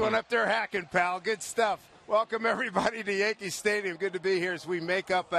one up there hacking, pal. Good stuff. Welcome, everybody, to Yankee Stadium. Good to be here as we make up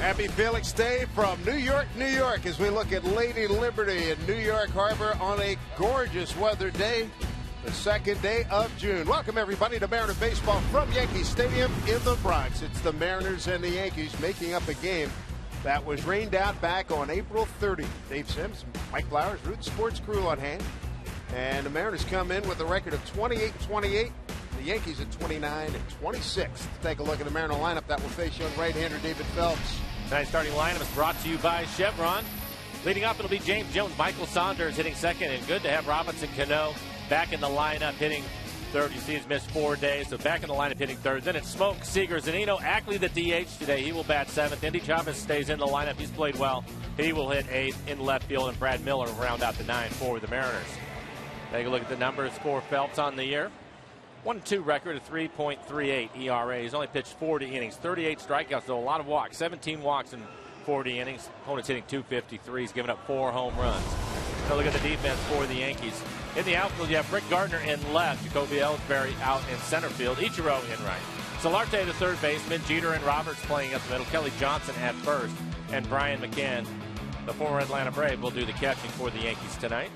Happy Felix Day from New York, New York, as we look at Lady Liberty in New York Harbor on a gorgeous weather day, the second day of June. Welcome, everybody, to Mariner Baseball from Yankee Stadium in the Bronx. It's the Mariners and the Yankees making up a game that was rained out back on April 30th. Dave Sims, Mike Flowers, Root Sports crew on hand. And the Mariners come in with a record of 28-28. The Yankees at 29-26. Let's take a look at the Mariner lineup that will face young right-hander David Phelps. Tonight's starting lineup is brought to you by Chevron. Leading up, it'll be James Jones, Michael Saunders hitting second, and good to have Robinson Cano back in the lineup hitting third. You see he's missed 4 days, so back in the lineup hitting third. Then it's Smoke, Seager, Zunino, Ackley the DH today. He will bat seventh. Indy Chavez stays in the lineup. He's played well. He will hit eighth in left field, and Brad Miller will round out the 9 for the Mariners. Take a look at the numbers for Phelps on the year. 1-2 record of 3.38 ERA. He's only pitched 40 innings, 38 strikeouts, though a lot of walks, 17 walks in 40 innings. Opponent's hitting .253. He's given up 4 home runs. Now look at the defense for the Yankees. In the outfield, you have Rick Gardner in left, Jacoby Ellsbury out in center field, Ichiro in right. Solarte the third baseman, Jeter and Roberts playing up the middle, Kelly Johnson at first, and Brian McCann, the former Atlanta Brave, will do the catching for the Yankees tonight.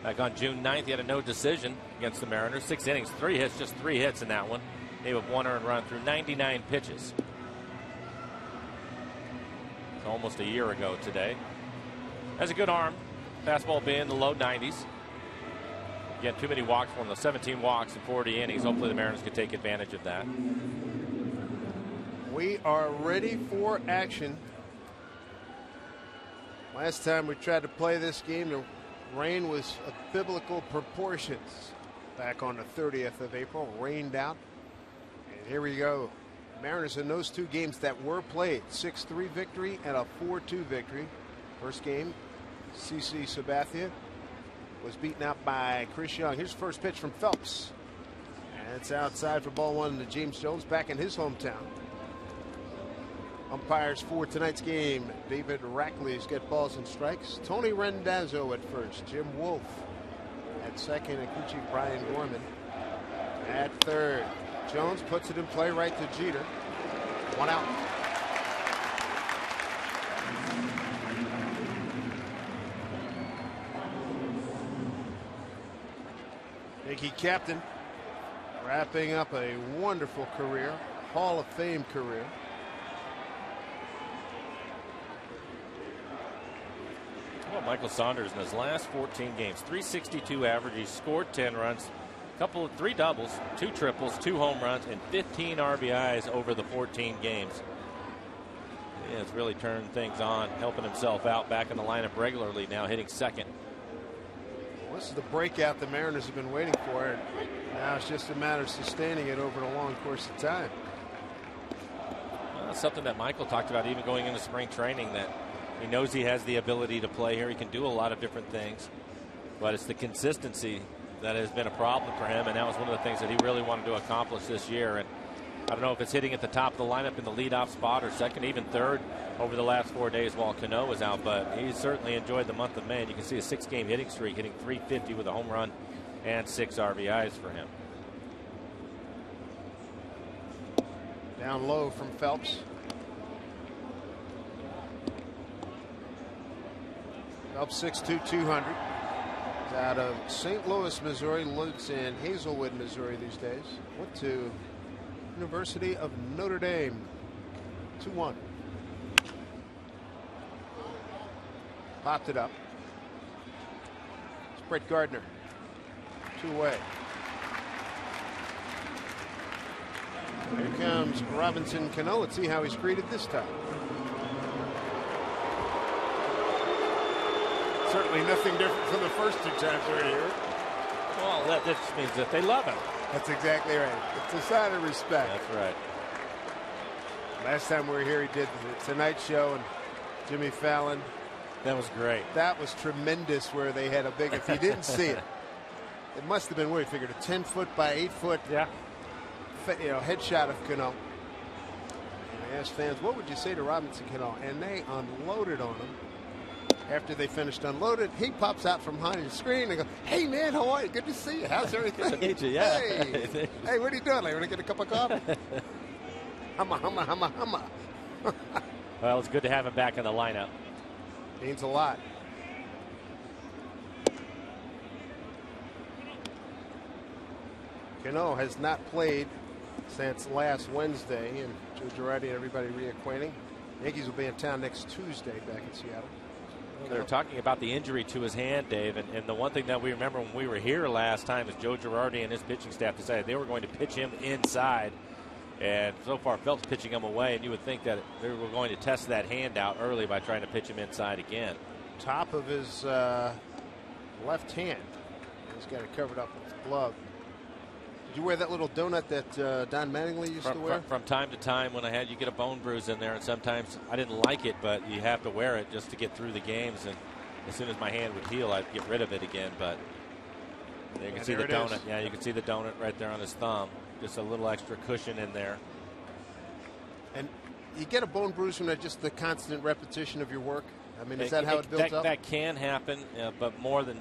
Back on June 9th, he had a no decision against the Mariners. 6 innings, 3 hits, just 3 hits in that one. Gave up 1 earned run through 99 pitches. It's almost a year ago today. Has a good arm. Fastball being in the low 90s. Again, too many walks for him. The 17 walks in 40 innings. Hopefully the Mariners can take advantage of that. We are ready for action. Last time we tried to play this game, the rain was of biblical proportions. Back on the 30th of April, rained out. And here we go. Mariners in those 2 games that were played. 6-3 victory and a 4-2 victory. First game, CC Sabathia was beaten out by Chris Young. Here's the first pitch from Phelps. And it's outside for ball 1 to James Jones back in his hometown. Umpires for tonight's game, David Rackley's got balls and strikes. Tony Rendazzo at first. Jim Wolf at second. Akuchi Brian Gorman at third. Jones puts it in play right to Jeter. 1 out. Yankee captain wrapping up a wonderful career, Hall of Fame career. Well, Michael Saunders in his last 14 games, 362 average. He scored 10 runs, 3 doubles, 2 triples, 2 home runs, and 15 RBIs over the 14 games. He has really turned things on, helping himself out back in the lineup regularly now, hitting second. Well, this is the breakout the Mariners have been waiting for, and now it's just a matter of sustaining it over a long course of time. Well, that's something that Michael talked about even going into spring training, that he knows he has the ability to play here. He can do a lot of different things, but it's the consistency that has been a problem for him, and that was one of the things that he really wanted to accomplish this year. And I don't know if it's hitting at the top of the lineup in the leadoff spot or second, even third over the last 4 days while Cano was out, but he certainly enjoyed the month of May. And you can see a 6-game hitting streak, hitting .350 with a home run and 6 RBIs for him. Down low from Phelps. Phelps 6'2", 200. He's out of St. Louis, Missouri. Lives in Hazelwood, Missouri these days. Went to University of Notre Dame. 2-1. Popped it up. It's Brett Gardner. 2-away. Here comes Robinson Cano. Let's see how he's greeted this time. Certainly nothing different from the first 2 times we were here. Well, that just means that they love him. That's exactly right. It's a sign of respect. That's right. Last time we were here, he did the Tonight Show and Jimmy Fallon. That was great. That was tremendous, where they had a big, if you didn't see it, it must have been, what, you figured, a 10-foot by 8-foot headshot of Cano. I asked fans, what would you say to Robinson Cano? And they unloaded on him. After they finished unloaded, he pops out from behind the screen and goes, "Hey man, how are you? Good to see you. How's everything?" Yeah. Hey, what are you doing? Like, want to get a cup of coffee? Humma. Well, it's good to have him back in the lineup. Means a lot. Cano has not played since last Wednesday, and Joe Girardi and everybody reacquainting. Yankees will be in town next Tuesday back in Seattle. They're talking about the injury to his hand, Dave, and the one thing that we remember when we were here last time is Joe Girardi and his pitching staff decided they were going to pitch him inside, and so far Felix pitching him away, and you would think that they were going to test that hand out early by trying to pitch him inside again. Top of his left hand. He's got it covered up with his glove. Did you wear that little donut that Don Mattingly used to wear? From time to time when you get a bone bruise in there, and sometimes I didn't like it, but you have to wear it just to get through the games, and as soon as my hand would heal, I'd get rid of it again. But you can see the donut. Yeah, you can see the donut right there on his thumb. Just a little extra cushion in there. And you get a bone bruise from just the constant repetition of your work? I mean, is that how it builds up? That can happen, but more than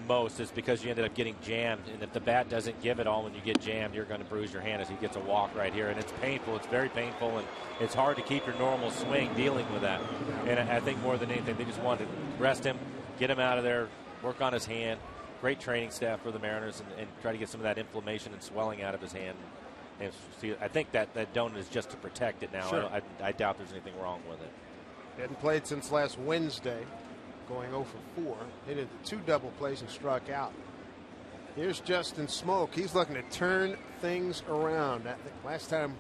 most is because you ended up getting jammed. And if the bat doesn't give it all when you get jammed, you're going to bruise your hand as he gets a walk right here. And it's painful. It's very painful, and it's hard to keep your normal swing dealing with that. And I think more than anything, they just wanted to rest him, get him out of there, work on his hand. Great training staff for the Mariners, and try to get some of that inflammation and swelling out of his hand. And see, I think that donut is just to protect it now. Sure. I doubt there's anything wrong with it. Hadn't played since last Wednesday, going 0 for 4. Hit into 2 double plays and struck out. Here's Justin Smoke. He's looking to turn things around. Last time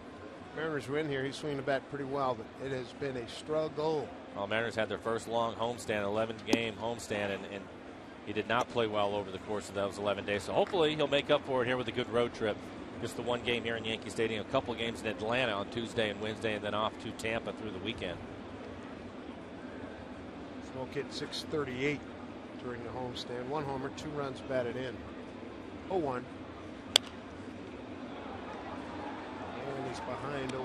Mariners were in here, he's swinging the bat pretty well, but it has been a struggle. Well, Mariners had their first long homestand, 11-game homestand, and he did not play well over the course of those 11 days. So hopefully he'll make up for it here with a good road trip. Just the one game here in Yankee Stadium, a couple of games in Atlanta on Tuesday and Wednesday, and then off to Tampa through the weekend. Smoke hit .638 during the homestand. 1 homer, 2 runs batted in. 0-1. And he's behind 0-2.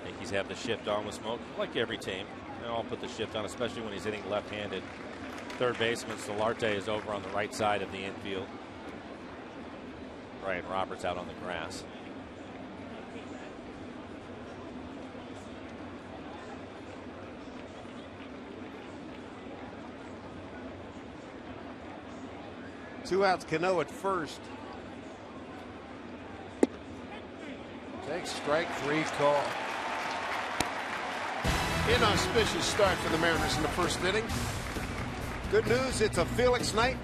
Yankees have the shift on with Smoke, like every team. They all put the shift on, especially when he's hitting left-handed. Third baseman Solarte is over on the right side of the infield. Brian Roberts out on the grass. Two outs, Cano at first. Takes strike 3 call. Inauspicious start for the Mariners in the first inning. Good news, it's a Felix night.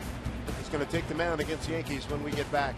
He's going to take the mound against the Yankees when we get back.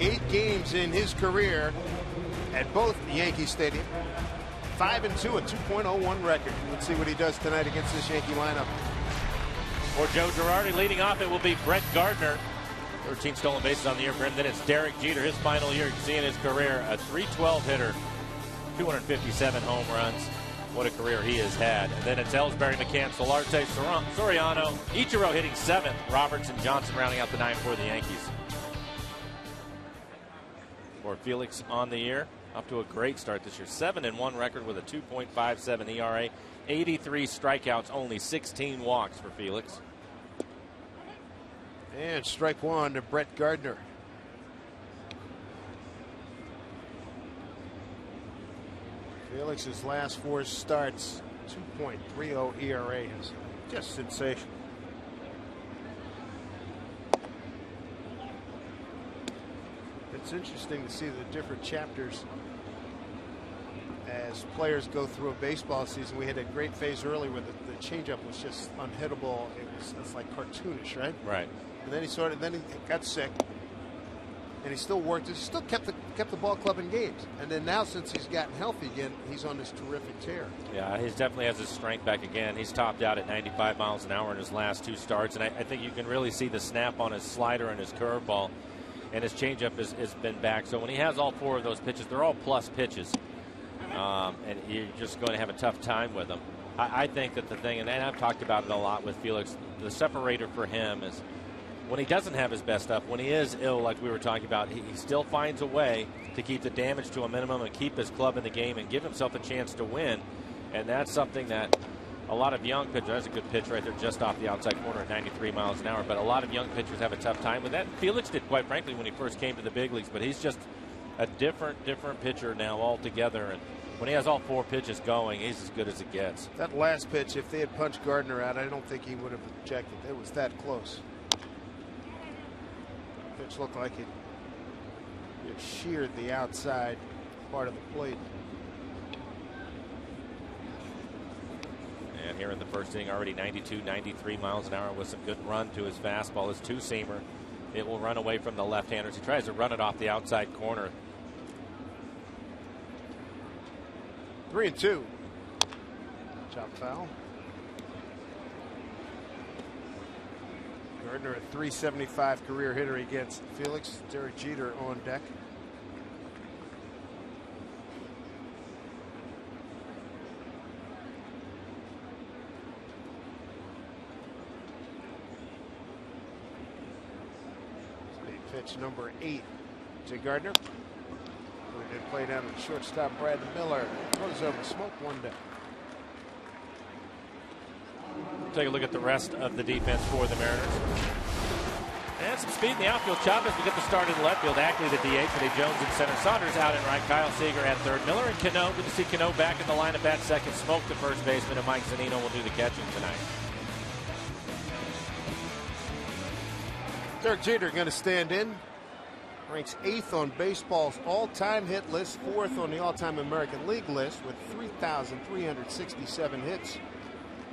Eight games in his career at both Yankee Stadium. 5-2, a 2.01 record. Let's see what he does tonight against this Yankee lineup. For Joe Girardi leading off, it will be Brett Gardner. 13 stolen bases on the year for him. Then it's Derek Jeter, his final year. You can see in his career, a .312 hitter, 257 home runs, what a career he has had. And then it's Ellsbury, McCann, Solarte, Soriano, Ichiro hitting 7th. Roberts and Johnson rounding out the 9 for the Yankees. For Felix on the year, up to a great start this year. 7-1 record with a 2.57 ERA. 83 strikeouts, only 16 walks for Felix. And strike one to Brett Gardner. Felix's last 4 starts, 2.30 ERA is just sensational. It's interesting to see the different chapters as players go through a baseball season. We had a great phase early where the changeup was just unhittable. It's like cartoonish, right? Right. And then he got sick, and he still worked. He still kept the ball club in games. And then now, since he's gotten healthy again, he's on this terrific tear. Yeah, he definitely has his strength back again. He's topped out at 95 miles an hour in his last 2 starts, and I think you can really see the snap on his slider and his curveball, and his changeup has been back. So when he has all 4 of those pitches, they're all plus pitches, and you're just going to have a tough time with them. I think that the thing, and I've talked about it a lot with Felix, the separator for him is when he doesn't have his best stuff, when he is ill, like we were talking about, he still finds a way to keep the damage to a minimum and keep his club in the game and give himself a chance to win. And that's something that a lot of young pitchers, that's a good pitch right there just off the outside corner at 93 miles an hour, but a lot of young pitchers have a tough time with that. Felix did, quite frankly, when he first came to the big leagues, but he's just a different pitcher now altogether. And when he has all 4 pitches going, he's as good as it gets. That last pitch, if they had punched Gardner out, I don't think he would have objected. It was that close. Pitch looked like it sheared the outside part of the plate. And here in the first inning, already 92, 93 miles an hour with some good run to his fastball. His 2-seamer. It will run away from the left-handers. He tries to run it off the outside corner. 3-2. Chop foul. Gardner, a .375 career hitter against Felix. Derek Jeter on deck. Pitch number 8 to Gardner. We did play down to shortstop Brad Miller. Throws over, smoke one down. Take a look at the rest of the defense for the Mariners. And some speed in the outfield. Chavez will get the start in the left field. Ackley the DH. Today Jones in center. Saunders out in right. Kyle Seager at third. Miller and Cano. Good to see Cano back in the lineup at second. Smoke the first baseman, and Mike Zunino will do the catching tonight. Derek Jeter going to stand in. Ranks 8th on baseball's all-time hit list, 4th on the all-time American League list with 3,367 hits.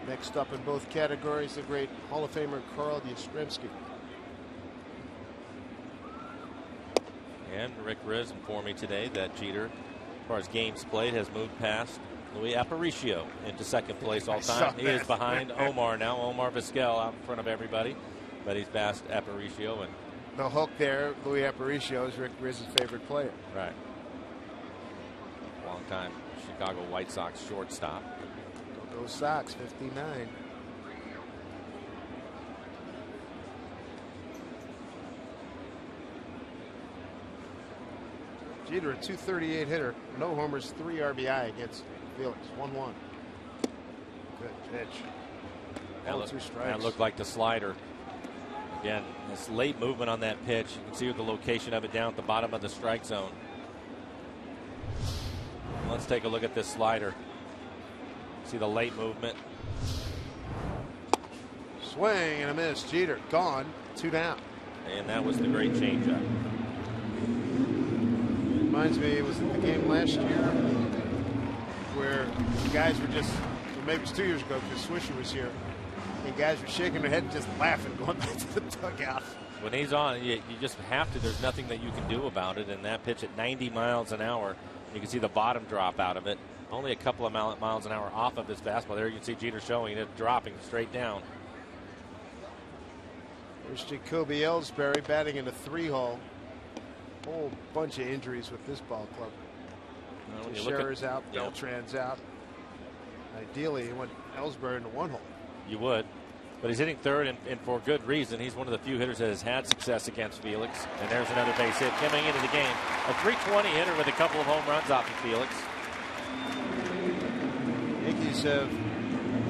Next up in both categories, the great Hall of Famer Carl Yastrzemski. And Rick Riz informed me today that Jeter, as far as games played, has moved past Louis Aparicio into second place all time. He is behind Omar now. Omar Vizquel out in front of everybody, but he's past Aparicio. And the hook there, Louis Aparicio, is Rick Riz's favorite player. Right. Long time Chicago White Sox shortstop. Those Sox, 59. Jeter, a .238 hitter, no homers, 3 RBI against Felix. 1-1. Good pitch. That looked like the slider. Again, this late movement on that pitch. You can see the location of it down at the bottom of the strike zone. Let's take a look at this slider. See the late movement. Swing and a miss. Jeter gone. 2 down. And that was the great changeup. Reminds me, it was in the game last year where the guys were just, maybe it was 2 years ago because Swisher was here, and guys were shaking their head and just laughing, going back to the dugout. When he's on, you just have to. There's nothing that you can do about it. And that pitch at 90 miles an hour, you can see the bottom drop out of it. Only a couple of miles an hour off of his fastball. There you can see Jeter showing it, dropping straight down. There's Jacoby Ellsbury batting in a 3-hole. Whole bunch of injuries with this ball club. Teixeira's out, Beltran's out. Ideally, you want Ellsbury in the one hole. You would. But he's hitting third, and for good reason. He's one of the few hitters that has had success against Felix. And there's another base hit coming into the game. A .320 hitter with a couple of home runs off of Felix. Yankees have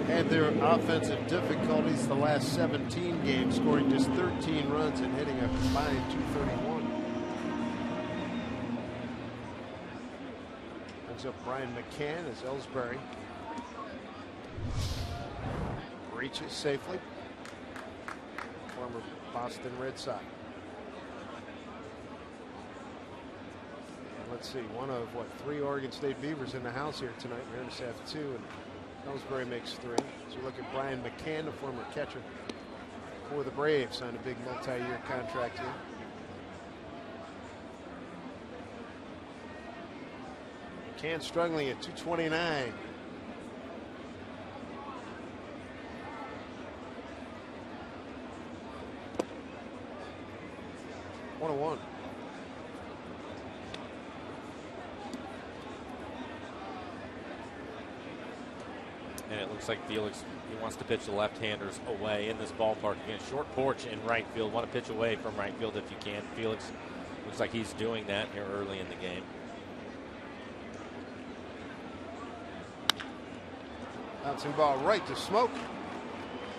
had their offensive difficulties the last 17 games, scoring just 13 runs and hitting a combined .231. Brings up Brian McCann as Ellsbury reaches safely. Former Boston Red Sox. And let's see, one of what, 3 Oregon State Beavers in the house here tonight. Mariners have 2, and Ellsbury makes 3. So look at Brian McCann, the former catcher for the Braves, signed a big multi-year contract here. McCann struggling at .229. One. And it looks like Felix, he wants to pitch the left-handers away in this ballpark. Again, short porch in right field. Want to pitch away from right field if you can. Felix looks like he's doing that here early in the game. Bouncing ball right to Smoke.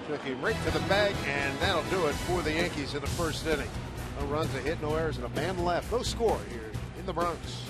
Took him right to the bag, and that'll do it for the Yankees in the first inning. No runs, a hit, no errors, and a man left. No score here in the Bronx.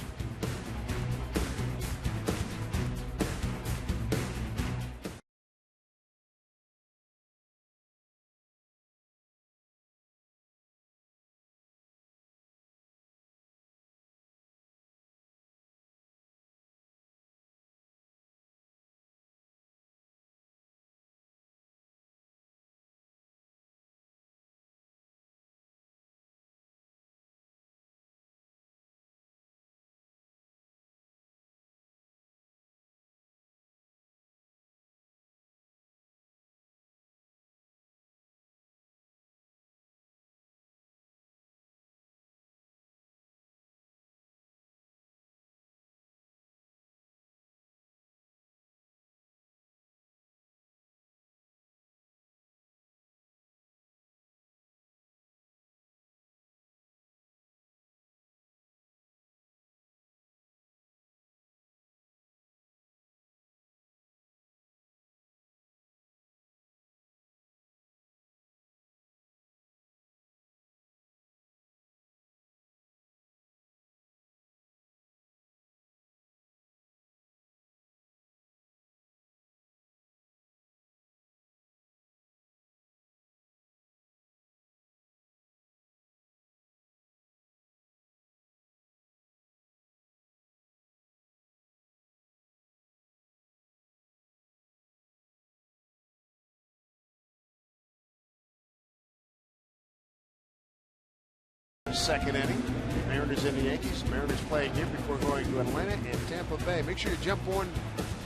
Second inning. Mariners and the Yankees. Mariners playing here before going to Atlanta and Tampa Bay. Make sure you jump on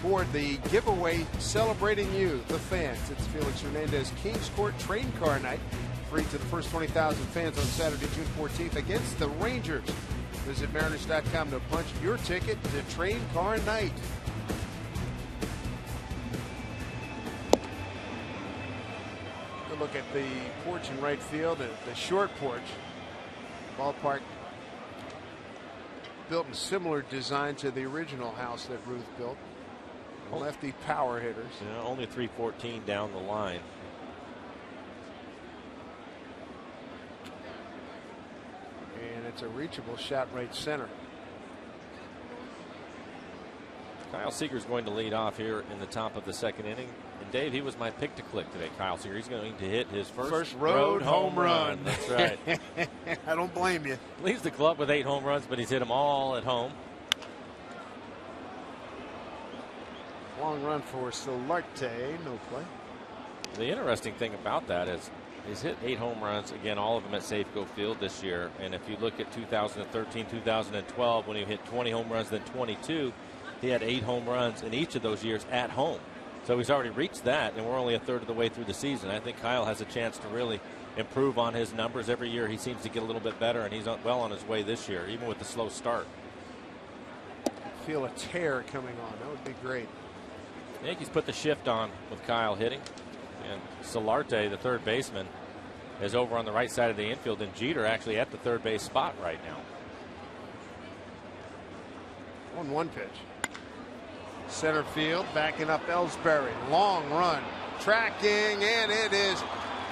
board the giveaway celebrating you, the fans. It's Felix Hernandez Kings Court Train Car Night. Free to the first 20,000 fans on Saturday, June 14th against the Rangers. Visit Mariners.com to punch your ticket to Train Car Night. Good look at the porch in right field, the short porch. Ballpark built in similar design to the original house that Ruth built. Lefty power hitters. Yeah, only 314 down the line. And it's a reachable shot right center. Kyle Seager's going to lead off here in the top of the second inning. And Dave, he was my pick to click today. Kyle Seager, he's going to hit his first road home run. That's right. I don't blame you. Leaves the club with 8 home runs, but he's hit them all at home. Long run for Solarte, no play. The interesting thing about that is he's hit 8 home runs, again, all of them at Safeco Field this year. And if you look at 2013, 2012, when he hit 20 home runs, then 22, he had 8 home runs in each of those years at home. So he's already reached that, and we're only a third of the way through the season. I think Kyle has a chance to really improve on his numbers. Every year he seems to get a little bit better, and he's well on his way this year, even with the slow start. Feel a tear coming on. That would be great. The Yankees put the shift on with Kyle hitting, and Solarte, the third baseman, is over on the right side of the infield, and Jeter actually at the third base spot right now. 1-1 pitch. Center field, backing up Ellsbury. Long run, tracking, and it is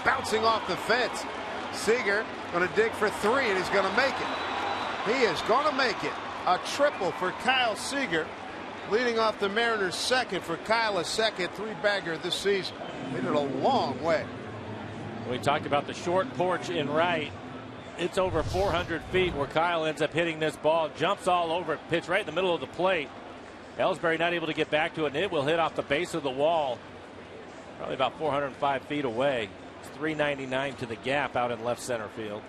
bouncing off the fence. Seager going to dig for 3, and he's going to make it. He is going to make it. A triple for Kyle Seager, leading off the Mariners' second. For Kyle, a second three-bagger this season. Hit it a long way. We talked about the short porch in right. It's over 400 feet where Kyle ends up hitting this ball. Jumps all over it, pitch right in the middle of the plate. Ellsbury not able to get back to it, and it will hit off the base of the wall. Probably about 405 feet away. It's 399 to the gap out in left center field.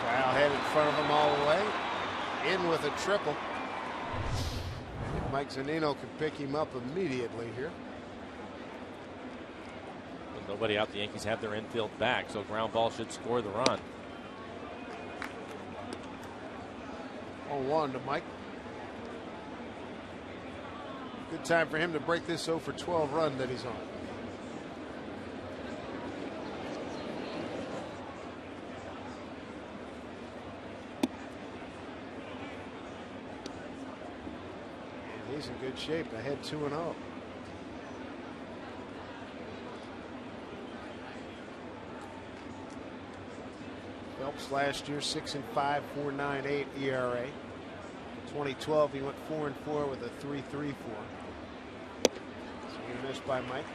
Kyle had in front of him all the way. In with a triple. Mike Zunino can pick him up immediately here. With nobody out, the Yankees have their infield back, so ground ball should score the run. 0-1 to Mike. Good time for him to break this 0 for 12 run that he's on. And he's in good shape, ahead 2-0. Phelps last year 6-5, 4.98 ERA. 2012 he went 4-4 with a 3.34. So he missed by Mike.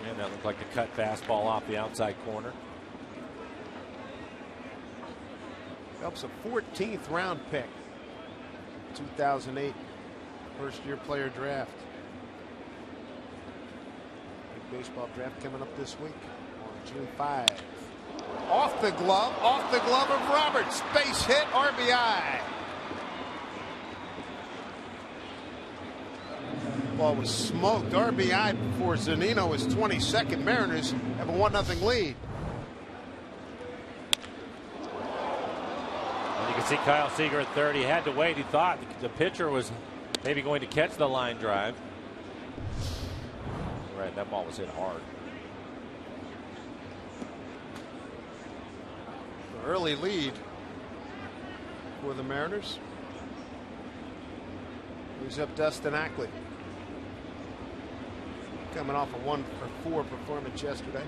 And that looked like the cut fastball off the outside corner. Phelps a 14th round pick. 2008 first year player draft. Big baseball draft coming up this week on June 5. Off the glove of Roberts. Base hit, RBI. Ball was smoked. RBI before Zunino is 22nd. Mariners have a 1-0 lead. And you can see Kyle Seager at third. He had to wait. He thought the pitcher was maybe going to catch the line drive. Right, that ball was hit hard. Early lead for the Mariners. He's up Dustin Ackley. Coming off a 1-for-4 performance yesterday.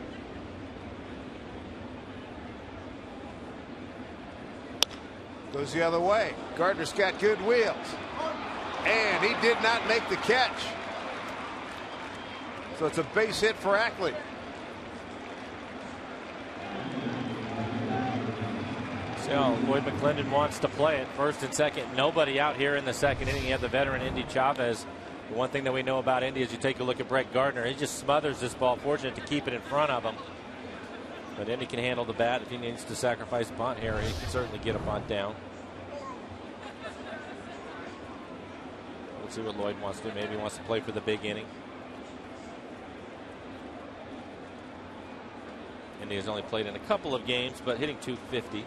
Goes the other way. Gardner's got good wheels. And he did not make the catch. So it's a base hit for Ackley. See how Lloyd McClendon wants to play it. First and second, nobody out here in the second inning. You have the veteran Indy Chavez. The one thing that we know about Indy is you take a look at Brett Gardner. He just smothers this ball, fortunate to keep it in front of him. But Indy can handle the bat. If he needs to sacrifice a bunt here, he can certainly get a bunt down. Let's see what Lloyd wants to do. Maybe he wants to play for the big inning. Indy has only played in a couple of games, but hitting .250.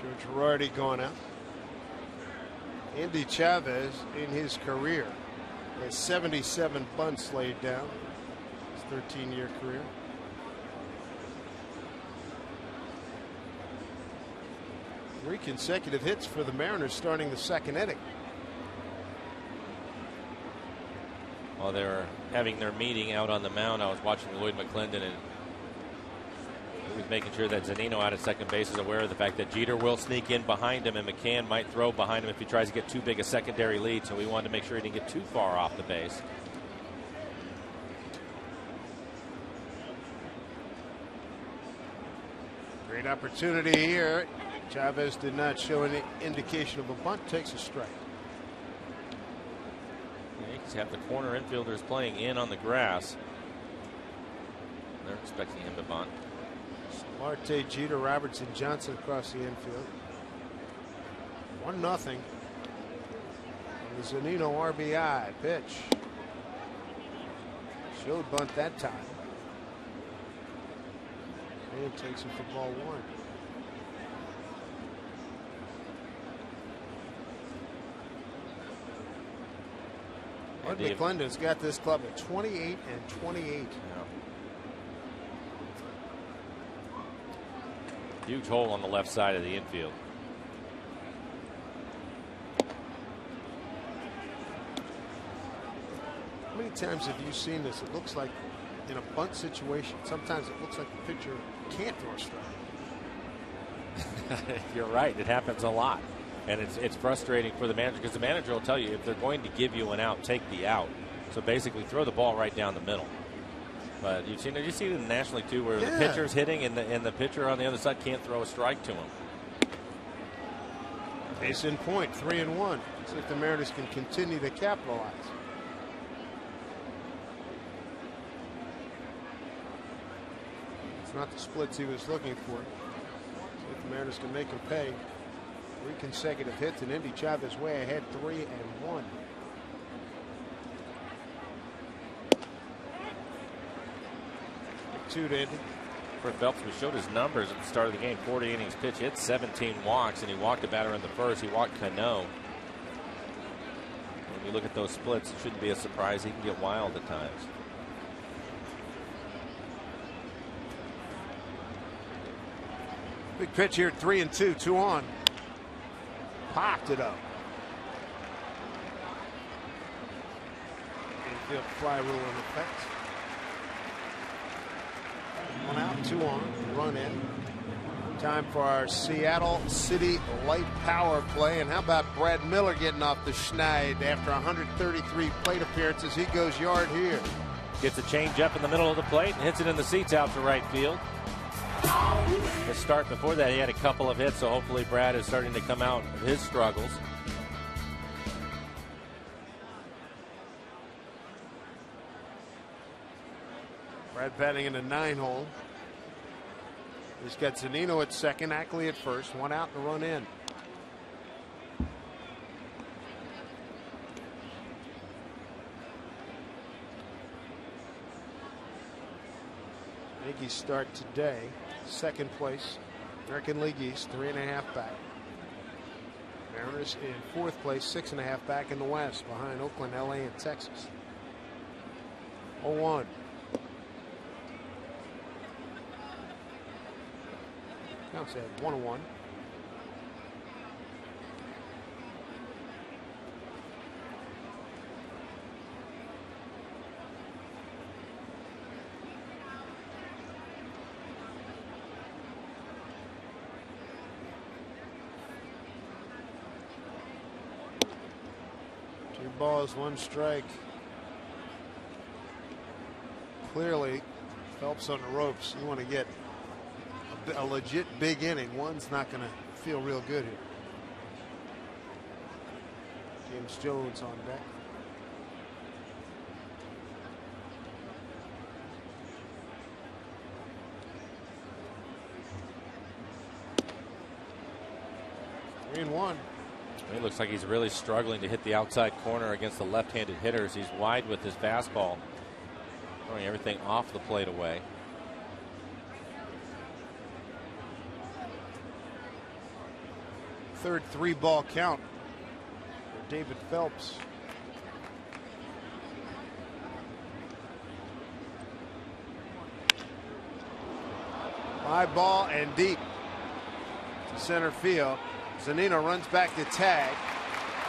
George Girardi going out. Indy Chavez in his career has 77 bunts laid down. His 13-year career. Three consecutive hits for the Mariners starting the second inning. While they were having their meeting out on the mound, I was watching Lloyd McClendon, and he was making sure that Zunino out at second base is aware of the fact that Jeter will sneak in behind him, and McCann might throw behind him if he tries to get too big a secondary lead. So we wanted to make sure he didn't get too far off the base. Great opportunity here. Chavez did not show any indication of a bunt. Takes a strike. The Yankees have the corner infielders playing in on the grass. They're expecting him to bunt. Marte, Jeter, Robertson, Johnson across the infield. 1-0. The Zunino RBI pitch. Showed bunt that time. And takes it for ball 1. Bud McClendon's got this club at 28 and 28. Yeah. Huge hole on the left side of the infield. How many times have you seen this? It looks like in a bunt situation, sometimes it looks like the pitcher can't throw a strike. You're right. It happens a lot. And it's frustrating for the manager because the manager will tell you if they're going to give you an out, take the out. So basically throw the ball right down the middle. But you see it in the National League too, where the pitcher's hitting and the pitcher on the other side can't throw a strike to him. Case in point, 3-1. See if the Mariners can continue to capitalize. It's not the splits he was looking for. See if the Mariners can make him pay. 3 consecutive hits, and Indy Chavez way ahead, 3-1. Two to Indy. For Phelps, we showed his numbers at the start of the game. 40 innings pitch hit, 17 walks, and he walked a batter in the first. He walked Cano. When you look at those splits, it shouldn't be a surprise. He can get wild at times. Big pitch here, 3-2, 2 on. Popped it up. Infield fly rule in effect. 1 out, 2 on. Run in. Time for our Seattle City Light Power play. And how about Brad Miller getting off the schneid after 133 plate appearances? He goes yard here. Gets a change up in the middle of the plate and hits it in the seats out to right field. The start before that, he had a couple of hits, so hopefully Brad is starting to come out of his struggles. Brad batting in the 9-hole. He's got Zunino at second, Ackley at first, 1 out and a run in. Yankees start today, second place, American League East, 3.5 back. Mariners in fourth place, 6.5 back in the West, behind Oakland, LA, and Texas. 0-1. Counts at 1-1. Balls, 1 strike. Clearly, Phelps on the ropes. You want to get a legit big inning. One's not going to feel real good here. James Jones on deck. Three and one. He looks like he's really struggling to hit the outside corner against the left-handed hitters. He's wide with his fastball, throwing everything off the plate away. Third 3-ball count for David Phelps. High ball and deep to center field. Zunino runs back to tag,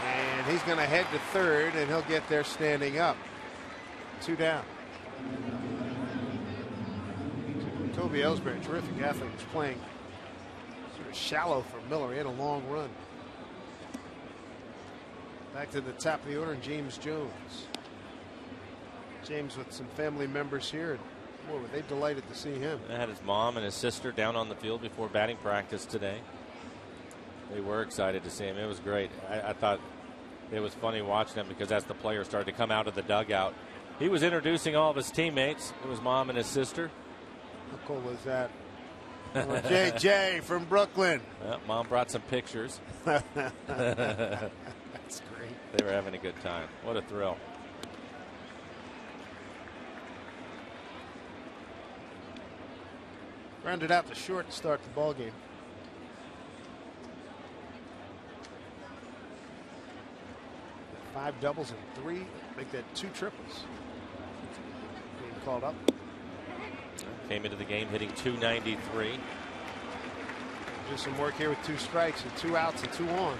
and he's going to head to third, and he'll get there standing up. 2 down. Toby Ellsbury, terrific athlete, was playing sort of shallow for Miller. He had a long run. Back to the top of the order, and James Jones. James with some family members here, and boy, were they delighted to see him. He had his mom and his sister down on the field before batting practice today. They were excited to see him. It was great. I thought it was funny watching him because as the players started to come out of the dugout, he was introducing all of his teammates. It was mom and his sister. How cool was that? JJ from Brooklyn. Well, mom brought some pictures. That's great. They were having a good time. What a thrill. Rounded out the short to start the ball game. 5 doubles and 3. Make that 2 triples. Being called up. Came into the game hitting .293. Do some work here with 2 strikes and 2 outs and 2 on.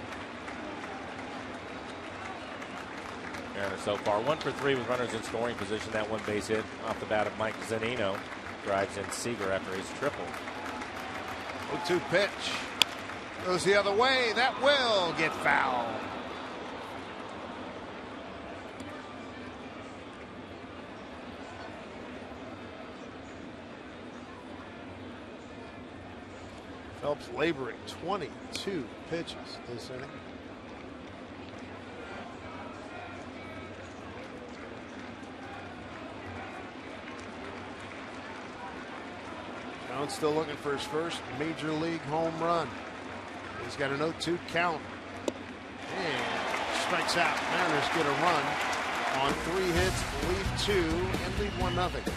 Mariner so far 1 for 3 with runners in scoring position. That 1 base hit off the bat of Mike Zunino drives in Seager after his triple. 0-2 pitch goes the other way. That will get foul. Phelps laboring 22 pitches this inning. Jones still looking for his first major league home run. He's got an 0-2 count. And strikes out. Mariners get a run on 3 hits, lead 2, and lead 1-0.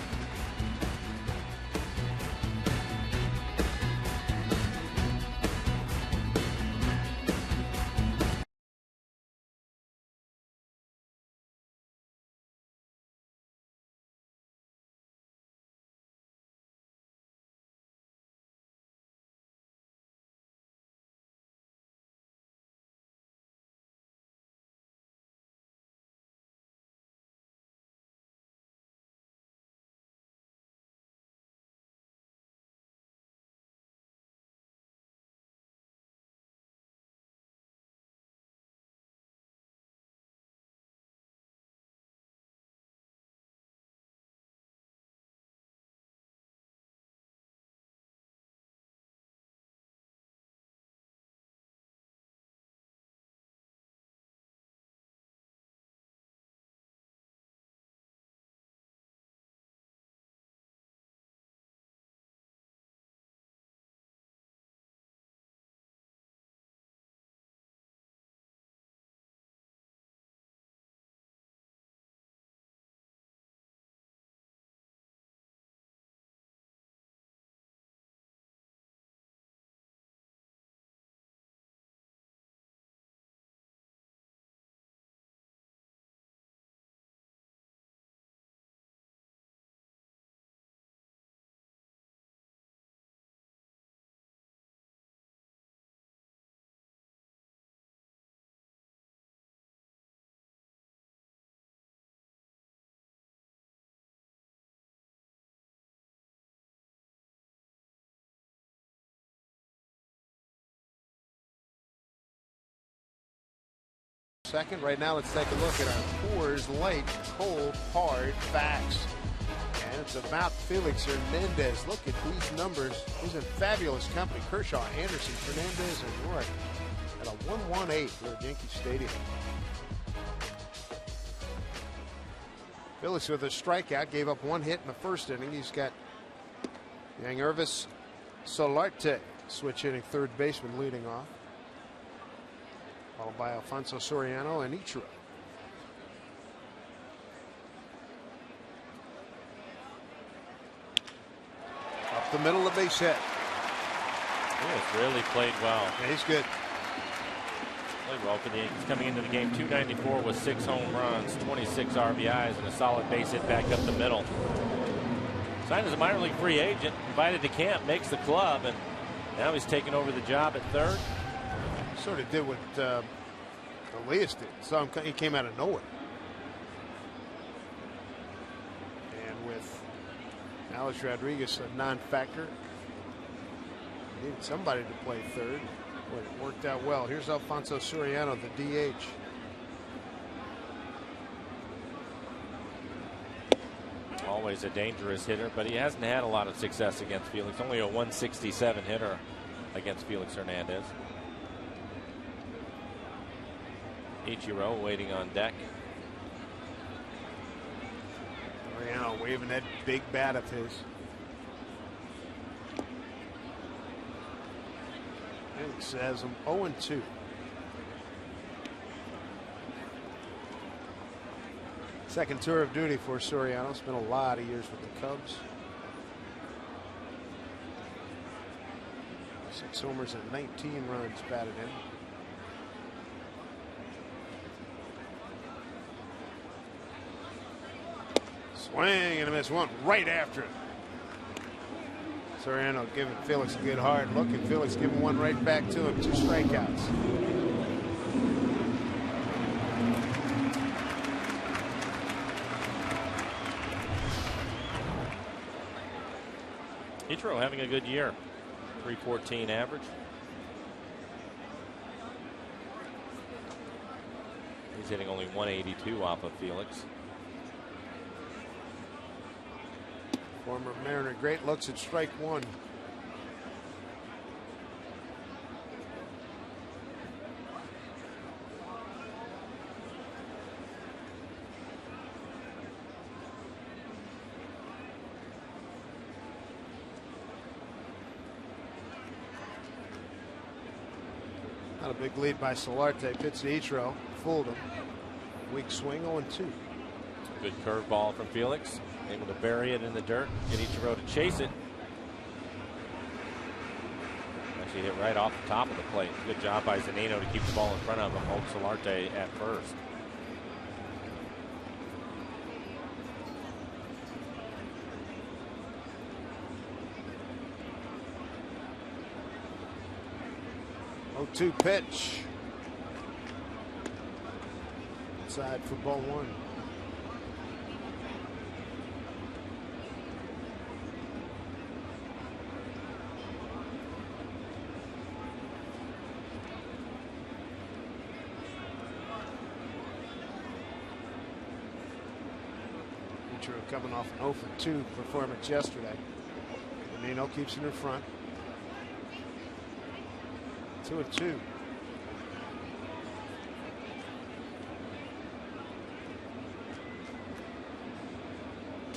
Second. Right now, let's take a look at our Coors Light Cold Hard Facts. And it's about Felix Hernandez. Look at these numbers. He's in fabulous company. Kershaw, Anderson, Fernandez, and Roy at a 118 here at Yankee Stadium. Felix with a strikeout, gave up 1 hit in the first inning. He's got Yangervis Solarte, switch hitting third baseman, leading off. Followed by Alfonso Soriano and Ichiro. Up the middle, of the base hit. He has really played well. Yeah, he's good. Played well for the Yankees coming into the game. .294 with 6 home runs, 26 RBIs, and a solid base hit back up the middle. Signed as a minor league free agent, invited to camp, makes the club, and now he's taking over the job at third. Sort of did what Elias did. So he came out of nowhere. And with Alex Rodriguez a non-factor, needed somebody to play third. Boy, it worked out well. Here's Alfonso Soriano, the DH. Always a dangerous hitter, but he hasn't had a lot of success against Felix. Only a 167 hitter against Felix Hernandez. Ichiro waiting on deck. Soriano waving that big bat of his. Felix has him 0-2. Second tour of duty for Soriano. Spent a lot of years with the Cubs. 6 homers and 19 runs batted in. Swing and a miss. One right after it. Soriano giving Felix a good hard look, and Felix giving one right back to him. 2 strikeouts. Ichiro having a good year. 314 average. He's hitting only 182 off of Felix. Former Mariner great looks at strike 1. Not a big lead by Solarte. Pitch to Ichiro. Fooled him. Weak swing, 0-2. Good curveball from Felix. Able to bury it in the dirt. Get Ichiro to chase it. Actually hit right off the top of the plate. Good job by Zunino to keep the ball in front of him. Hold Solarte at first. Oh, 2 pitch. Inside for ball 1. Coming off an 0 for 2 performance yesterday. Nino keeps it in front. 2-2.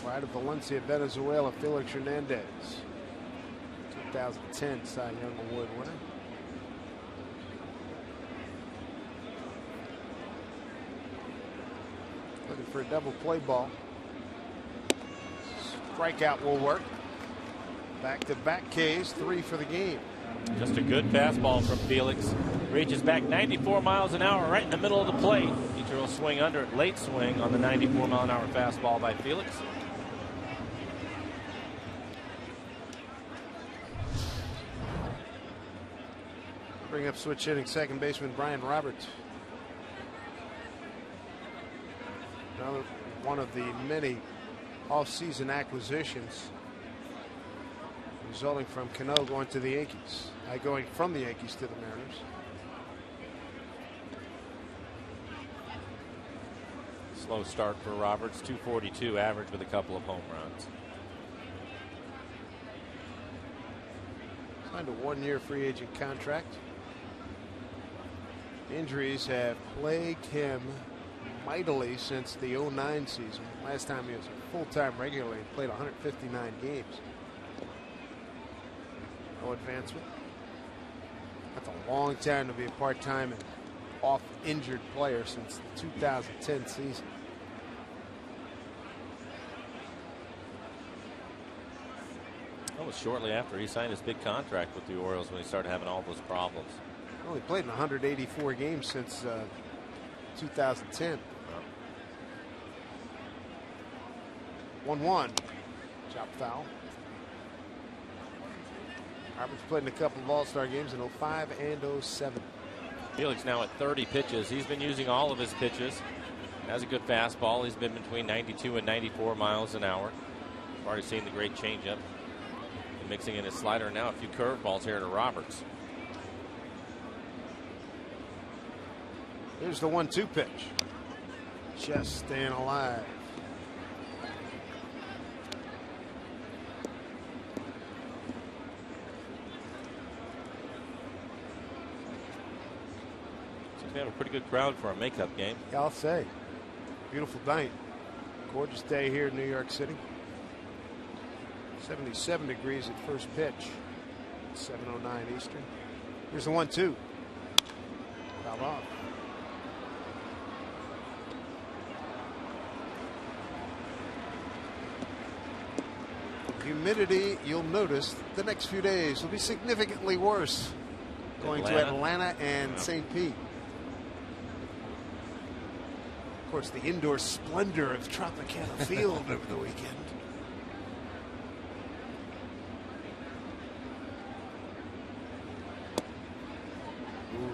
Wide of Valencia, Venezuela, Felix Hernandez. 2010 Cy Young Award winner. Looking for a double play ball. Strikeout will work. Back-to-back Ks, 3 for the game. Just a good fastball from Felix. Reaches back 94 miles an hour right in the middle of the plate. Ichiro swing under it. Late swing on the 94 mile an hour fastball by Felix. Bring up switch hitting second baseman Brian Roberts. Another one of the many off-season acquisitions resulting from Cano going to the Yankees. Going from the Yankees to the Mariners. Slow start for Roberts. 242 average with a couple of home runs. Signed a 1-year free agent contract. Injuries have plagued him mightily since the 09 season. Last time he was a full-time regular, he played 159 games. No advancement. That's a long time to be a part-time and off-injured player since the 2010 season. That was shortly after he signed his big contract with the Orioles when he started having all those problems. Well, he played in 184 games since 2010. 1-1. Chop foul. Roberts played in a couple of All-Star games in 05 and 07. Felix now at 30 pitches. He's been using all of his pitches. Has a good fastball. He's been between 92 and 94 miles an hour. We've already seen the great changeup. And mixing in his slider now. A few curveballs here to Roberts. Here's the 1-2 pitch. Just staying alive. We have a pretty good crowd for a makeup game. Yeah, I'll say. Beautiful night. Gorgeous day here in New York City. 77 degrees at first pitch. 7:09 Eastern. Here's the 1-2. Fouled off. Humidity, you'll notice the next few days will be significantly worse. Going to Atlanta and St. Pete. Of course, the indoor splendor of Tropicana Field over the weekend.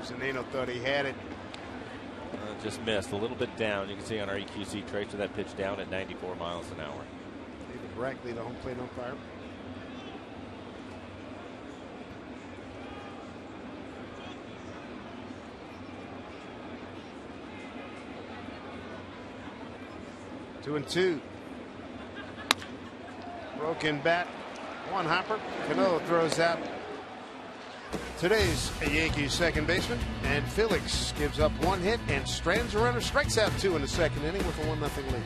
Zunino thought he had it. Just missed a little bit down. You can see on our EQC tracer that pitch down at 94 miles an hour. David Brackley, the home plate umpire. Two and two. Broken bat. One hopper. Cano throws out today's Yankees second baseman, and Felix gives up one hit and strands a runner, strikes out two in the second inning with a 1-0 lead.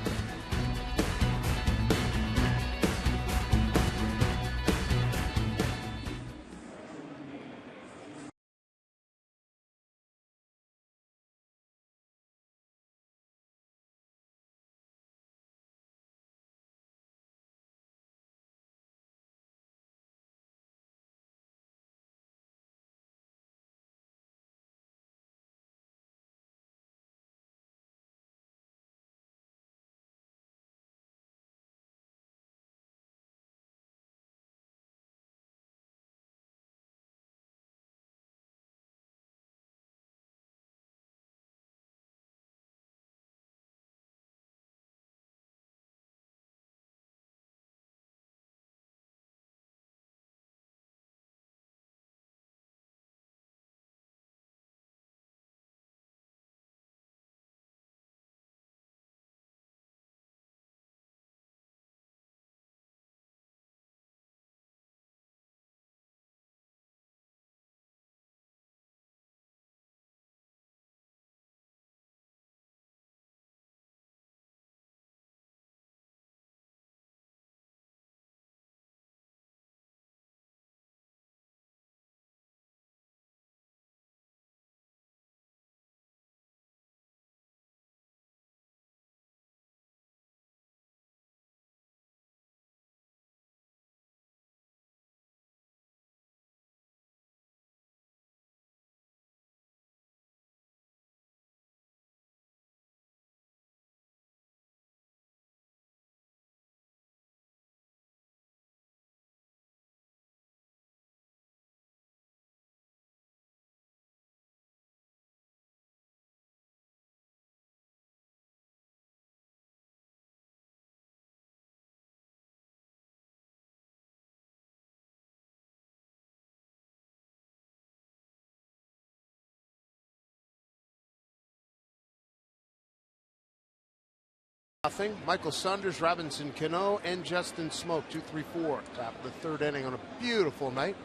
Nothing. Michael Saunders, Robinson Cano, and Justin Smoke. 2-3-4. Top of the third inning on a beautiful night.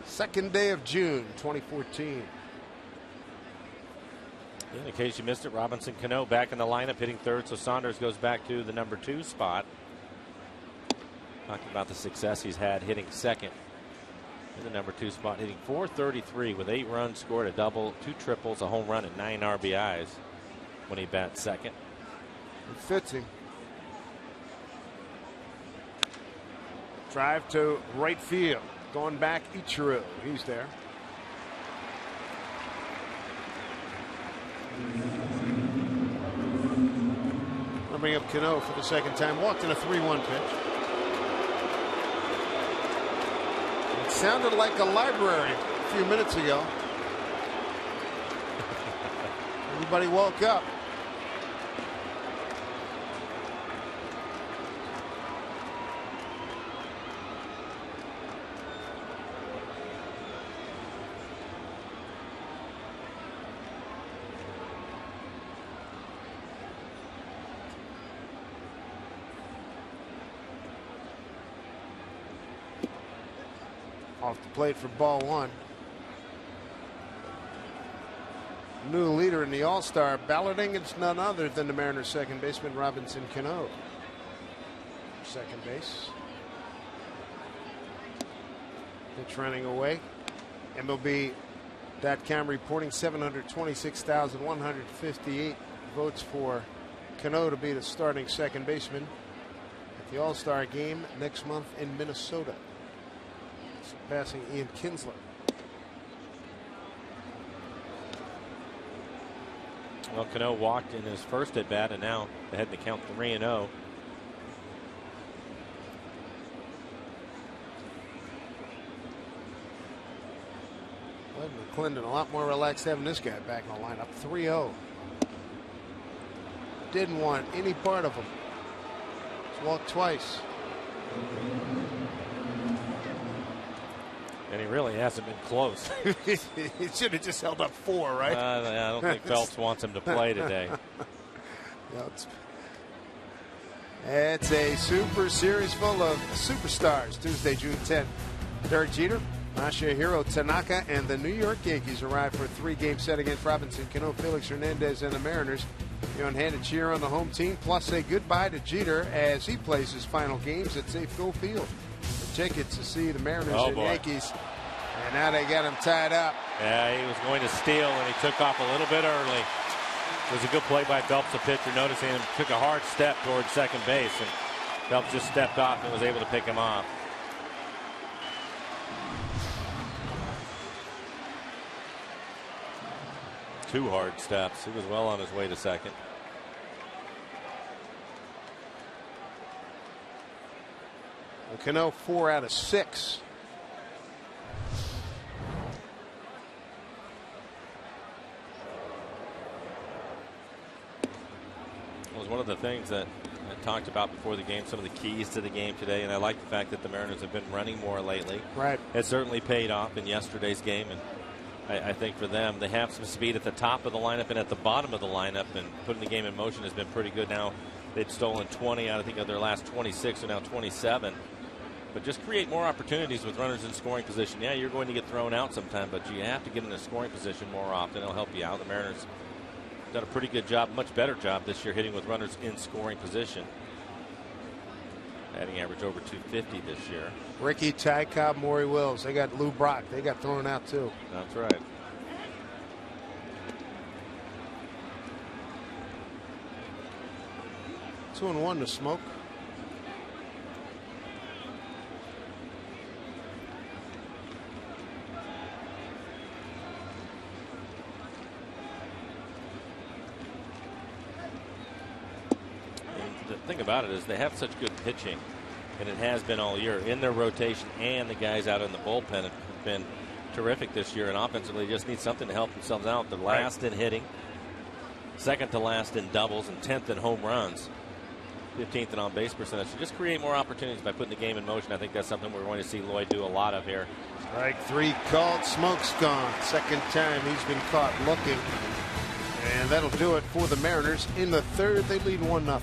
Second day of June, 2014. In case you missed it, Robinson Cano back in the lineup hitting third, so Saunders goes back to the number 2 spot. Talking about the success he's had hitting second in the number 2 spot, hitting .433 with 8 runs scored, a double, 2 triples, a home run, and 9 RBIs when he bats second. It fits him. Drive to right field. Going back, Ichiro. He's there. I'll bring up Cano for the second time. Walked in a 3-1 pitch. It sounded like a library a few minutes ago. Everybody woke up. Off the plate for ball one. New leader in the All-Star balloting. It's none other than the Mariners' second baseman, Robinson Cano. Second base. Pitch running away. MLB.com reporting 726,158 votes for Cano to be the starting second baseman at the All-Star game next month in Minnesota. Surpassing Ian Kinsler. Well, Cano walked in his first at bat, and now they had to count 3-0. McClendon a lot more relaxed having this guy back in the lineup. 3-0. Didn't want any part of him. He's walked twice. And he really hasn't been close. He should have just held up 4, right? I don't think Phelps wants him to play today. It's a super series full of superstars. Tuesday, June 10th. Derek Jeter, Masahiro Tanaka, and the New York Yankees arrive for a 3-game set against Robinson Cano, Felix Hernandez, and the Mariners. The on-handed cheer on the home team, plus say goodbye to Jeter as he plays his final games at Safeco Field. The tickets to see the Mariners and Yankees, and now they got him tied up. Yeah, he was going to steal, and he took off a little bit early. It was a good play by Phelps, the pitcher, noticing him, took a hard step towards second base, and Phelps just stepped off and was able to pick him off. Two hard steps. He was well on his way to second. Cano 4 out of 6. It was one of the things that I talked about before the game, some of the keys to the game today, and I like the fact that the Mariners have been running more lately. Right. It certainly paid off in yesterday's game, and I think for them, they have some speed at the top of the lineup and at the bottom of the lineup, and putting the game in motion has been pretty good. Now they've stolen 20 out, I think, of their last 26, or now 27. But just create more opportunities with runners in scoring position. Yeah, you're going to get thrown out sometime, but you have to get in a scoring position more often. It'll help you out. The Mariners have done a pretty good job, much better job this year hitting with runners in scoring position. Batting average over 250 this year. Ricky, Ty Cobb, Maury Wills. They got Lou Brock. They got thrown out too. That's right. Two and 1 to Smoke. The thing about it is they have such good pitching, and it has been all year in their rotation, and the guys out in the bullpen have been terrific this year, and offensively just need something to help themselves out. They're last in hitting, second to last in doubles, and 10th in home runs, 15th in on base percentage. So just create more opportunities by putting the game in motion. I think that's something we're going to see Lloyd do a lot of here. Strike 3 called. Smoke's gone. Second time he's been caught looking. And that'll do it for the Mariners. In the third, they lead 1-0.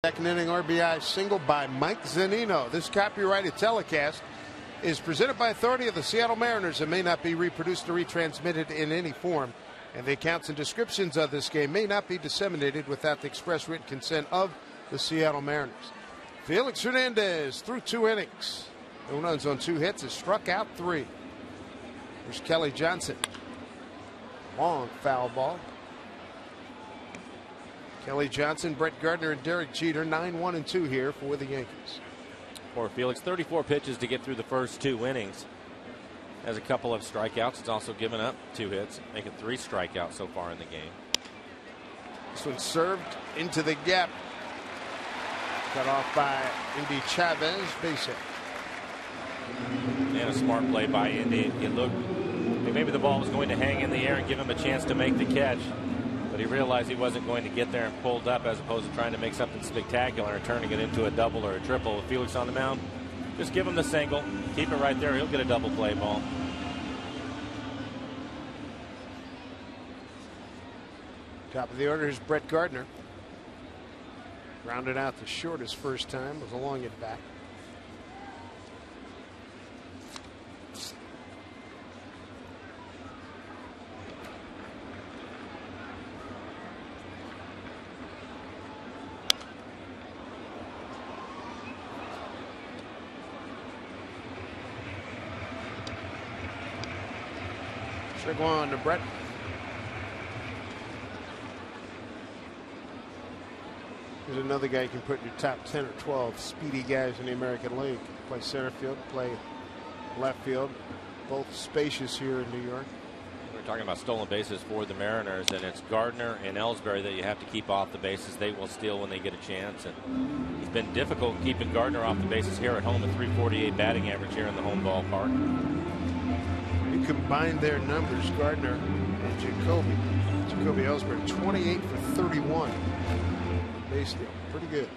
Second inning RBI single by Mike Zunino. This copyrighted telecast is presented by authority of the Seattle Mariners and may not be reproduced or retransmitted in any form. And the accounts and descriptions of this game may not be disseminated without the express written consent of the Seattle Mariners. Felix Hernandez through 2 innings. No runs on 2 hits, has struck out 3. There's Kelly Johnson. Long foul ball. Kelly Johnson, Brett Gardner, and Derek Jeter 9-1-2 here for the Yankees. For Felix, 34 pitches to get through the first 2 innings. Has a couple of strikeouts. It's also given up 2 hits, making 3 strikeouts so far in the game. This one served into the gap. Cut off by Indy Chavez, base hit. And a smart play by Indy. It looked maybe the ball was going to hang in the air and give him a chance to make the catch, but he realized he wasn't going to get there and pulled up, as opposed to trying to make something spectacular and turning it into a double or a triple. With Felix on the mound, just give him the single, keep it right there, he'll get a double play ball. Top of the order is Brett Gardner. Grounded out the short his first time, was along it back. Strike one to Brett. There's another guy you can put in your top 10 or 12 speedy guys in the American League. Play center field, play left field. Both spacious here in New York. We're talking about stolen bases for the Mariners, and it's Gardner and Ellsbury that you have to keep off the bases. They will steal when they get a chance, and it's been difficult keeping Gardner off the bases here at home at .348 batting average here in the home ballpark. You combine their numbers, Gardner and Jacoby Ellsbury, 28 for 31. Base steal. Pretty good.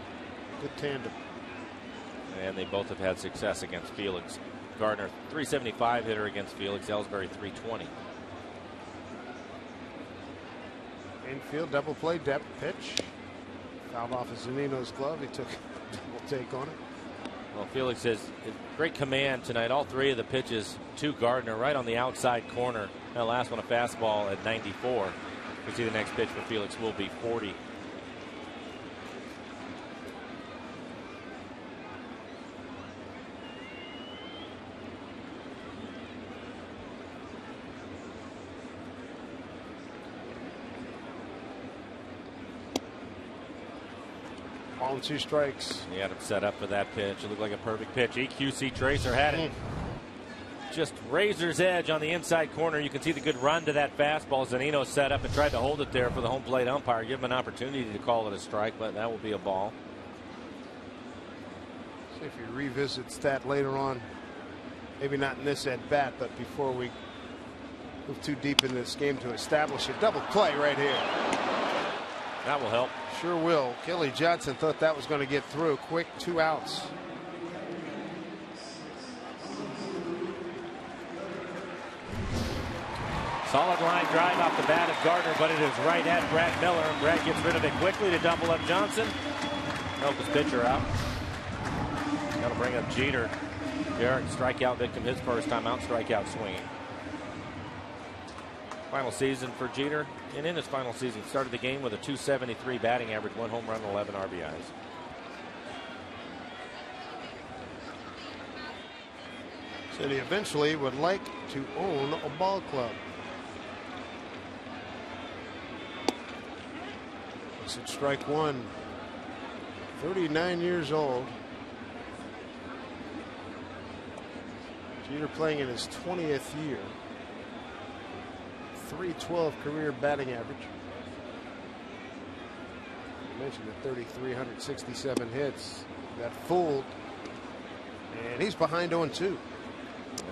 Good tandem. And they both have had success against Felix. Gardner, .375 hitter against Felix. Ellsbury, .320. Infield double play, depth pitch. Fouled off of Zunino's glove. He took a double take on it. Well, Felix has great command tonight. All 3 of the pitches to Gardner right on the outside corner. That last one a fastball at 94. We see the next pitch for Felix will be 40. On 2 strikes. He had him set up for that pitch. It looked like a perfect pitch. EQC Tracer had it. Just razor's edge on the inside corner. You can see the good run to that fastball. Zunino set up and tried to hold it there for the home plate umpire. Give him an opportunity to call it a strike, but that will be a ball. See if he revisits that later on. Maybe not in this at bat, but before we move too deep in this game to establish a double play right here. That will help. Sure will. Kelly Johnson thought that was going to get through. Quick 2 outs. Solid line drive off the bat of Gardner, but it is right at Brad Miller, and Brad gets rid of it quickly to double up Johnson. Help his pitcher out. That'll bring up Jeter. Derek, strikeout victim, his first time out, strikeout swinging. Final season for Jeter, and in his final season, started the game with a .273 batting average, 1 home run, 11 RBIs. Said he eventually would like to own a ball club. Looks at strike one. 39 years old. Jeter playing in his 20th year. .312 career batting average. I mentioned the 3,367 hits. Got fooled. And he's behind 0-2. And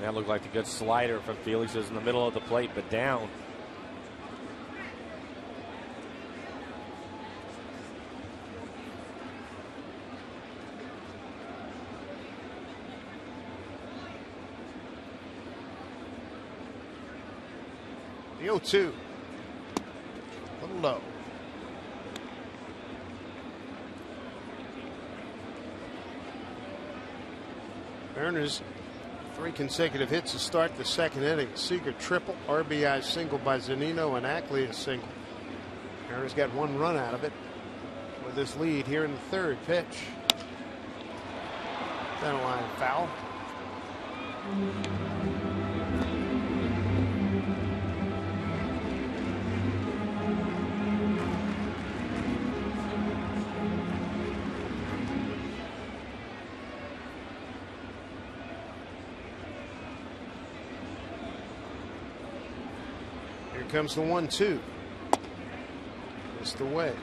that looked like a good slider from Felix. It was in the middle of the plate, but down. The 0-2. A little low. Mariners 3 consecutive hits to start the second inning. Seager triple, RBI single by Zunino, and Ackley a single. Mariners got 1 run out of it with this lead here in the third. Pitch. Center line foul. Here comes the 1-2. Missed away.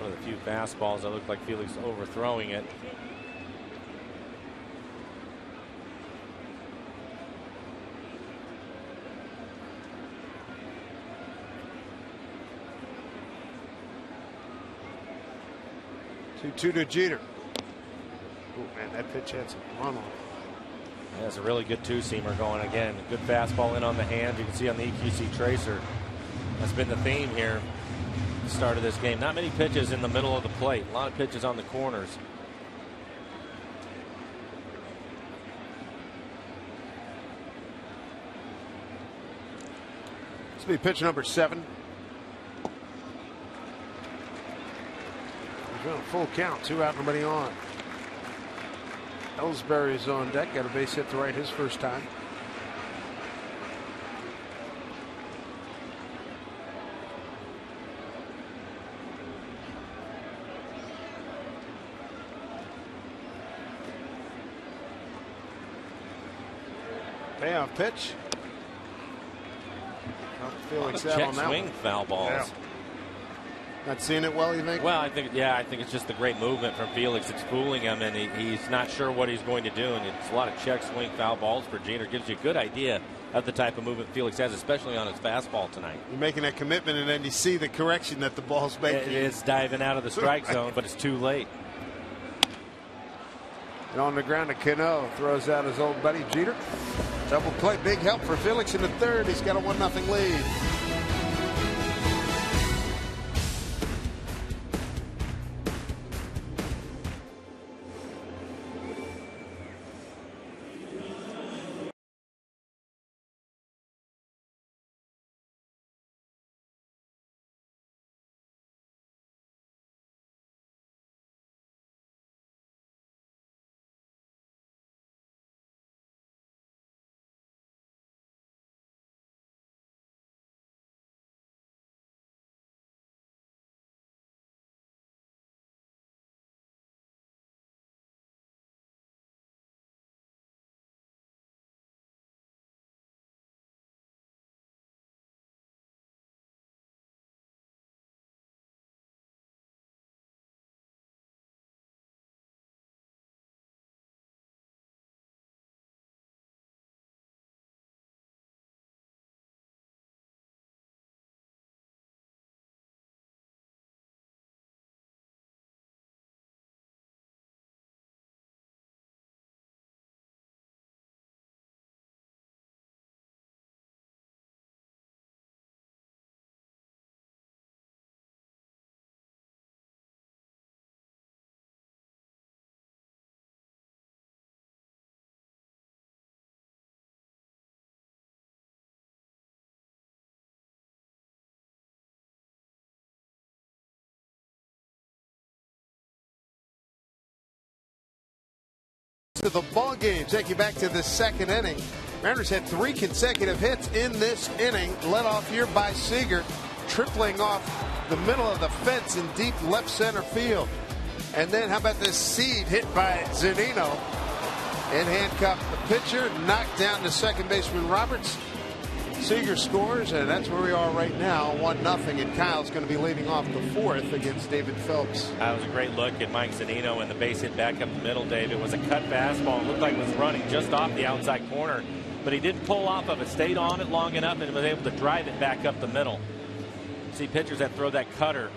One of the few fastballs that looked like Felix overthrowing it. Two to Jeter. Oh man, that pitch had some runoff. Yeah, it's a really good two-seamer going again. A good fastball in on the hand. You can see on the EQC tracer. That's been the theme here. The start of this game. Not many pitches in the middle of the plate. A lot of pitches on the corners. This will be pitch number 7. He's on a full count, 2 out, nobody on. Ellsbury's on deck, got a base hit to right his first time. Payoff pitch. Felix out on that swing one. Foul balls. Yeah. Not seeing it well, you think? Well, I think it's just the great movement from Felix. It's fooling him, and he's not sure what he's going to do. And it's a lot of check swing foul balls for Jeter. Gives you a good idea of the type of movement Felix has, especially on his fastball tonight. You're making that commitment, and then you see the correction that the ball's making. It's diving out of the strike zone, but it's too late. And on the ground, Cano throws out his old buddy Jeter. Double play, big help for Felix in the third. He's got a 1-0 lead. To the ball game, take you back to the second inning. Mariners had 3 consecutive hits in this inning, led off here by Seager, tripling off the middle of the fence in deep left center field. And then how about this seed hit by Zunino and handcuffed the pitcher, knocked down to second baseman Roberts. Seager scores, and that's where we are right now, 1-0, and Kyle's going to be leading off the 4th against David Phelps. That was a great look at Mike Zunino and the base hit back up the middle, Dave. It was a cut fastball. It looked like it was running just off the outside corner, but he didn't pull off of it, stayed on it long enough, and was able to drive it back up the middle. See pitchers that throw that cutter,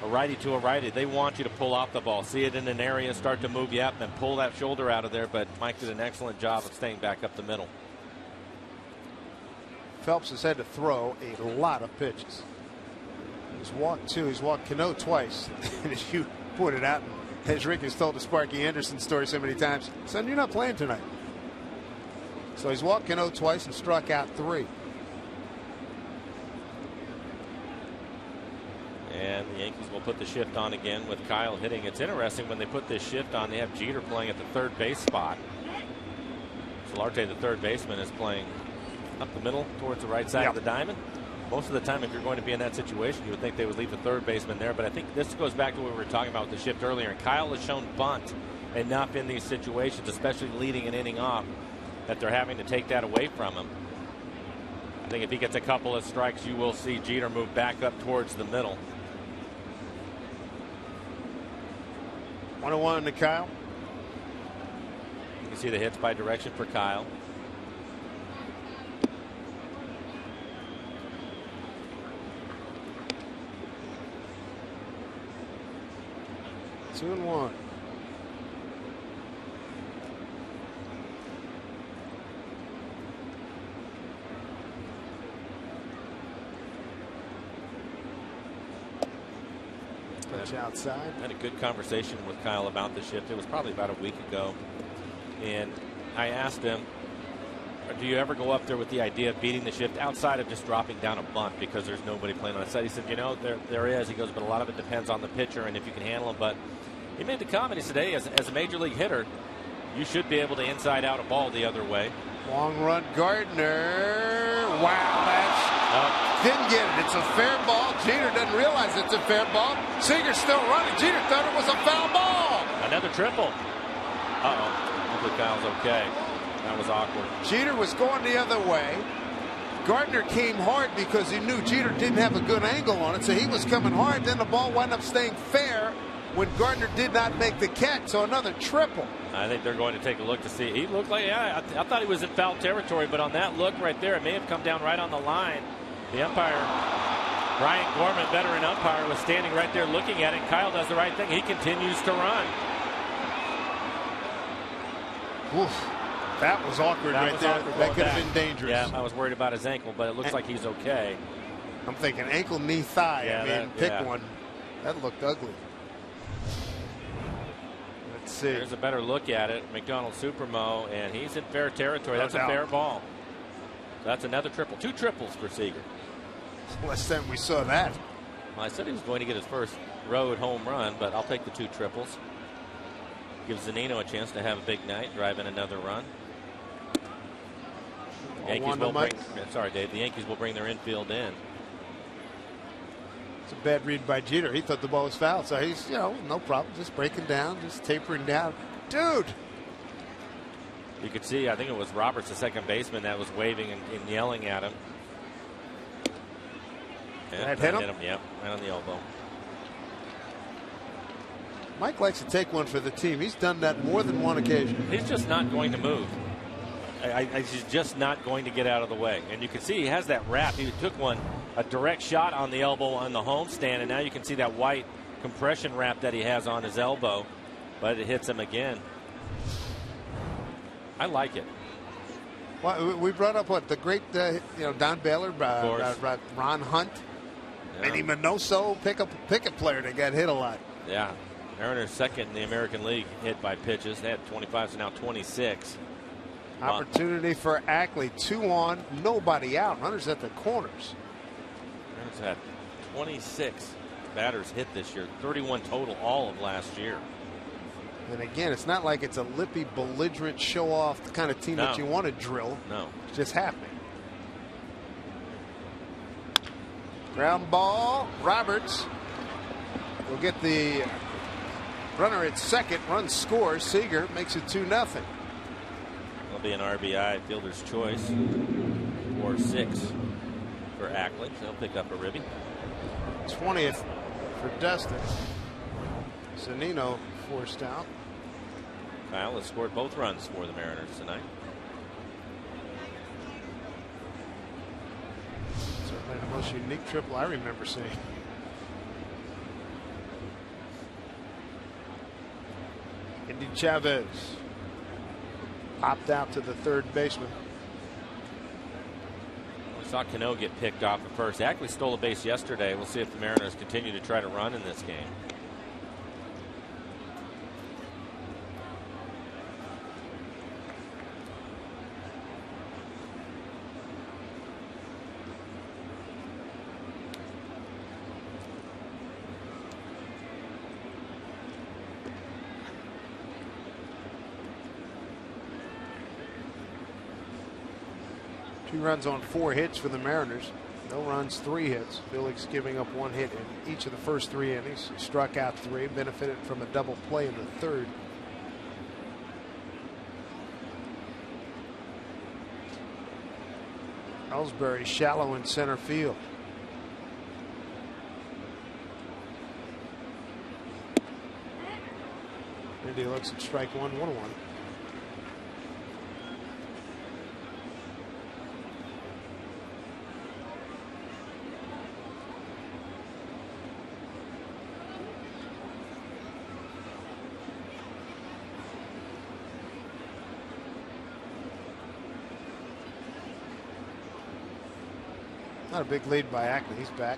a righty to a righty, they want you to pull off the ball, see it in an area, start to move you up, and pull that shoulder out of there, but Mike did an excellent job of staying back up the middle. Phelps has had to throw a lot of pitches. He's walked 2. He's walked Cano twice. And as you pointed out, as Rick has told the Sparky Anderson story so many times, son, you're not playing tonight. So he's walked Cano twice and struck out 3. And the Yankees will put the shift on again with Kyle hitting. It's interesting when they put this shift on, they have Jeter playing at the third base spot. Solarte, the third baseman, is playing up the middle towards the right side of the diamond. Most of the time, if you're going to be in that situation, you would think they would leave the third baseman there. But I think this goes back to what we were talking about with the shift earlier. And Kyle has shown bunt enough in these situations, especially leading an inning off, that they're having to take that away from him. I think if he gets a couple of strikes, you will see Jeter move back up towards the middle. 1-1 to Kyle. You can see the hits by direction for Kyle. Two and one. Pitch outside. Had a good conversation with Kyle about the shift. It was probably about a week ago. And I asked him, do you ever go up there with the idea of beating the shift outside of just dropping down a bunt because there's nobody playing on the side? He said, you know, there is. He goes, but a lot of it depends on the pitcher and if you can handle him. But he made the comment, he said, hey, as a major league hitter, you should be able to inside out a ball the other way. Long run, Gardner. Wow, that's didn't get it. It's a fair ball. Jeter doesn't realize it's a fair ball. Seager's still running. Jeter thought it was a foul ball. Another triple. Hopefully Kyle's okay. That was awkward. Jeter was going the other way. Gardner came hard because he knew Jeter didn't have a good angle on it, so he was coming hard. Then the ball wound up staying fair when Gardner did not make the catch. So another triple. I think they're going to take a look to see. He looked like, I thought he was in foul territory, but on that look right there, it may have come down right on the line. The umpire, Brian Gorman, veteran umpire, was standing right there looking at it. Kyle does the right thing. He continues to run. Oof. That was awkward right there. That could have been dangerous. Yeah, I was worried about his ankle, but it looks like he's okay. I'm thinking ankle, knee, thigh. Yeah, pick one. That looked ugly. Let's see. There's a better look at it. McDonald Supermo, and he's in fair territory. That's a fair ball. That's another triple. 2 triples for Seager. Last time we saw that. Well, I said he was going to get his first road home run, but I'll take the 2 triples. Gives Zunino a chance to have a big night, drive in another run. Yankees will bring, sorry, Dave. The Yankees will bring their infield in. It's a bad read by Jeter. He thought the ball was foul, so he's, no problem. Just breaking down, just tapering down. Dude! You could see, I think it was Roberts, the second baseman, that was waving and yelling at him. That hit him? Yeah, right on the elbow. Mike likes to take one for the team. He's done that more than one occasion. He's just not going to move. He's just not going to get out of the way. And you can see he has that wrap. He took a direct shot on the elbow on the homestand, and now you can see that white compression wrap that he has on his elbow, but it hits him again. I like it. Well, we brought up the great, Don Baylor, Ron Hunt, Manny Minoso, pickup player that got hit a lot. Yeah. Mariners second in the American League hit by pitches. They had 25, so now 26. Opportunity for Ackley. 2 on, nobody out. Runners at the corners. Mariners had 26 batters hit this year. 31 total all of last year. And again, it's not like it's a lippy, belligerent, show-off the kind of team that you want to drill. No. It's just happening. Ground ball. Roberts will get the runner at second. Run scores. Seager makes it 2-0. It'll be an RBI, fielder's choice, or 6 for Ackley. So he'll pick up a ribby. 20th for Dustin. Zunino forced out. Kyle has scored both runs for the Mariners tonight. Certainly the most unique triple I remember seeing. Andy Chavez popped out to the third baseman. We saw Cano get picked off at first. Ackley stole a base yesterday. We'll see if the Mariners continue to try to run in this game. 2 runs on 4 hits for the Mariners. No runs, 3 hits. Felix giving up 1 hit in each of the first 3 innings. Struck out 3, benefited from a double play in the 3rd. Ellsbury shallow in center field. Andy looks at strike 1, 1-1. Not a big lead by Ackley. He's back.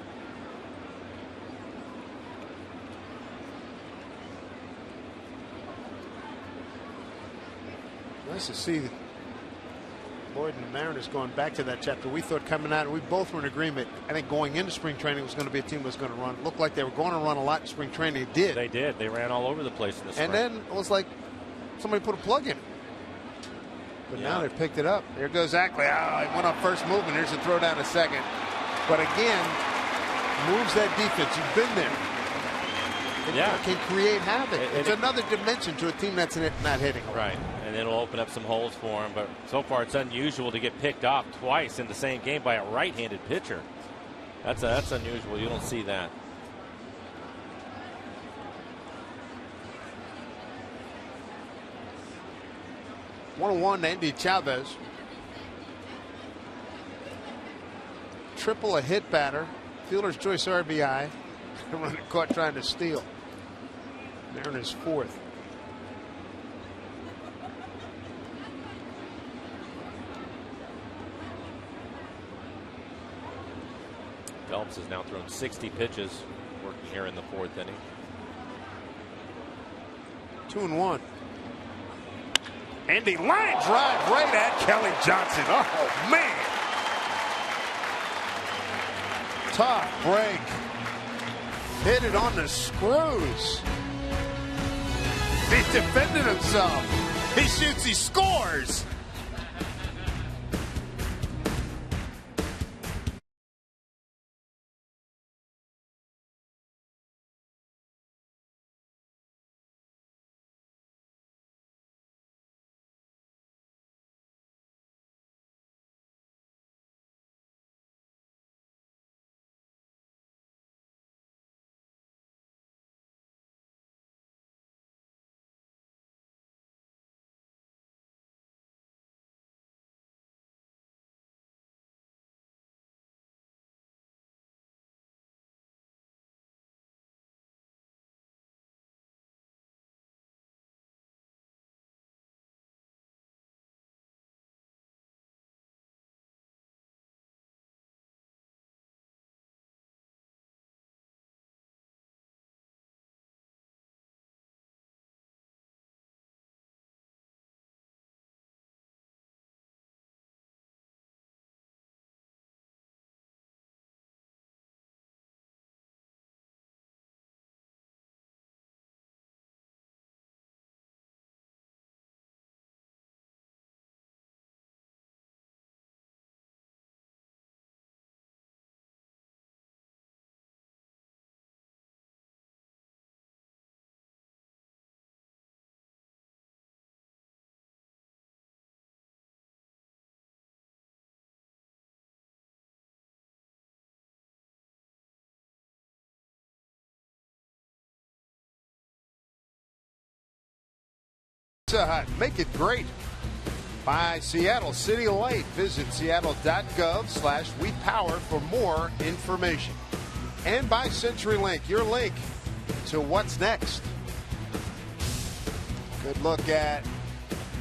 Nice to see Lloyd and the Mariners going back to that chapter. We thought coming out, we both were in agreement. I think going into spring training was going to be a team that was going to run. It looked like they were going to run a lot in spring training. They did. They did. They ran all over the place in the spring. And then it was like somebody put a plug in it. But now they've picked it up. There goes Ackley. He went on first move, and here's a throw down to second. But again, moves that defense. You've been there. It can create havoc. It's another dimension to a team that's not hitting. Right. And it'll open up some holes for him. But so far, it's unusual to get picked off twice in the same game by a right-handed pitcher. That's unusual. You don't see that. One Andy Chavez. Triple a hit batter. Fielder's choice RBI. Runner caught trying to steal. Mariners 4th. Phelps has now thrown 60 pitches, working here in the 4th inning. 2-1. Andy line drive right at Kelly Johnson. Oh man. Tough break. Hit it on the screws. He defended himself. He shoots, he scores. Make it great by Seattle City Light. Visit seattle.gov/WePower for more information. And by CenturyLink, your link to what's next. Good look at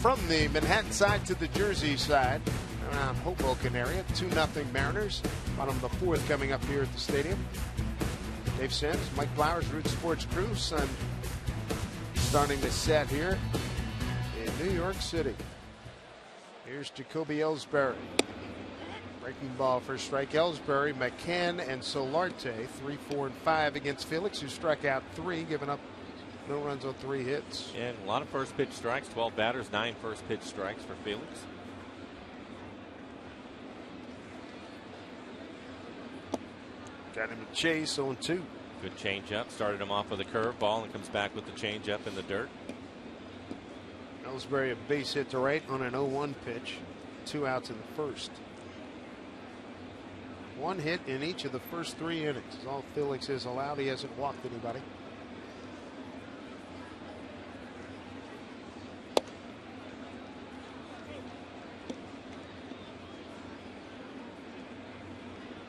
from the Manhattan side to the Jersey side around Hoboken area. 2-0 Mariners. Bottom of the 4th coming up here at the stadium. Dave Sims, Mike Flowers, Root Sports Crew. Sun starting to set here in New York City. Here's Jacoby Ellsbury. Breaking ball for strike. Ellsbury, McCann, and Solarte. 3, 4, and 5 against Felix, who struck out 3, giving up no runs on 3 hits. And a lot of first pitch strikes. 12 batters, 9 first pitch strikes for Felix. Got him a chase on 2. Good changeup. Started him off with a curveball and comes back with the changeup in the dirt. Ellsbury a base hit to right on an 0-1 pitch. 2 outs in the first. 1 hit in each of the first 3 innings is all Felix has allowed. He hasn't walked anybody.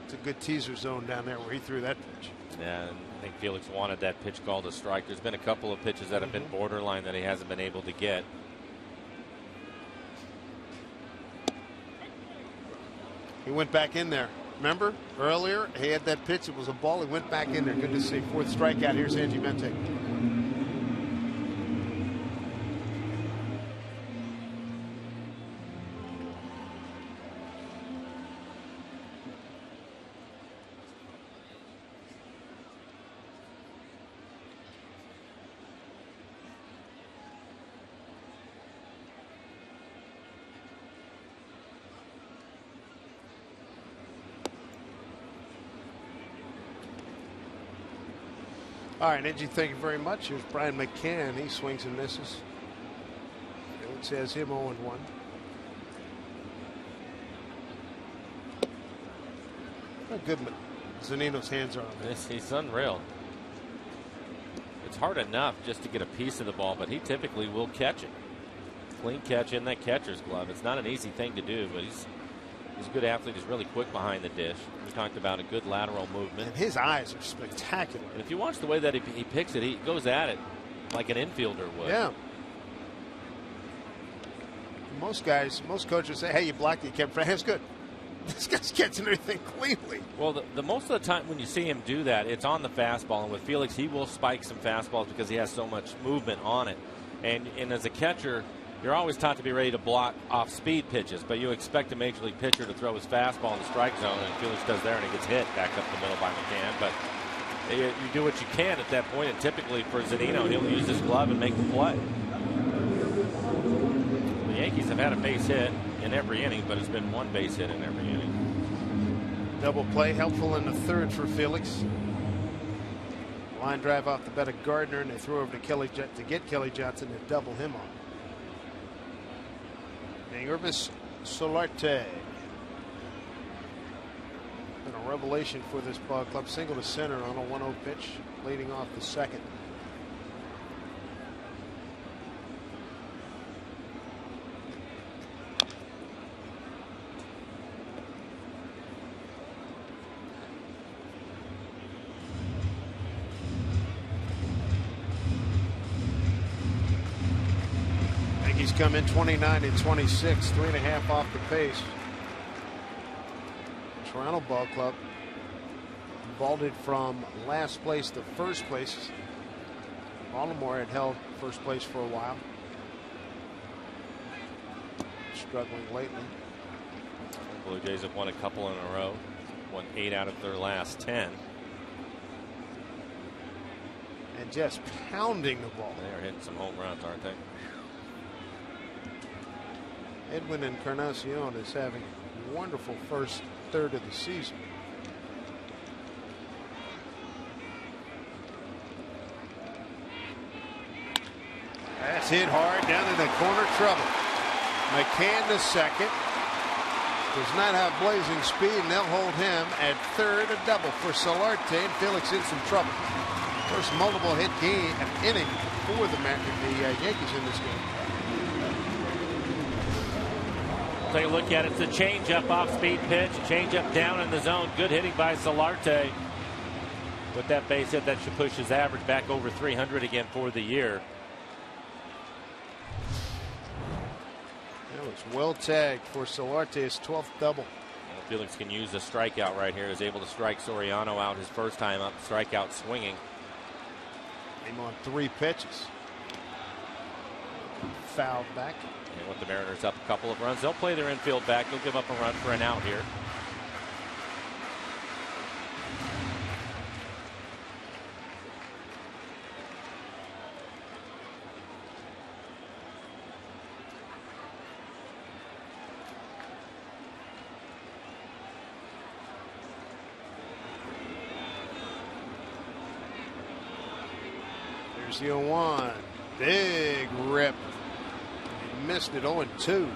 It's a good teaser zone down there where he threw that pitch. Yeah, and I think Felix wanted that pitch called a strike. There's been a couple of pitches that have been borderline that he hasn't been able to get. He went back in there. Remember earlier he had that pitch. It was a ball. He went back in there. Good to see. 4th strikeout. Here's Angie Mente. All right, Angie, thank you very much. Here's Brian McCann. He swings and misses. Felix has him 0-1. How good Zunino's hands are on this. He's unreal. It's hard enough just to get a piece of the ball, but he typically will catch it. Clean catch in that catcher's glove. It's not an easy thing to do, but he's a good athlete. He's really quick behind the dish. We talked about a good lateral movement. And his eyes are spectacular. And if you watch the way that he picks it, he goes at it like an infielder would. Yeah. Most coaches say, hey, you blocked it, you kept front. That's good. This guy's catching everything cleanly. Well, the most of the time when you see him do that, it's on the fastball. And with Felix, he will spike some fastballs because he has so much movement on it. And as a catcher, you're always taught to be ready to block off speed pitches, but you expect a major league pitcher to throw his fastball in the strike zone, and Felix does there, and he gets hit back up the middle by McCann. But you do what you can at that point, and typically for Zunino, he'll use his glove and make the play. The Yankees have had a base hit in every inning, but it's been 1 base hit in every inning. Double play helpful in the 3rd for Felix. Line drive off the bat of Gardner, and they throw over to get Kelly Johnson and double him on. Urvis Solarte. Been a revelation for this ball club. Single to center on a 1-0 pitch, leading off the 2nd. Yankees come in 29 and 26, 3.5 off the pace. Toronto Ball Club vaulted from last place to first place. Baltimore had held first place for a while. Struggling lately. Blue Jays have won a couple in a row. Won 8 out of their last 10. And just pounding the ball. They're hitting some home runs, aren't they? Edwin Encarnacion is having a wonderful first third of the season. That's hit hard down in the corner, trouble. McCann to second. Does not have blazing speed, and they'll hold him at third. A double for Solarte, and Felix in some trouble. First multiple hit game inning for the Yankees in this game. Take a look at it. It's a changeup off-speed pitch. Changeup down in the zone. Good hitting by Solarte. With that base hit, that should push his average back over 300 again for the year. That was well tagged for Solarte, his 12th double. Well, Felix can use a strikeout right here. Is able to strike Soriano out his first time up. Strikeout swinging. Came on 3 pitches. Fouled back. And with the Mariners up a couple of runs, they'll play their infield back. They'll give up a run for an out here. Here's the 0-1. Big rip. He missed it 0-2.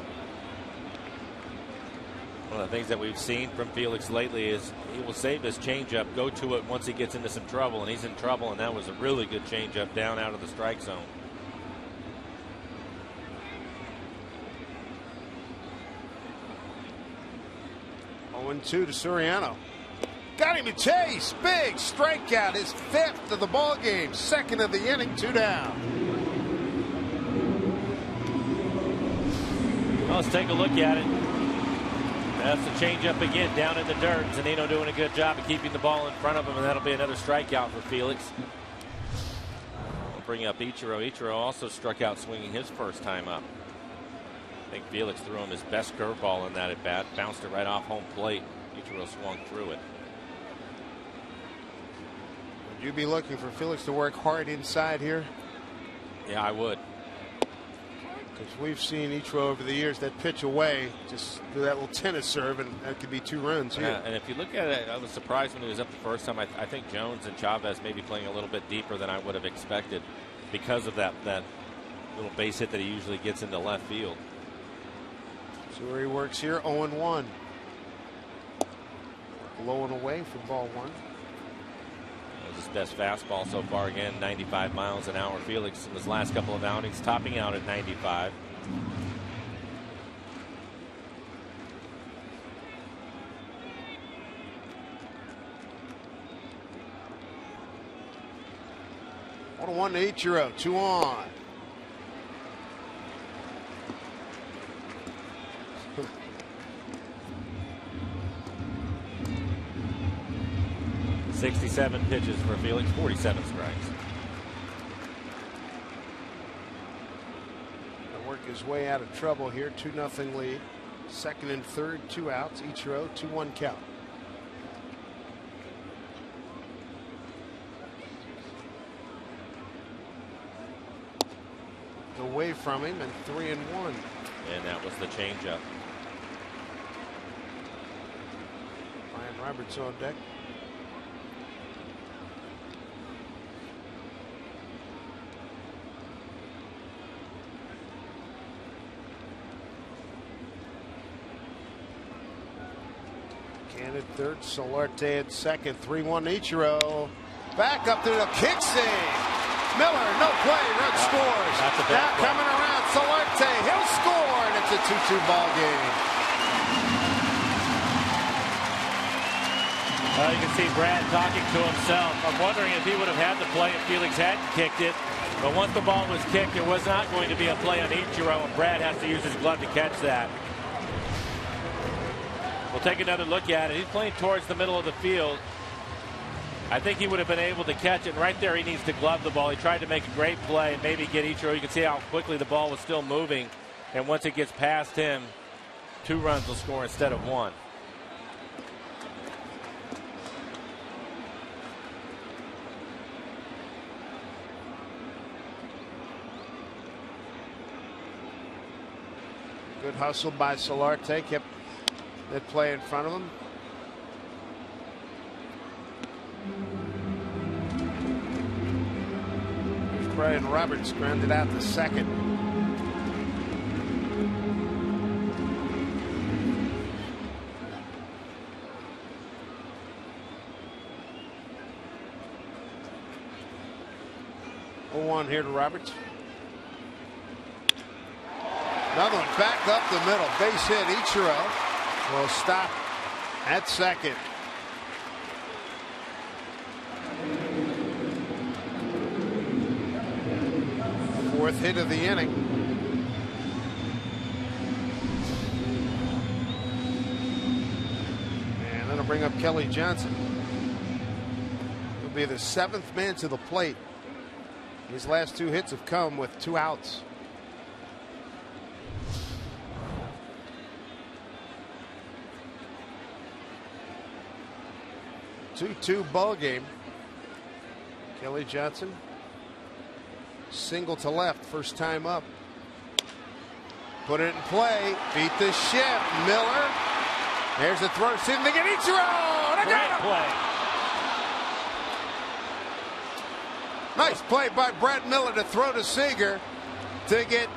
One of the things that we've seen from Felix lately is he will save his changeup, go to it once he gets into some trouble, and he's in trouble, and that was a really good changeup down out of the strike zone. To Soriano. Got him to chase. Big strikeout. His 5th of the ball game. 2nd of the inning. 2 down. Well, let's take a look at it. That's the changeup again down in the dirt. Zunino doing a good job of keeping the ball in front of him, and that'll be another strikeout for Felix. We'll bring up Ichiro. Ichiro also struck out swinging his first time up. I think Felix threw him his best curveball in that at bat. Bounced it right off home plate. Ichiro swung through it. Would you be looking for Felix to work hard inside here? Yeah, I would. Because we've seen Ichiro over the years that pitch away, just do that little tennis serve, and that could be 2 runs here. Yeah, and if you look at it, I was surprised when he was up the first time. I think Jones and Chavez may be playing a little bit deeper than I would have expected because of that little base hit that he usually gets into left field. So where he works here, 0-1. Low and away for ball 1. That was his best fastball so far. Again, 95 miles an hour. Felix in his last couple of outings topping out at 95. What a 1 to Ichiro. 2 on. .67 pitches for Felix, 47 strikes. He'll work his way out of trouble here. 2-0 lead. 2nd and 3rd, 2 outs. Ichiro, 2-1 count. Away from him, and 3-1. And that was the changeup. Ryan Roberts on deck. Cannon 3rd, Solarte at 2nd, 3-1 Ichiro. Back up there, a kick save. Miller, no play, run scores. Now coming around, Solarte, he'll score, and it's a 2-2 ball game. Well, you can see Brad talking to himself. I'm wondering if he would have had the play if Felix hadn't kicked it. But once the ball was kicked, there was not going to be a play on Ichiro, and Brad has to use his glove to catch that. We'll take another look at it. He's playing towards the middle of the field. I think he would have been able to catch it. Right there, he needs to glove the ball. He tried to make a great play and maybe get Ichiro. You can see how quickly the ball was still moving. And once it gets past him, 2 runs will score instead of 1. Good hustle by Solarte. Kept that play in front of him. Here's Brian Roberts grounded out to 2nd. One here to Roberts. Another one back up the middle. Base hit. Ichiro will stop at 2nd. Fourth hit of the inning. And that'll bring up Kelly Johnson. He'll be the 7th man to the plate. His last 2 hits have come with 2 outs. 2-2 ball game. Kelly Johnson, single to left, first time up. Put it in play, beat the ship. Miller, there's the throw. See if they get Ichiro. Great play. Nice play by Brad Miller to throw to Seager to get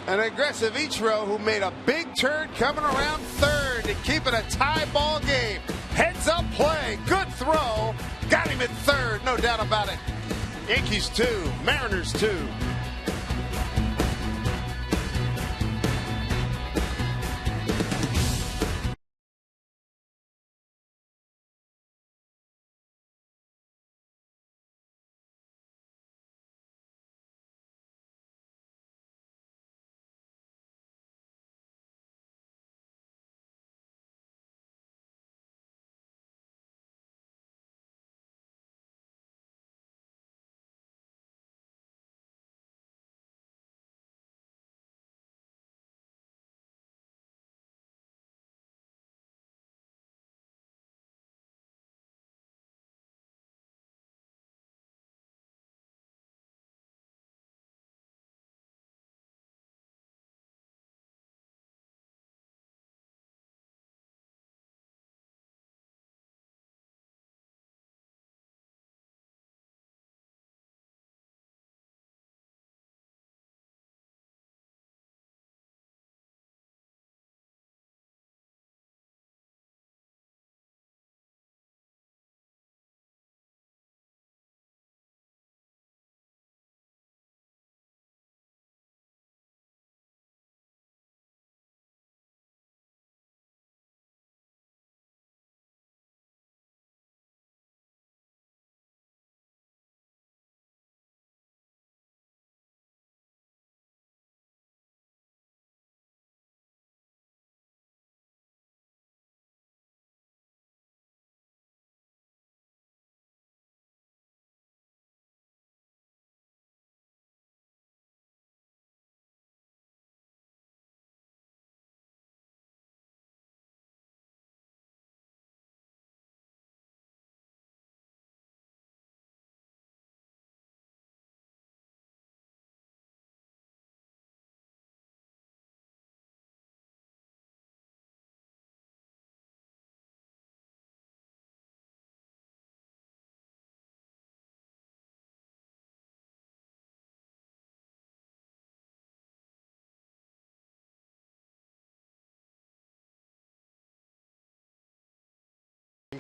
an aggressive Ichiro, who made a big turn coming around third to keep it a tie ball game. Heads up play. Good throw. Got him at third. No doubt about it. Yankees 2, Mariners 2.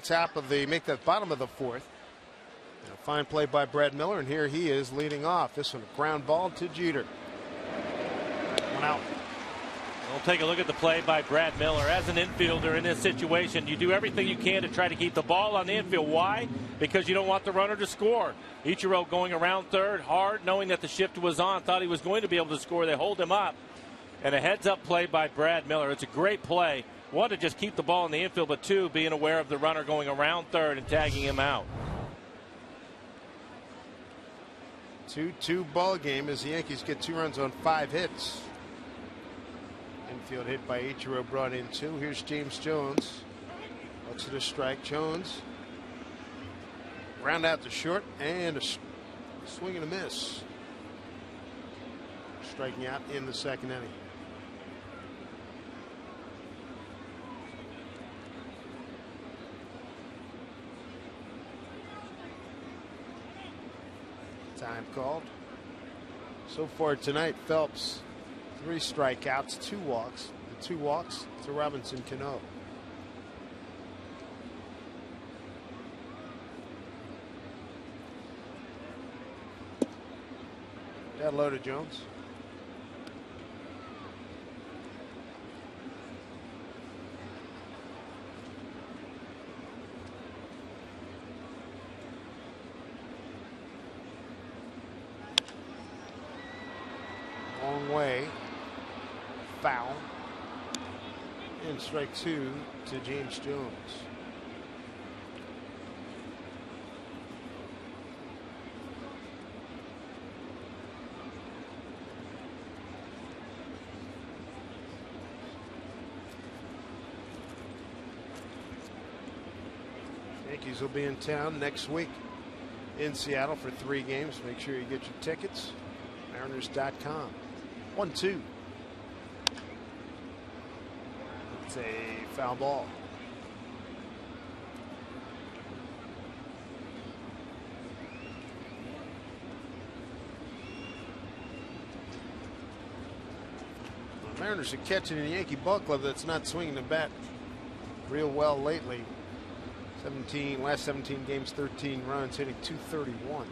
Top of the, make that bottom of the fourth. A fine play by Brad Miller, and here he is leading off. This one, a ground ball to Jeter. One out. We'll take a look at the play by Brad Miller. As an infielder in this situation, you do everything you can to try to keep the ball on the infield. Why? Because you don't want the runner to score. Ichiro going around third hard, knowing that the shift was on, thought he was going to be able to score. They hold him up. And a heads-up play by Brad Miller. It's a great play. One, to just keep the ball in the infield, but two, being aware of the runner going around third and tagging him out. 2-2 ball game as the Yankees get 2 runs on 5 hits. Infield hit by Ichiro brought in 2. Here's James Jones. Looks at a strike. Jones ground out to short, and a swing and a miss. Striking out in the second inning. Time called. So far tonight, Phelps 3 strikeouts, 2 walks. The 2 walks to Robinson Cano. That low to Jones. Long way. Foul. And strike 2 to James Jones. Yankees will be in town next week in Seattle for 3 games. Make sure you get your tickets. Mariners.com. 1-2. It's a foul ball. Mariners are catching in the Yankee ball club that's not swinging the bat real well lately. Last 17 games, 13 runs, hitting .231.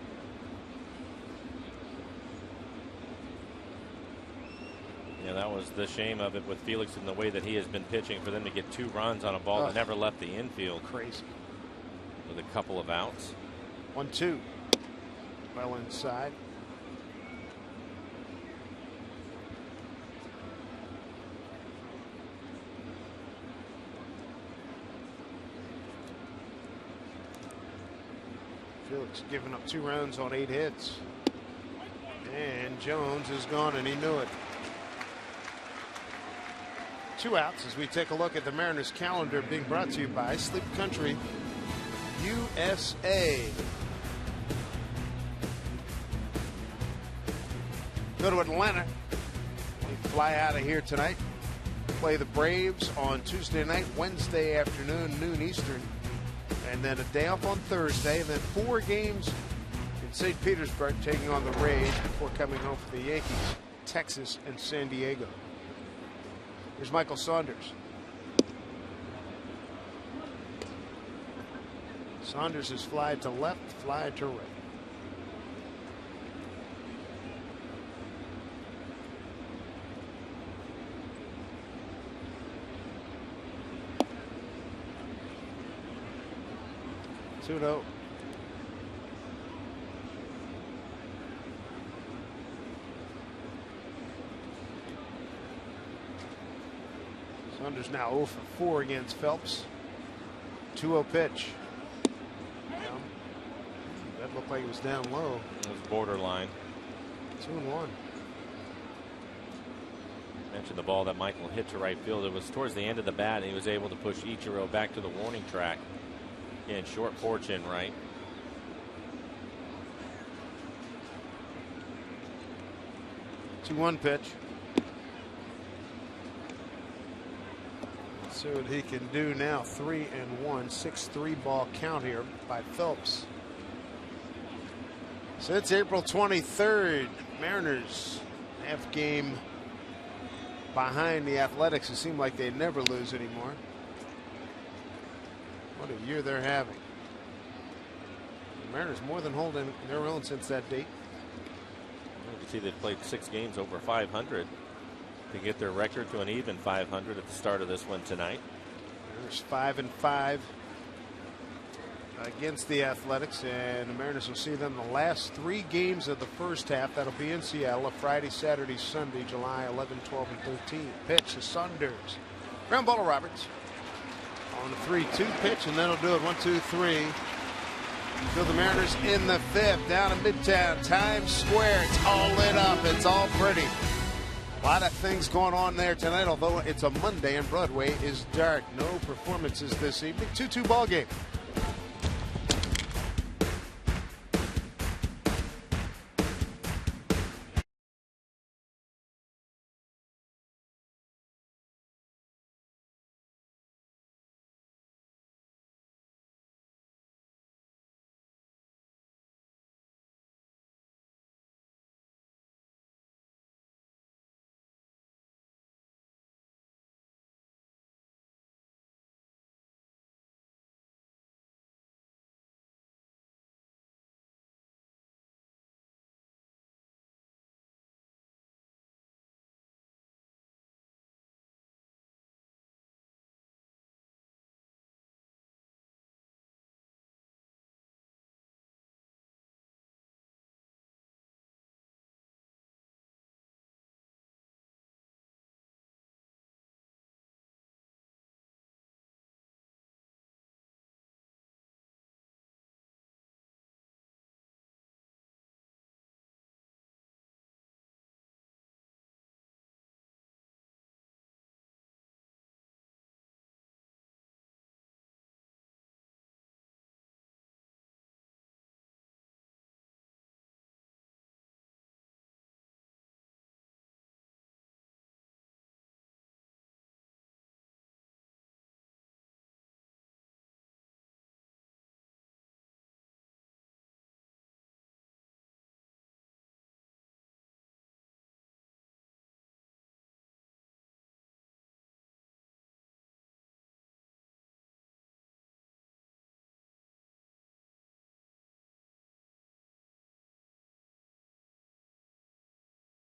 Yeah, that was the shame of it with Felix in the way that he has been pitching, for them to get 2 runs on a ball that never left the infield. Crazy. With a couple of outs. 1-2. Well inside. Felix giving up 2 runs on 8 hits. And Jones is gone, and he knew it. 2 outs as we take a look at the Mariners calendar, being brought to you by Sleep Country USA. Go to Atlanta. They fly out of here tonight. Play the Braves on Tuesday night, Wednesday afternoon, noon Eastern. And then a day off on Thursday. And then 4 games in St. Petersburg, taking on the Rays before coming home for the Yankees, Texas, and San Diego. Here's Michael Saunders. Saunders is fly to left, fly to right. Two-0. Saunders now 0 for 4 against Phelps. 2-0 pitch. That looked like it was down low. It was borderline. 2-1. Mentioned the ball that Michael hit to right field. It was towards the end of the bat, and he was able to push Ichiro back to the warning track. Again, short porch in right. Two-one pitch. Let's see what he can do now. 3-1, 6-3 ball count here by Phelps. Since April 23rd, Mariners half game behind the Athletics. It seemed like they never lose anymore. What a year they're having. The Mariners more than holding their own since that date. You can see they've played 6 games over 500 to get their record to an even 500 at the start of this one tonight. Mariners 5-5 against the Athletics, and the Mariners will see them the last 3 games of the first half. That'll be in Seattle, a Friday, Saturday, Sunday, July 11, 12, and 13. Pitch to Saunders. Ground ball to Roberts. On the 3-2 pitch, and that'll do it. 1-2-3. Still the Mariners in the 5th, down in Midtown, Times Square. It's all lit up. It's all pretty. A lot of things going on there tonight, although it's a Monday and Broadway is dark. No performances this evening. 2-2 ball game.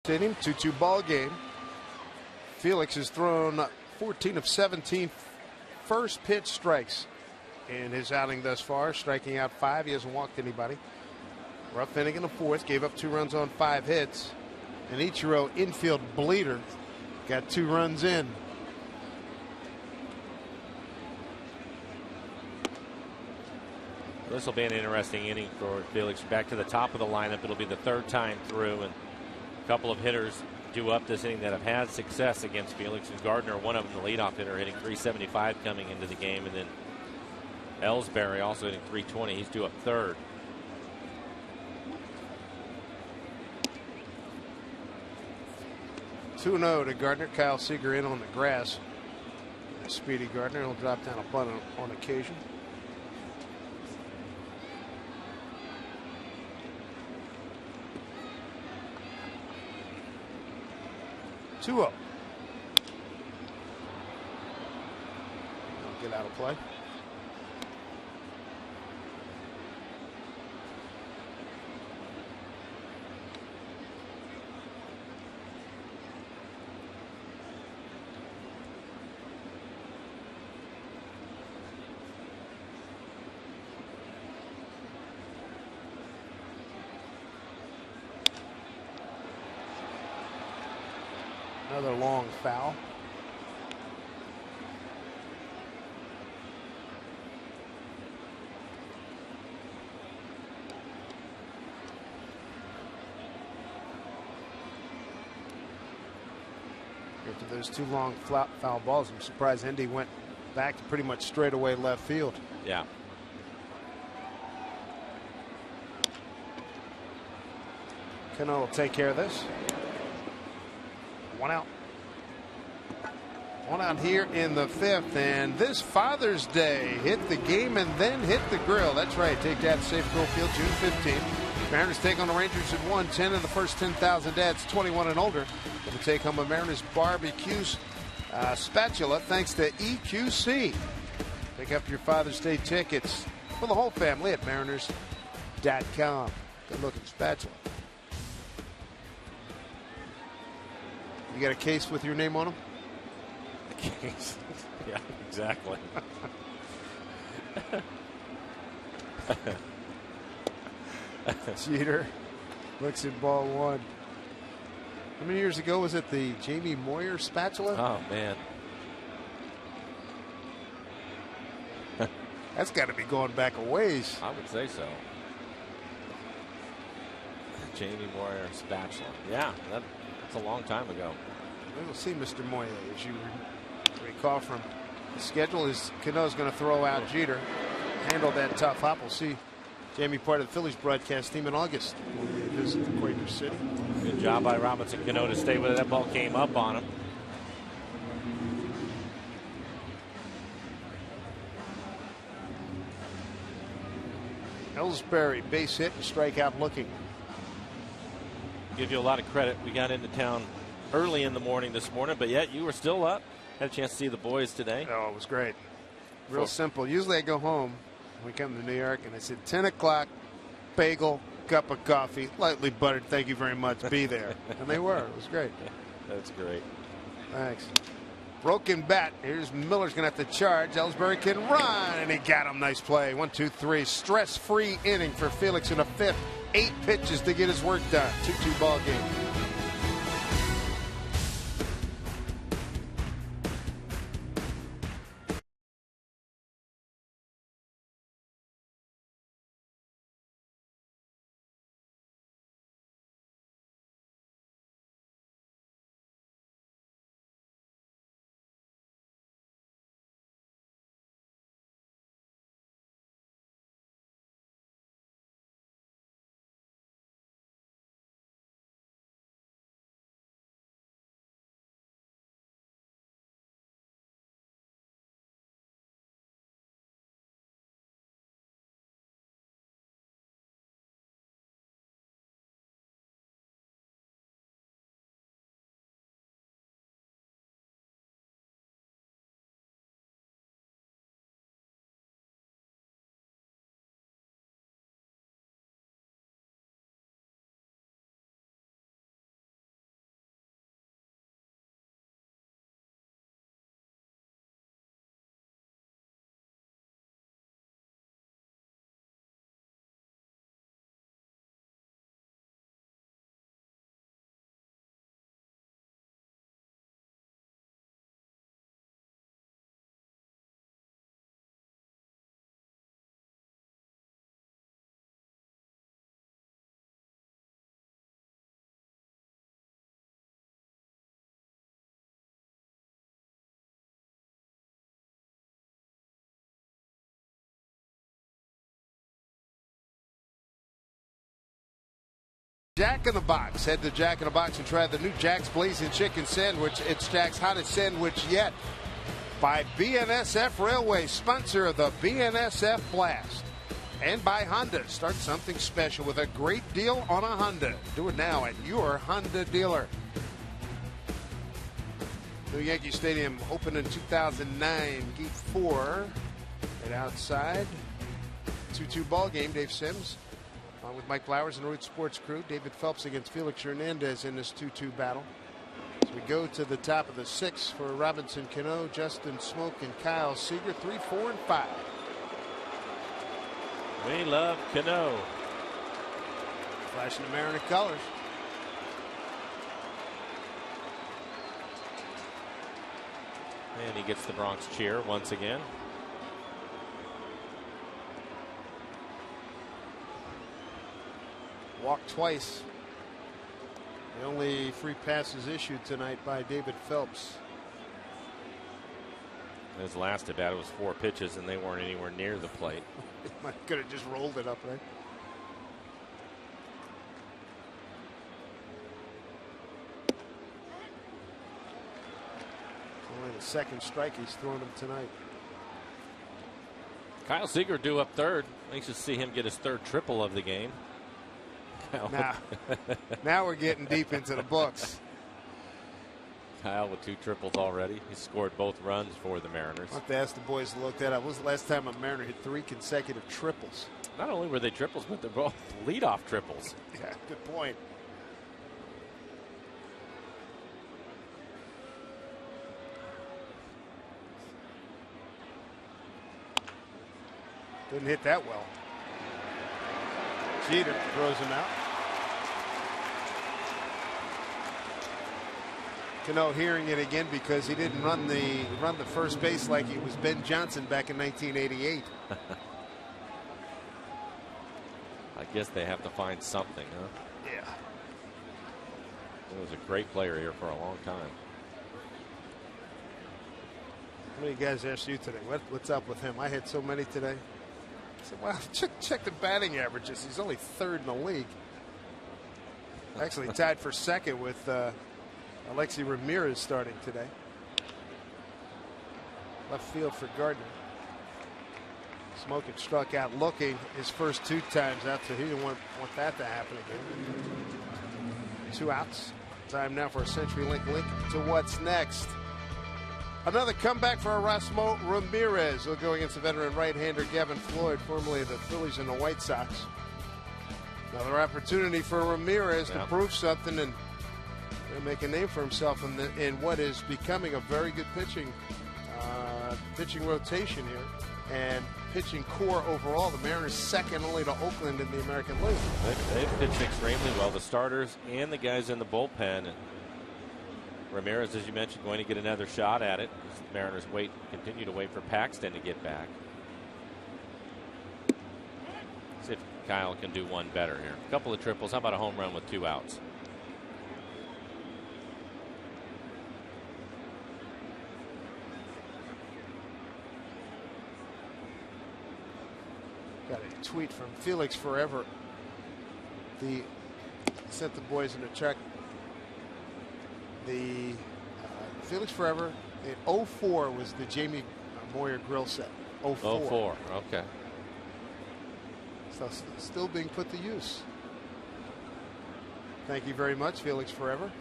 inning, 2-2 ball game. Felix has thrown 14 of 17 first pitch strikes in his outing thus far, striking out 5. He hasn't walked anybody. Rough inning in the fourth, gave up 2 runs on 5 hits. And Ichiro, infield bleeder, got 2 runs in. This will be an interesting inning for Felix. Back to the top of the lineup. It'll be the 3rd time through, and a couple of hitters due up this inning that have had success against Felix. And Gardner, one of them, the leadoff hitter, hitting .375 coming into the game, and then Ellsbury also hitting .320. He's due up 3rd. (2-0) to Gardner. Kyle Seager in on the grass. Speedy Gardner will drop down a bunt on occasion. Get out of play. Another long foul. After those 2 long foul balls, I'm surprised Indy went back to pretty much straight away left field. Yeah. Cano will take care of this. 1 out. 1 out here in the 5th, and this Father's Day hit the game and then hit the grill. That's right. Take that to Safe Grove Field June 15th. Mariners take on the Rangers at 1:10 in the first 10,000 dads 21 and older. Going to take home a Mariners barbecue spatula thanks to EQC. Pick up your Father's Day tickets for the whole family at mariners.com. Good looking spatula. You got a case with your name on them? A case? Yeah, exactly. Jeter looks at ball 1. How many years ago was it the Jamie Moyer spatula? Oh, man. That's got to be going back a ways. I would say so. Jamie Moyer spatula. Yeah, that's a long time ago. We'll see, Mr. Moyer, as you recall from the schedule. Cano's going to throw out Jeter. Handle that tough hop. We'll see Jamie part of the Phillies broadcast team in August when we visit the Quaker City. Good job by Robinson Cano to stay with it. That ball came up on him. Ellsbury, base hit and strikeout looking. Give you a lot of credit. We got into town early in the morning this morning, but yet you were still up. Had a chance to see the boys today. Oh, it was great. Real simple. Usually I go home when we come to New York and I said 10 o'clock, bagel, cup of coffee, lightly buttered, thank you very much, be there. And they were. It was great. That's great. Thanks. Broken bat. Here's Miller's going to have to charge. Ellsbury can run, and he got him. Nice play. 1, 2, 3. Stress-free inning for Felix in the 5th. 8 pitches to get his work done. 2-2 ball game. Jack in the Box. Head to Jack in the Box and try the new Jack's Blazing Chicken Sandwich. It's Jack's hottest sandwich yet. By BNSF Railway, sponsor of the BNSF Blast. And by Honda. Start something special with a great deal on a Honda. Do it now at your Honda dealer. New Yankee Stadium opened in 2009. Gate 4. Right outside. 2-2 ball game. Dave Sims with Mike Flowers and the Root Sports crew. David Phelps against Felix Hernandez in this 2-2 battle. As we go to the top of the 6th for Robinson Cano, Justin Smoke, and Kyle Seager. 3, 4, and 5. We love Cano. Flashing the Mariner colors. And he gets the Bronx cheer once again. Walked twice. The only free passes issued tonight by David Phelps. His last at bat was 4 pitches, and they weren't anywhere near the plate. Could have just rolled it up, right? Only the second strike he's thrown him tonight. Kyle Seager due up third. Anxious to see him get his 3rd triple of the game. Now we're getting deep into the books. Kyle with 2 triples already. He scored both runs for the Mariners. I'll have to ask the boys to look that up. When was the last time a Mariner hit 3 consecutive triples? Not only were they triples, but they're both leadoff triples. Yeah, good point. Didn't hit that well. Jeter throws him out. Cano hearing it again because he didn't run the first base like he was Ben Johnson back in 1988. I guess they have to find something, huh? Yeah. He was a great player here for a long time. How many guys asked you today? What's up with him? I had so many today. I said, well, check the batting averages. He's only 3rd in the league. Actually tied for 2nd with Alexi Ramirez starting today. Left field for Gardner. Smoking struck out looking his first 2 times out, so he didn't want that to happen again. 2 outs. Time now for a CenturyLink link to what's next. Another comeback for Erasmo Ramirez. He'll go against the veteran right-hander Gavin Floyd, formerly of the Phillies and the White Sox. Another opportunity for Ramirez to prove something and make a name for himself in what is becoming a very good pitching rotation here and pitching core overall. The Mariners second only to Oakland in the American League. They've pitched extremely well, the starters and the guys in the bullpen. Ramirez, as you mentioned, going to get another shot at it. The Mariners continue to wait for Paxton to get back. See if Kyle can do one better here. A couple of triples. How about a home run with 2 outs? Got a tweet from Felix Forever. Sent the boys in a check. The Felix Forever in 04 was the Jamie Moyer grill set. 04. 04, okay. So still being put to use. Thank you very much, Felix Forever.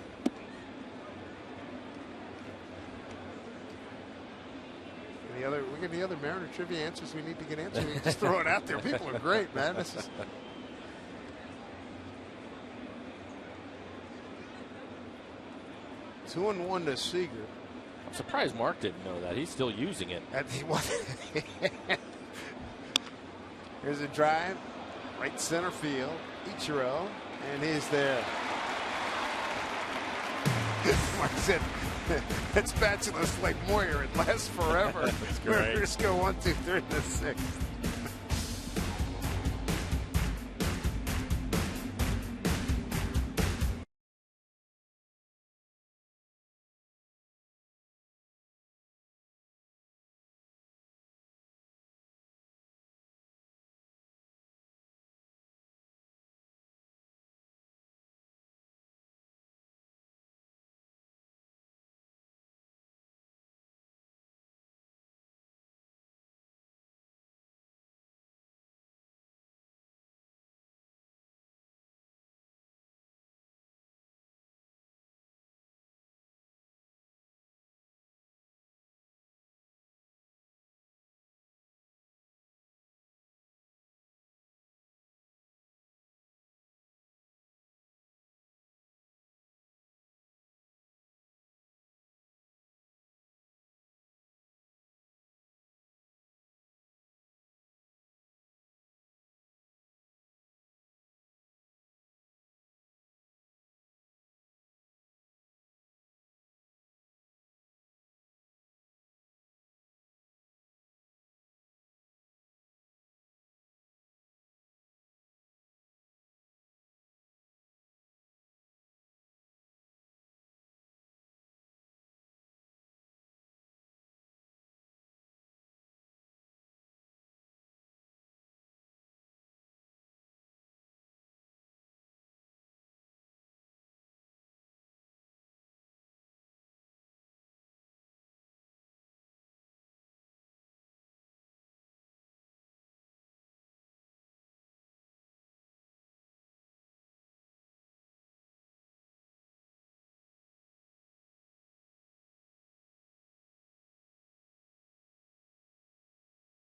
We got any other Mariner trivia answers we need to get answered? We can just throw it out there. People are great, man. This is. Two and 1 to Seager. I'm surprised Mark didn't know that. He's still using it. Here's a drive, right center field, Ichiro, and he's there. Mark said, that spatula's like Moyer. It lasts forever. That's great. Mariners go 1, 2, 3 to 6.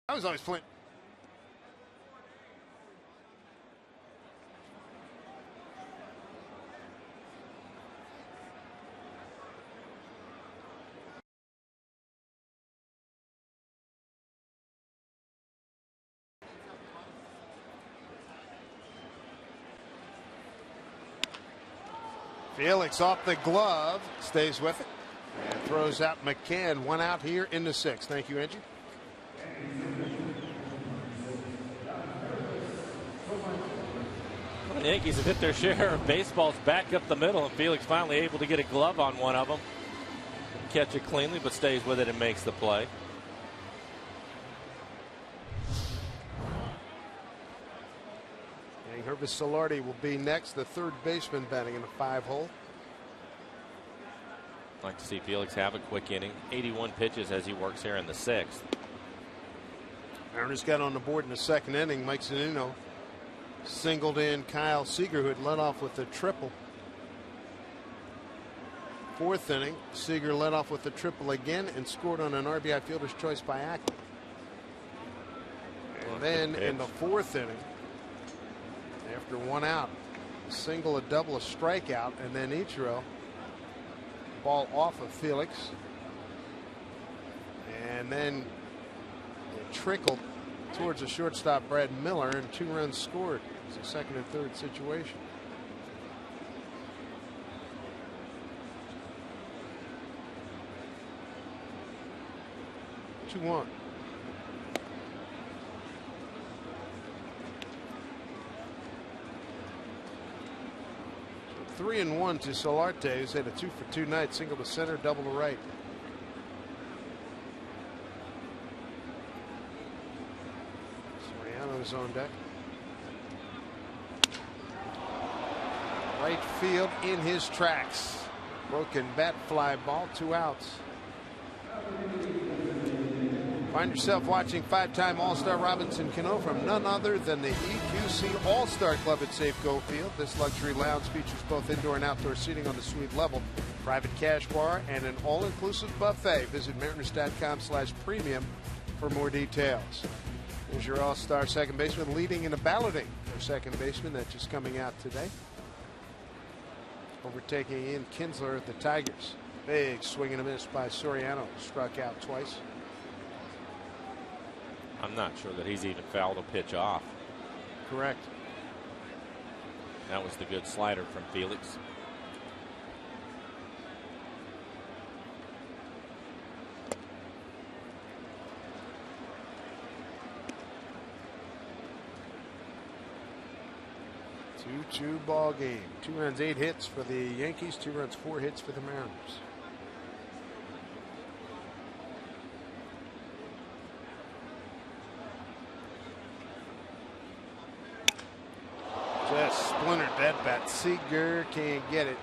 I was always playing. Felix off the glove, stays with it, and throws out McCann. 1 out here in the 6th. Thank you, Angie. The Yankees have hit their share of baseballs back up the middle, and Felix finally able to get a glove on one of them. Catch it cleanly, but stays with it and makes the play. Hervis Solardi will be next, the 3rd baseman batting in the 5-hole. Like to see Felix have a quick inning. 81 pitches as he works here in the 6th. Mariners got on the board in the 2nd inning. Mike Zunino singled in Kyle Seager, who had led off with a triple. 4th inning, Seager led off with a triple again and scored on an RBI fielder's choice by Oakland. And then in the 4th inning, after 1 out, a single, a double, a strikeout, and then Ichiro, ball off of Felix, and then it trickled towards the shortstop Brad Miller, and 2 runs scored. It's a 2nd and 3rd situation. Two one. 3-1 to Solarte, who's had a 2-for-2 night, single to center, double to right. Soriano's on deck. Right field in his tracks. Broken bat, fly ball, 2 outs. Find yourself watching 5-time All-Star Robinson Cano from none other than the EQC All-Star Club at Safeco Field. This luxury lounge features both indoor and outdoor seating on the suite level, private cash bar, and an all-inclusive buffet. Visit mariners.com/premium for more details. Here's your All-Star second baseman leading in the balloting for second baseman. That's just coming out today. Overtaking Ian Kinsler at the Tigers. Big swing and a miss by Soriano. Struck out twice. I'm not sure that he's even fouled a pitch off. Correct. That was the good slider from Felix. Two ball game. 2 runs, 8 hits for the Yankees. 2 runs, 4 hits for the Mariners. Just splintered that bat. Seager can't get it.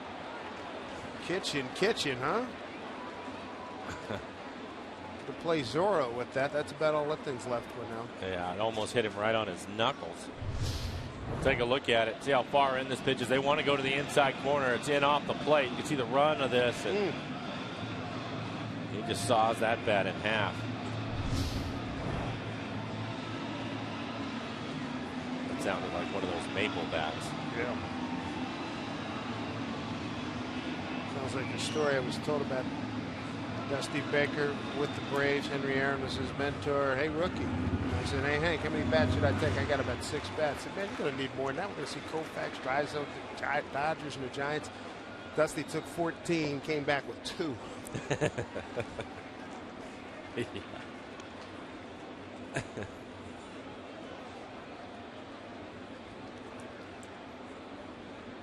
Kitchen, huh? To play Zorro with that. That's about all that thing's left for now. Yeah, it almost hit him right on his knuckles. Take a look at it. See how far in this pitch is. They want to go to the inside corner. It's in off the plate. You can see the run of this. And he just saws that bat in half. It sounded like one of those maple bats. Yeah. Sounds like the story I was told about Dusty Baker with the Braves. Henry Aaron was his mentor. Hey, rookie. I said, hey, Hank, how many bats should I take? I got about 6 bats. I said, man, you're going to need more than that. We're going to see Koufax, Drysdale, the Dodgers, and the Giants. Dusty took 14, came back with 2. Yeah.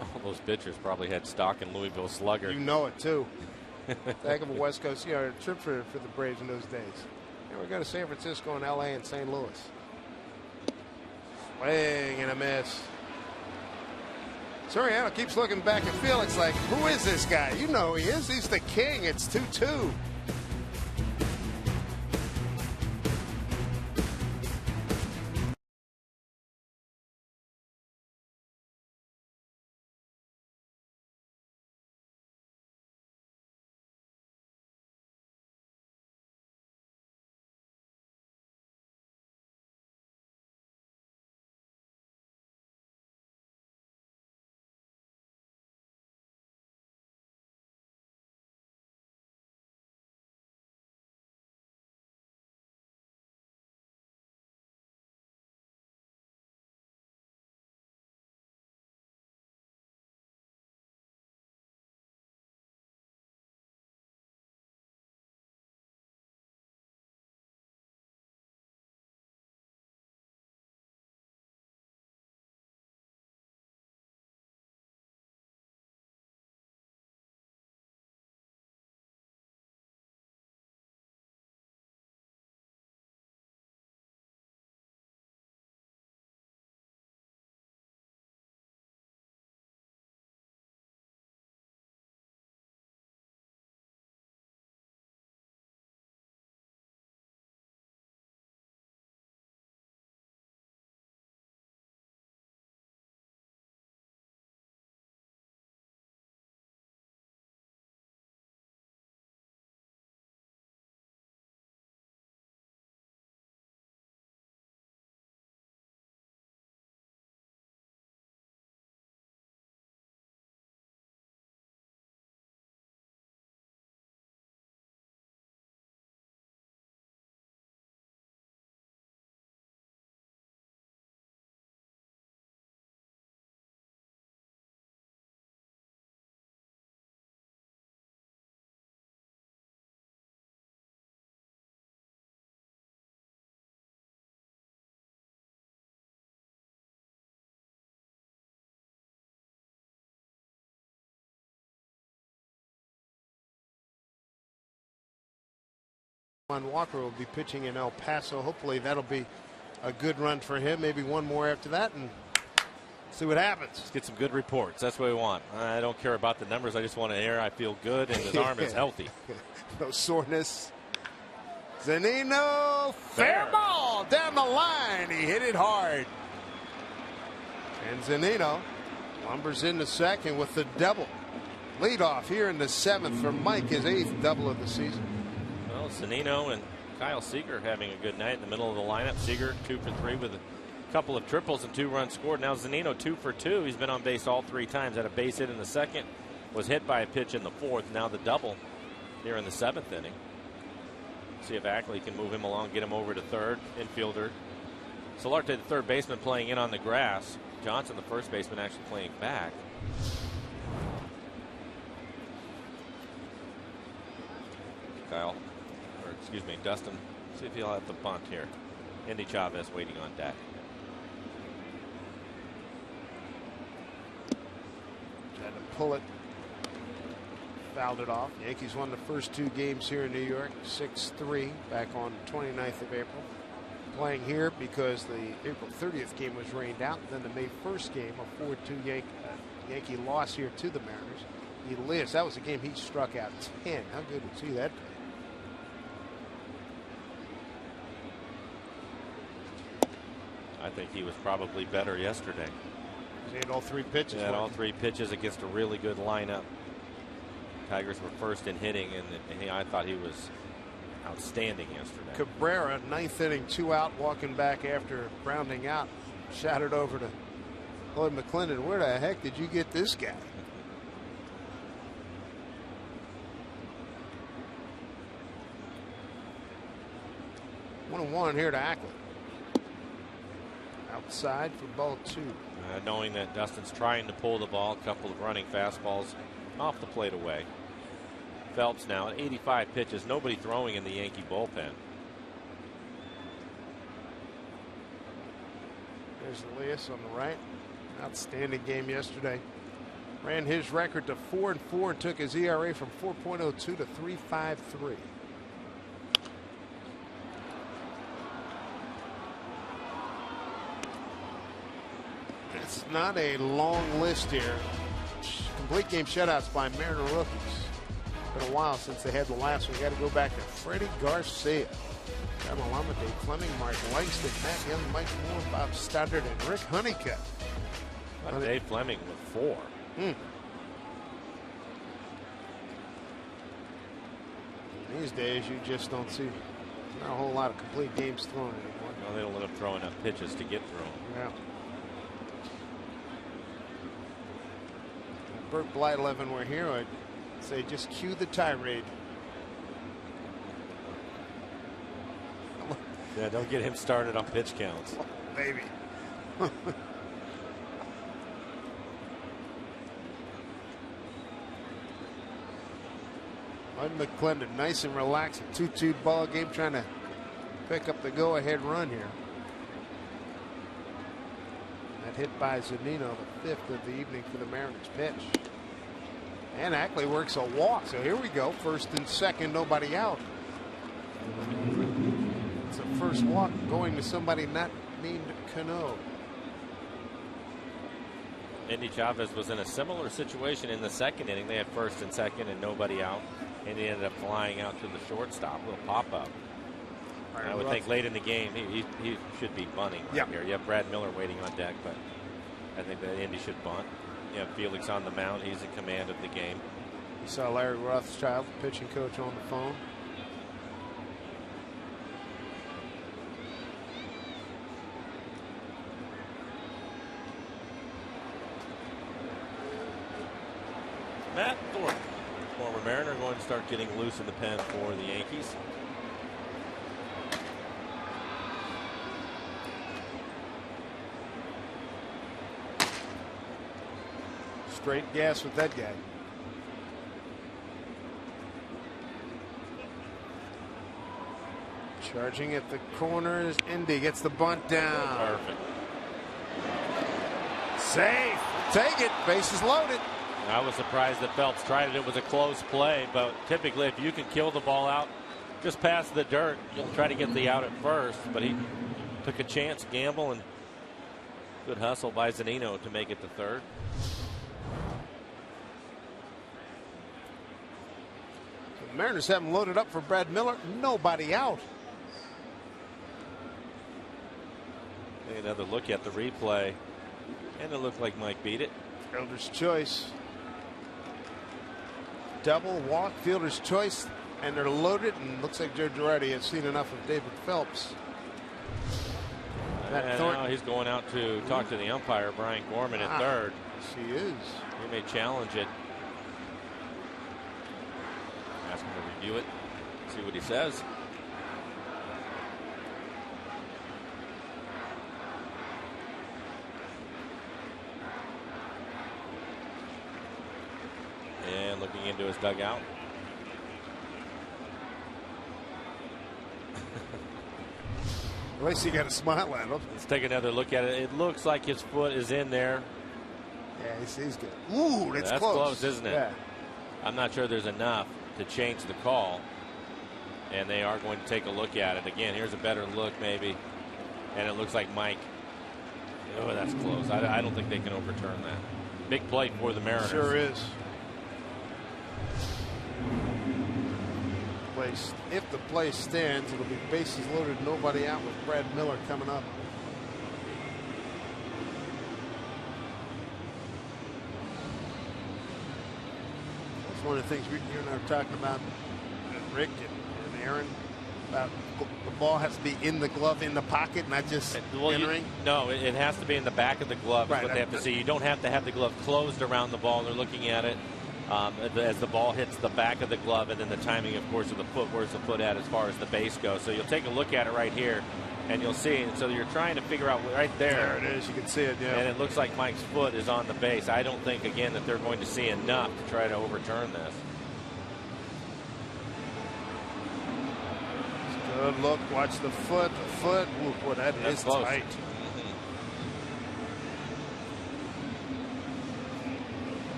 All those pitchers probably had stock in Louisville Slugger. You know it, too. Heck of a West Coast, trip for the Braves in those days. And we're going to San Francisco and L.A. and St. Louis. Swing and a miss. Soriano keeps looking back at Felix like, who is this guy? You know who he is. He's the king. It's 2-2. Walker will be pitching in El Paso. Hopefully that'll be a good run for him. Maybe one more after that and see what happens. Let's get some good reports. That's what we want. I don't care about the numbers. I just want to hear I feel good and his arm is healthy. No soreness. Zunino, fair ball down the line. He hit it hard. And Zunino lumbers into second with the double. Leadoff here in the 7th for Mike, his 8th double of the season. Well, Zunino and Kyle Seager having a good night in the middle of the lineup. Seager 2 for 3 with a couple of triples and 2 runs scored. Now Zunino 2 for 2. He's been on base all 3 times. Had a base hit in the 2nd. Was hit by a pitch in the 4th. Now the double here in the 7th inning. See if Ackley can move him along, get him over to third. Infielder Solarte, the third baseman, playing in on the grass. Johnson, the first baseman, actually playing back. Dustin, see if he'll have the bunt here. Andy Chavez waiting on deck. Tried to pull it. Fouled it off. Yankees won the first 2 games here in New York, 6-3, back on 29th of April. Playing here because the April 30th game was rained out. Then the May 1st game, a 4-2 Yankee loss here to the Mariners. Elias, that was a game he struck out 10. How good was he that day? I think he was probably better yesterday. He had all 3 pitches. He had all 3 pitches against a really good lineup. Tigers were first in hitting, and I thought he was outstanding yesterday. Cabrera, 9th inning, 2 out, walking back after grounding out. Shouted over to Lloyd McClendon, where the heck did you get this guy? One and one here to Ackley. Outside for ball 2. Knowing that Dustin's trying to pull the ball, a couple of running fastballs off the plate away. Phelps now at 85 pitches, nobody throwing in the Yankee bullpen. There's Elias on the right. Outstanding game yesterday. Ran his record to 4-4 and took his ERA from 4.02 to 3.53. It's not a long list here. Complete game shutouts by Mariner rookies. Been a while since they had the last one. Got to go back to Freddie Garcia, Ramalama, Dave Fleming, Mark Langston, Matt Young, Mike Moore, Bob Stoddard, and Rick Honeycutt. Dave Fleming with 4. These days, you just don't see not a whole lot of complete games thrown anymore. No, they don't let them throw enough pitches to get through them. Yeah. Bert Blyleven were here, I'd say just cue the tirade. Yeah, don't get him started on pitch counts. Oh, baby. Bud McClendon, nice and relaxed. 2-2 ball game, trying to pick up the go-ahead run here. That hit by Zunino, the 5th of the evening for the Mariners pitch. And Ackley works a walk. So here we go. First and second, nobody out. It's a first walk going to somebody not named Cano. Andy Chavez was in a similar situation in the 2nd inning. They had first and second and nobody out. And he ended up flying out to the shortstop. A little pop-up. I would think late in the game he should be bunting right here. You have Brad Miller waiting on deck, but I think that Indy should bunt. You have Felix on the mound. He's in command of the game. You saw Larry Rothschild, the pitching coach, on the phone. Matt Thornton, former Mariner, going to start getting loose in the pen for the Yankees. Straight gas with that guy. Charging at the corners. Indy gets the bunt down. Perfect. Safe. Take it. Bases loaded. I was surprised that Phelps tried it. It was a close play, but typically if you can kill the ball out just past the dirt. He'll try to get the out at first, but he took a chance, gamble, and good hustle by Zunino to make it to third. The Mariners haven't loaded up for Brad Miller. Nobody out. Another look at the replay, and it looked like Mike beat it. Fielder's choice. Double walk, fielder's choice, and they're loaded. And looks like Joe Girardi has seen enough of David Phelps. Now he's going out to talk to the umpire, Brian Gorman, at third. Yes, he is. He may challenge it. Ask him to review it, see what he says. And looking into his dugout. At least he got a smile at him. Let's take another look at it. It looks like his foot is in there. Yeah, he's good. Ooh, that's close, isn't it? Yeah. I'm not sure there's enough to change the call. And they are going to take a look at it. Again, here's a better look maybe. And it looks like Mike. Oh, that's close. I don't think they can overturn that. Big play for the Mariners. Sure is. If the play stands, it'll be bases loaded, nobody out, with Brad Miller coming up. That's one of the things you and I were talking about, Rick and Aaron, about the ball has to be in the glove, in the pocket, not just entering. No, it has to be in the back of the glove. Right, is what they have to see. You don't have to have the glove closed around the ball. They're looking at it as the ball hits the back of the glove, and then the timing, of course, of the foot. Where's the foot at as far as the base goes? So you'll take a look at it right here, and you'll see. And so you're trying to figure out right there. There it is. You can see it. Yeah. And it looks like Mike's foot is on the base. I don't think, again, that they're going to see enough to try to overturn this. Good look. Watch the foot. The foot. Ooh, boy, that's is close. Tight.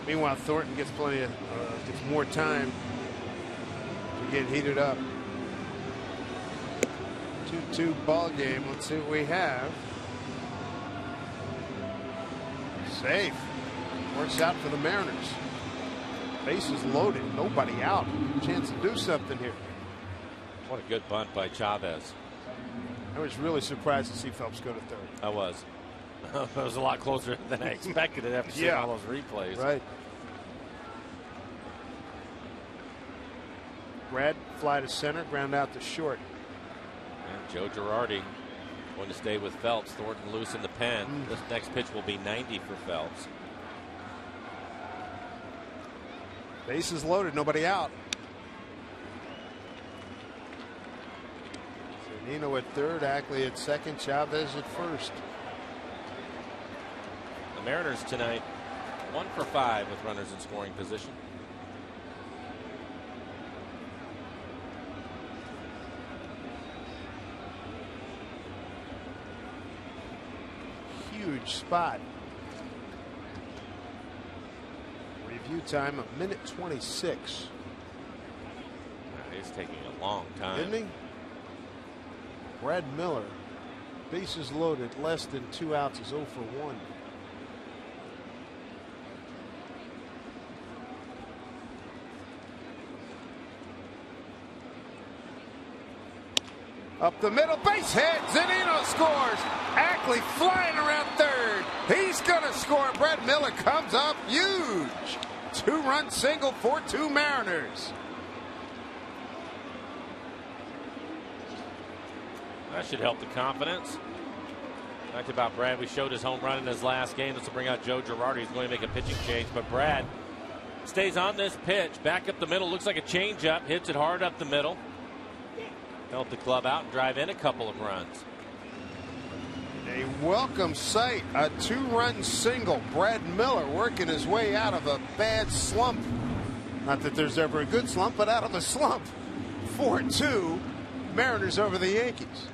Meanwhile, Thornton gets gets more time to get heated up. 2-2 ball game. Let's see what we have. Safe. Works out for the Mariners. Bases loaded. Nobody out. Chance to do something here. What a good bunt by Chavez. I was really surprised to see Phelps go to third. I was. It was a lot closer than I expected it after seeing all those replays. Right. Brad fly to center, ground out to short. And Joe Girardi going to stay with Phelps. Thornton loose in the pen. This next pitch will be 90 for Phelps. Bases loaded, nobody out. Nino at third, Ackley at second, Chavez at first. The Mariners tonight 1 for 5 with runners in scoring position. Huge spot. Review time, 1:26. He's taking a long time. Isn't he? Brad Miller, bases loaded, less than 2 outs, is 0 for 1. Up the middle, base hit. Zunino scores. Ackley flying around third. He's going to score. Brad Miller comes up huge. 2-run single, 4-2 Mariners. That should help the confidence. Talked about Brad. We showed his home run in his last game. This will bring out Joe Girardi. He's going to make a pitching change, but Brad stays on this pitch. Back up the middle. Looks like a changeup. Hits it hard up the middle. Help the club out and drive in a couple of runs. A welcome sight. A 2-run single. Brad Miller working his way out of a bad slump. Not that there's ever a good slump, but out of a slump. 4-2 Mariners over the Yankees.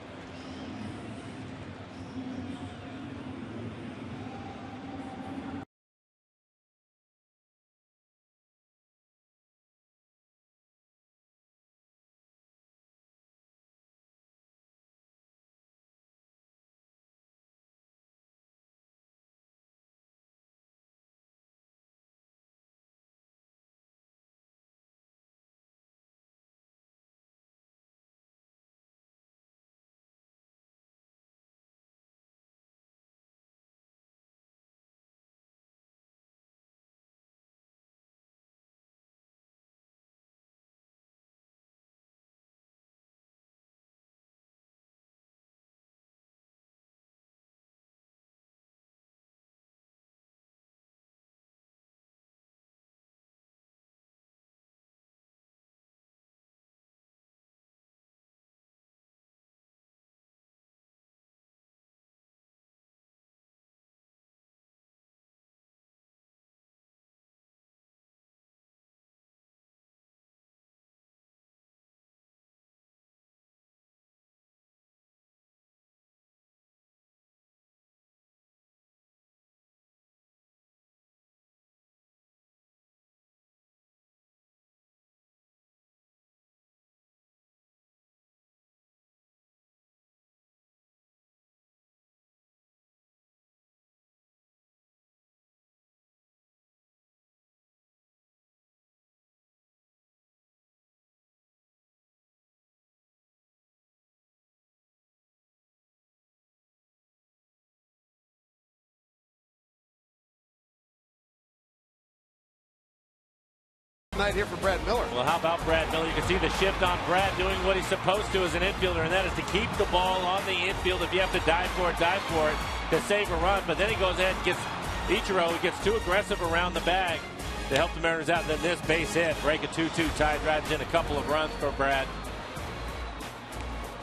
night here for Brad Miller. Well, how about Brad Miller? You can see the shift on Brad doing what he's supposed to as an infielder, and that is to keep the ball on the infield. If you have to dive for it to save a run. But then he goes ahead and gets Ichiro. He gets too aggressive around the bag to help the Mariners out. And then this base hit, break a 2-2 tie, drives in a couple of runs for Brad.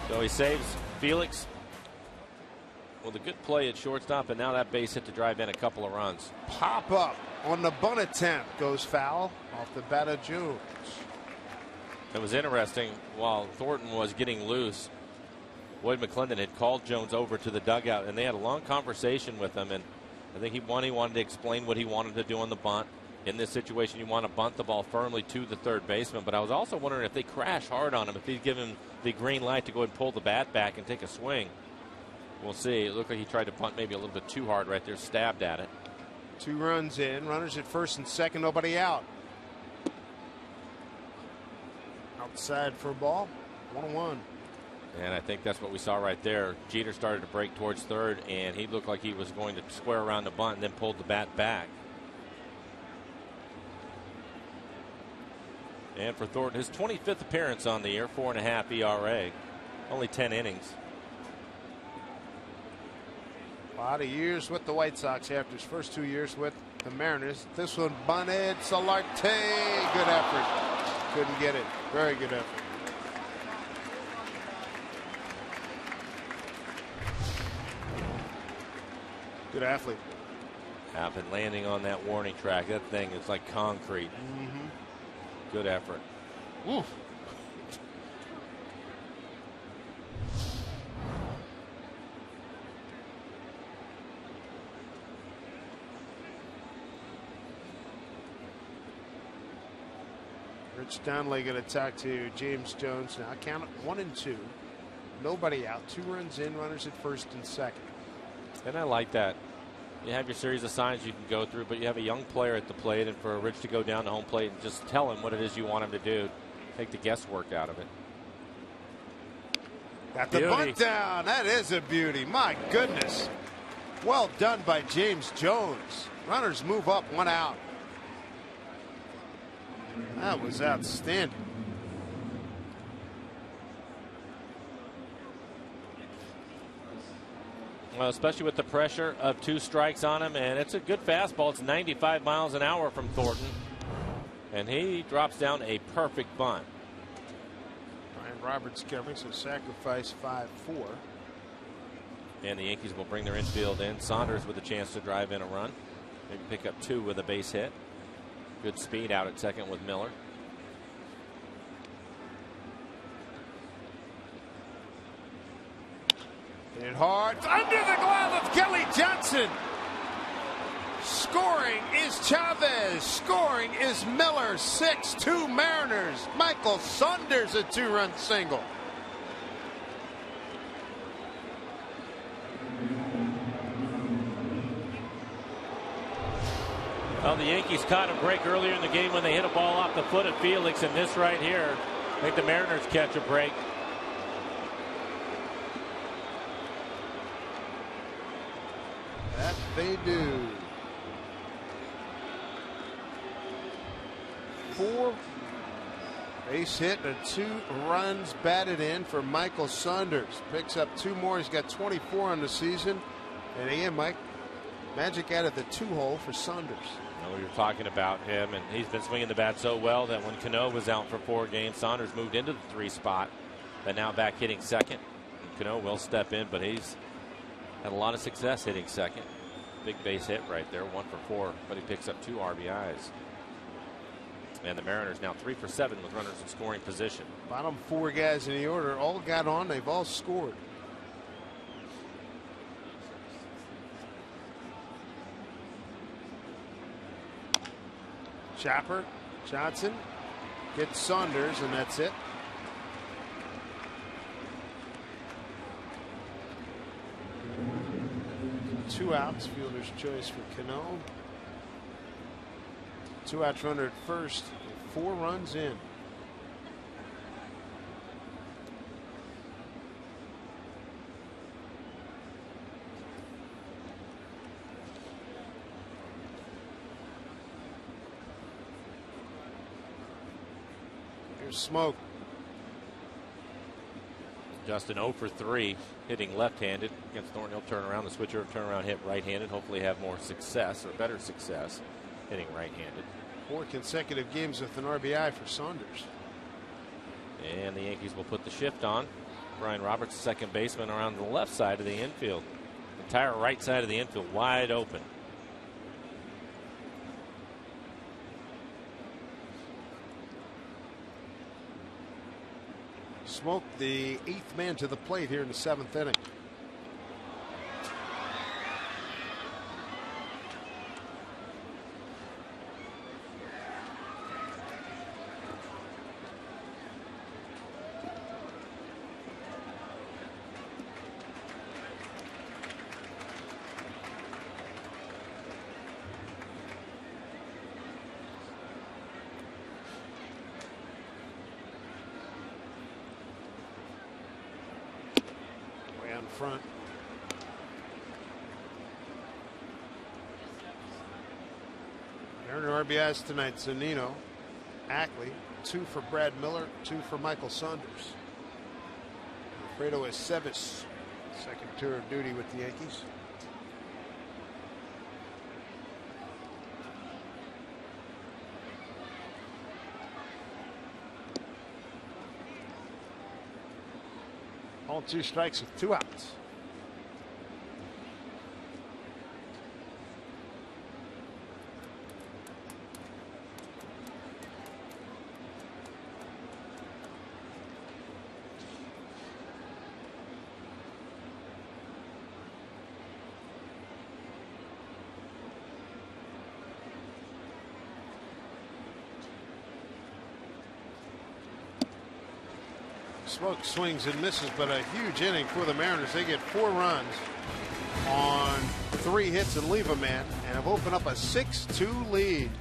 So he saves Felix with a good play at shortstop, and now that base hit to drive in a couple of runs. Pop up on the bunt attempt goes foul off the bat of Jones. It was interesting. While Thornton was getting loose, Boyd McClendon had called Jones over to the dugout, and they had a long conversation with him. And I think he wanted to explain what he wanted to do on the bunt. In this situation, you want to bunt the ball firmly to the third baseman. But I was also wondering if they crash hard on him, if he'd give him the green light to go ahead and pull the bat back and take a swing. We'll see. It looked like he tried to bunt maybe a little bit too hard right there, stabbed at it. 2 runs in, runners at first and second, nobody out. Outside for a ball, 1-1. And I think that's what we saw right there. Jeter started to break towards third, and he looked like he was going to square around the bunt and then pulled the bat back. And for Thornton, his 25th appearance on the year, 4.5 ERA, only 10 innings. A lot of years with the White Sox after his first 2 years with the Mariners. This one bunted, Solarte, good effort. Couldn't get it. Very good effort. Good athlete. I've been landing on that warning track. That thing is like concrete. Good effort. Oof. Rich Donnelly going to talk to James Jones now. Count it 1 and 2. Nobody out. 2 runs in, runners at first and second. And I like that. You have your series of signs you can go through, but you have a young player at the plate, and for Rich to go down to home plate and just tell him what it is you want him to do, take the guesswork out of it. Got the bunt down. That is a beauty. My goodness. Well done by James Jones. Runners move up, 1 out. That was outstanding. Well, especially with the pressure of 2 strikes on him, and it's a good fastball. It's 95 miles an hour from Thornton, and he drops down a perfect bunt. Ryan Roberts coming, so sacrifice 5-4. And the Yankees will bring their infield in. Saunders with a chance to drive in a run, maybe pick up 2 with a base hit. Good speed out at second with Miller. Hit it hard. Under the glove of Kelly Johnson. Scoring is Chavez. Scoring is Miller. 6-2 Mariners. Michael Saunders a 2-run single. Well, the Yankees caught a break earlier in the game when they hit a ball off the foot of Felix, and this right here, I think the Mariners catch a break. That they do. 4 base hit and 2 runs batted in for Michael Saunders. Picks up 2 more. He's got 24 on the season. And again, Mike, magic out of the 2-hole for Saunders. We were talking about him, and he's been swinging the bat so well that when Cano was out for 4 games, Saunders moved into the 3 spot, but now back hitting second. And Cano will step in, but he's had a lot of success hitting second. Big base hit right there, 1 for 4, but he picks up 2 RBIs. And the Mariners now 3 for 7 with runners in scoring position. Bottom 4 guys in the order all got on. They've all scored. Chopper, Johnson gets Saunders, and that's it. Two outs, fielder's choice for Cano. 2 outs, runner at first, 4 runs in. There's Smoke. Justin 0 for 3 hitting left-handed against Thornton. He'll turn around. The switcher turnaround hit right-handed. Hopefully have more success or better success hitting right-handed. 4 consecutive games with an RBI for Saunders. And the Yankees will put the shift on. Brian Roberts, second baseman, around the left side of the infield. The entire right side of the infield wide open. Smoke, the 8th man to the plate here in the 7th inning. Front. Earning RBIs tonight. Zunino, Ackley, 2 for Brad Miller, 2 for Michael Saunders. Alfredo Aceves, second tour of duty with the Yankees. All 2 strikes with 2 outs. Smoke swings and misses, but a huge inning for the Mariners. They get 4 runs on 3 hits and leave a man, and have opened up a 6-2 lead.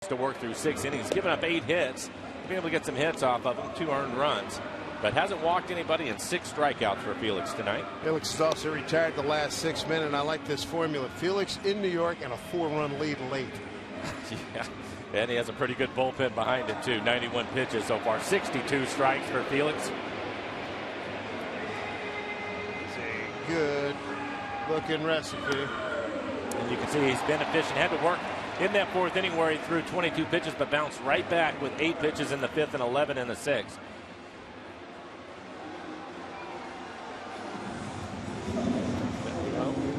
To work through 6 innings, given up 8 hits, being able to get some hits off of them, 2 earned runs, but hasn't walked anybody and 6 strikeouts for Felix tonight. Felix has also retired the last 6 men, and I like this formula. Felix in New York and a 4-run lead late. Yeah, and he has a pretty good bullpen behind it too. 91 pitches so far, 62 strikes for Felix. It's a good looking recipe. And you can see he's been efficient, had to work in that fourth inning where he threw 22 pitches but bounced right back with 8 pitches in the fifth and 11 in the sixth.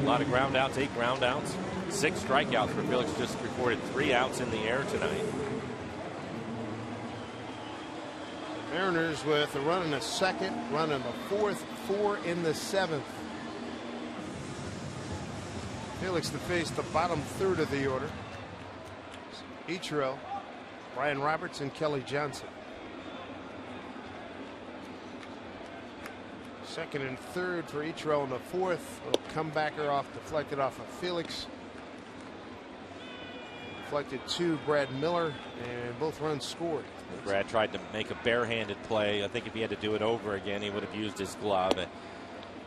A lot of ground outs, 8 ground outs, 6 strikeouts for Felix. Just recorded 3 outs in the air tonight. The Mariners with a run in the second, run in the fourth, 4 in the seventh. Felix to face the bottom third of the order. Ichiro, Brian Roberts, and Kelly Johnson. Second and third for Ichiro in the fourth. Little comebacker off, deflected off of Felix. Deflected to Brad Miller, and both runs scored. Brad tried to make a barehanded play. I think if he had to do it over again, he would have used his glove. It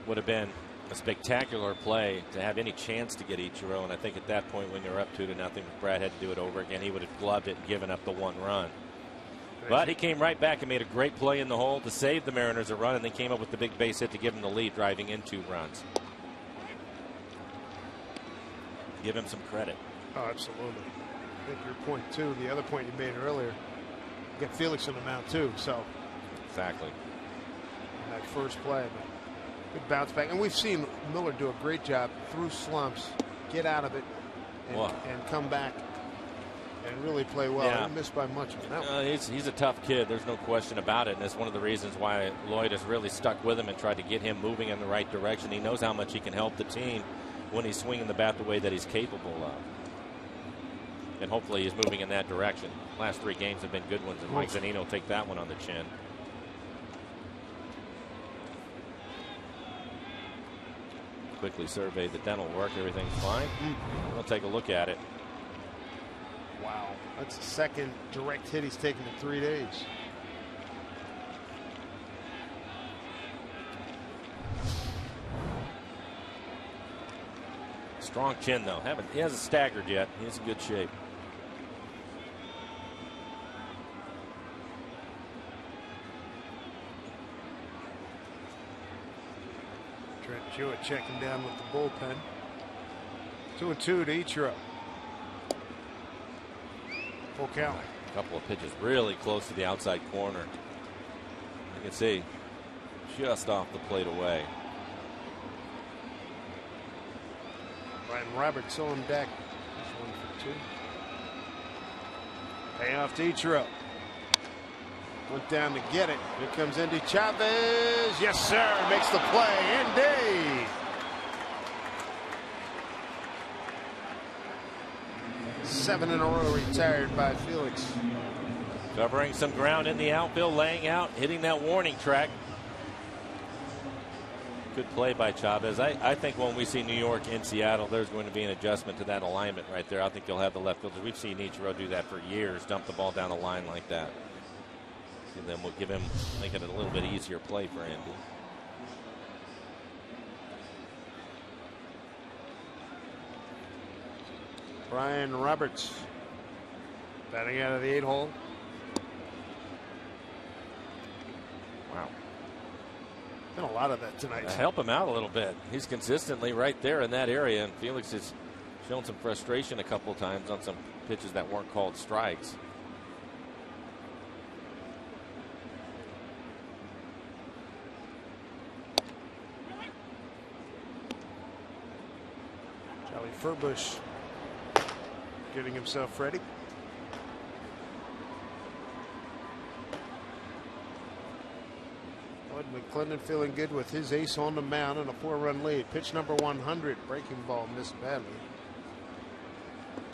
would have been a spectacular play to have any chance to get Ichiro. And I think at that point, when you're up 2-0, if Brad had to do it over again, he would have gloved it and given up the 1 run. But he came right back and made a great play in the hole to save the Mariners a run, and then came up with the big base hit to give him the lead, driving in 2 runs. Give him some credit. Oh, absolutely. I think your point too, the other point you made earlier, get Felix on the mound too. So exactly. In that first play, but good bounce back, and we've seen Miller do a great job through slumps, get out of it, and come back and really play well. Yeah. He missed by much on that one. He's a tough kid. There's no question about it, and it's one of the reasons why Lloyd has really stuck with him and tried to get him moving in the right direction. He knows how much he can help the team when he's swinging the bat the way that he's capable of. And hopefully he's moving in that direction. Last 3 games have been good ones, and Mike Zunino will take that one on the chin. Quickly surveyed the dental work. Everything's fine. We'll take a look at it. Wow. That's the second direct hit he's taken in 3 days. Strong chin, though. He hasn't staggered yet. He's in good shape. Trent Jewett checking down with the bullpen. 2-2 to Ichiro. Full count. A couple of pitches really close to the outside corner. You can see just off the plate away. Brian Roberts on deck. That's 1 for 2. Payoff to Ichiro. Went down to get it. Here comes Indy Chavez. Yes, sir. Makes the play. Indy. 7 in a row retired by Felix. Covering some ground in the outfield, laying out, hitting that warning track. Good play by Chavez. I think when we see New York in Seattle, there's going to be an adjustment to that alignment right there. I think you'll have the left fielder. We've seen Ichiro do that for years, dump the ball down the line like that. And then we'll make it a little bit easier play for Andy. Brian Roberts batting out of the 8-hole. Wow. Been a lot of that tonight. Help him out a little bit. He's consistently right there in that area, and Felix has shown some frustration a couple of times on some pitches that weren't called strikes. Charlie Furbush getting himself ready. Bud McClendon feeling good with his ace on the mound and a 4-run lead. Pitch number 100. Breaking ball missed badly.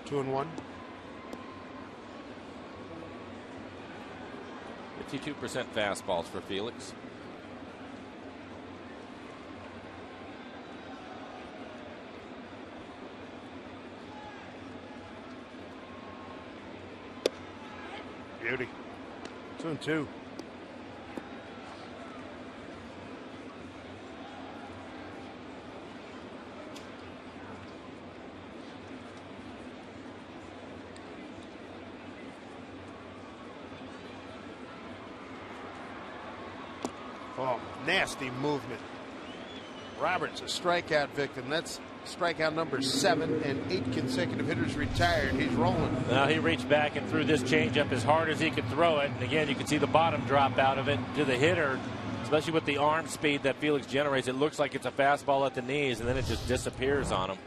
2-1. 52% fastballs for Felix. Beauty. 2-2. Oh, nasty movement. Roberts, a strikeout victim. That's strikeout number 7 and 8 consecutive hitters retired. He's rolling. Well, he reached back and threw this changeup as hard as he could throw it. And again, you can see the bottom drop out of it to the hitter, especially with the arm speed that Felix generates. It looks like it's a fastball at the knees, and then it just disappears on him.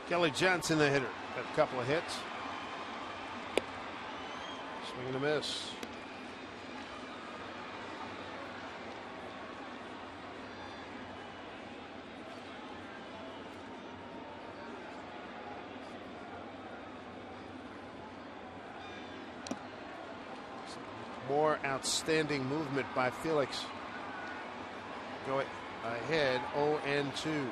Kelly Johnson, the hitter, got a couple of hits. Swing and a miss. More outstanding movement by Felix. Go ahead 0-2.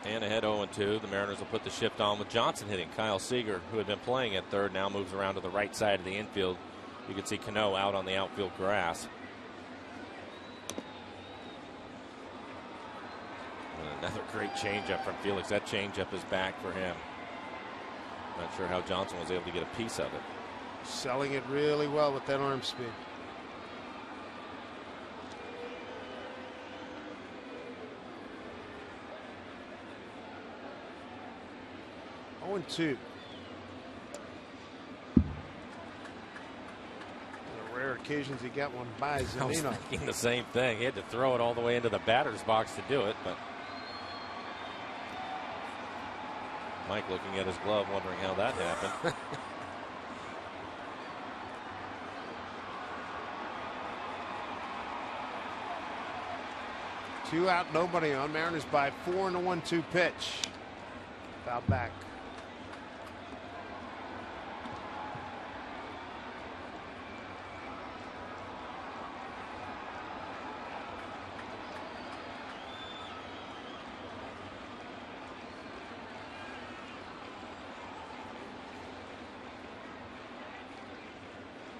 And ahead 0-2. The Mariners will put the shift on with Johnson hitting. Kyle Seager, who had been playing at third, now moves around to the right side of the infield. You can see Cano out on the outfield grass. And another great changeup from Felix. That changeup is back for him. Not sure how Johnson was able to get a piece of it. Selling it really well with that arm speed. On 2. Rare occasions he got one by Zunino. I was thinking the same thing. He had to throw it all the way into the batter's box to do it, but Mike looking at his glove, wondering how that happened. Two out, nobody on. Mariners by 4 and a 1-2 pitch. Foul back.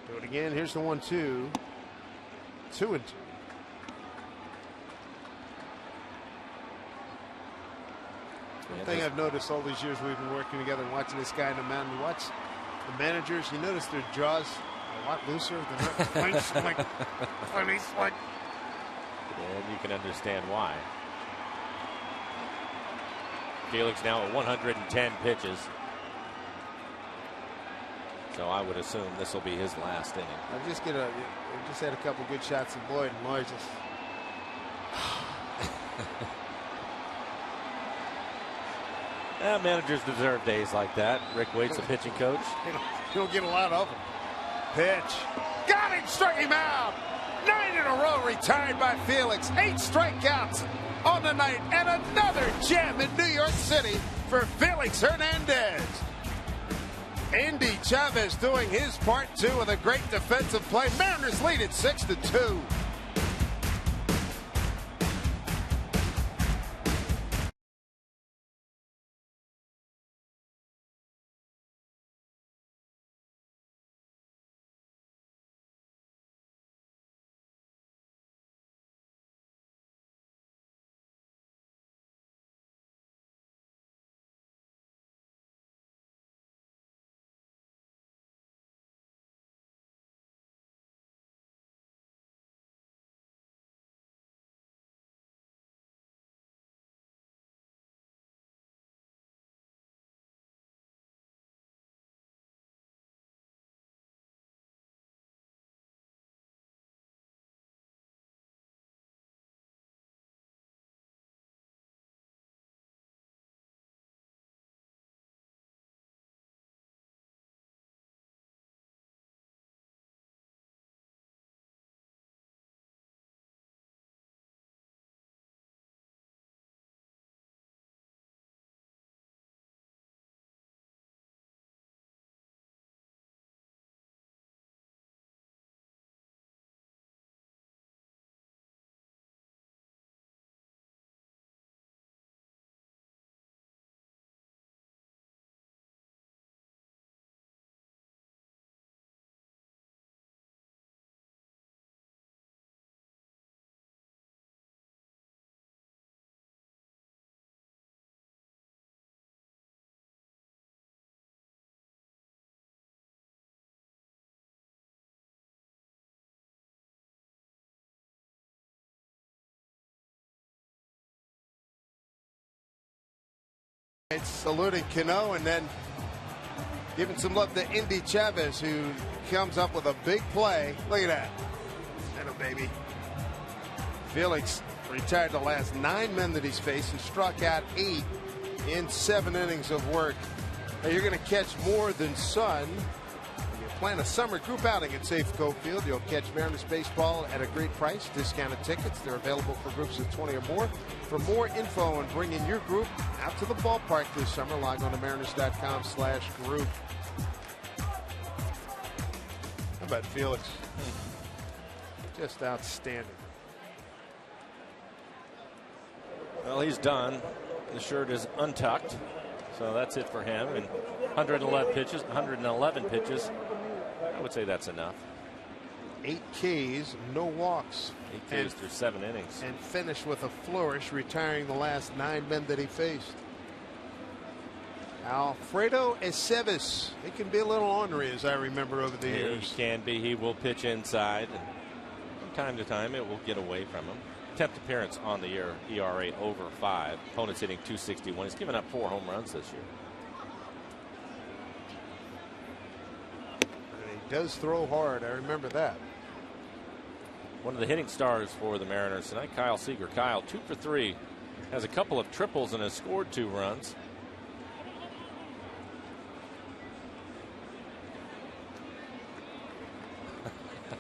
Do it again. Here's the 1-2. 2-2. One thing I've noticed all these years we've been working together and watching this guy in the mound, you watch the managers, you notice their jaws a lot looser. They're not clenched like funny. And you can understand why. Felix now at 110 pitches. So I would assume this will be his last inning. I just had a couple good shots of Boyd and Large. Managers deserve days like that. Rick Waite's the pitching coach. You don't get a lot of them. Pitch. Got him, struck him out. 9 in a row retired by Felix. 8 strikeouts on the night. And another gem in New York City for Felix Hernandez. Andy Chavez doing his part too with a great defensive play. Mariners lead at 6-2. Saluting Cano and then giving some love to Indy Chavez, who comes up with a big play. Look at that. Hello, baby. Felix retired the last 9 men that he's faced and struck out 8 in 7 innings of work. Now, you're going to catch more than sun. Plan a summer group outing at Safeco Field. You'll catch Mariners baseball at a great price. Discounted tickets. They're available for groups of 20 or more. For more info on bringing your group out to the ballpark this summer, log on to mariners.com/group. How about Felix? Just outstanding. Well, he's done. The shirt is untucked. So that's it for him. And 111 pitches. I would say that's enough. 8 Ks, no walks. 8 Ks through 7 innings. And finished with a flourish, retiring the last 9 men that he faced. Alfredo Aceves. He can be a little ornery, as I remember over the years. He can be. He will pitch inside. And from time to time, it will get away from him. 10th appearance on the year. ERA over 5. Opponents hitting .261. He's given up 4 home runs this year. Does throw hard. I remember that. One of the hitting stars for the Mariners tonight, Kyle Seager. Kyle 2 for 3, has a couple of triples and has scored 2 runs.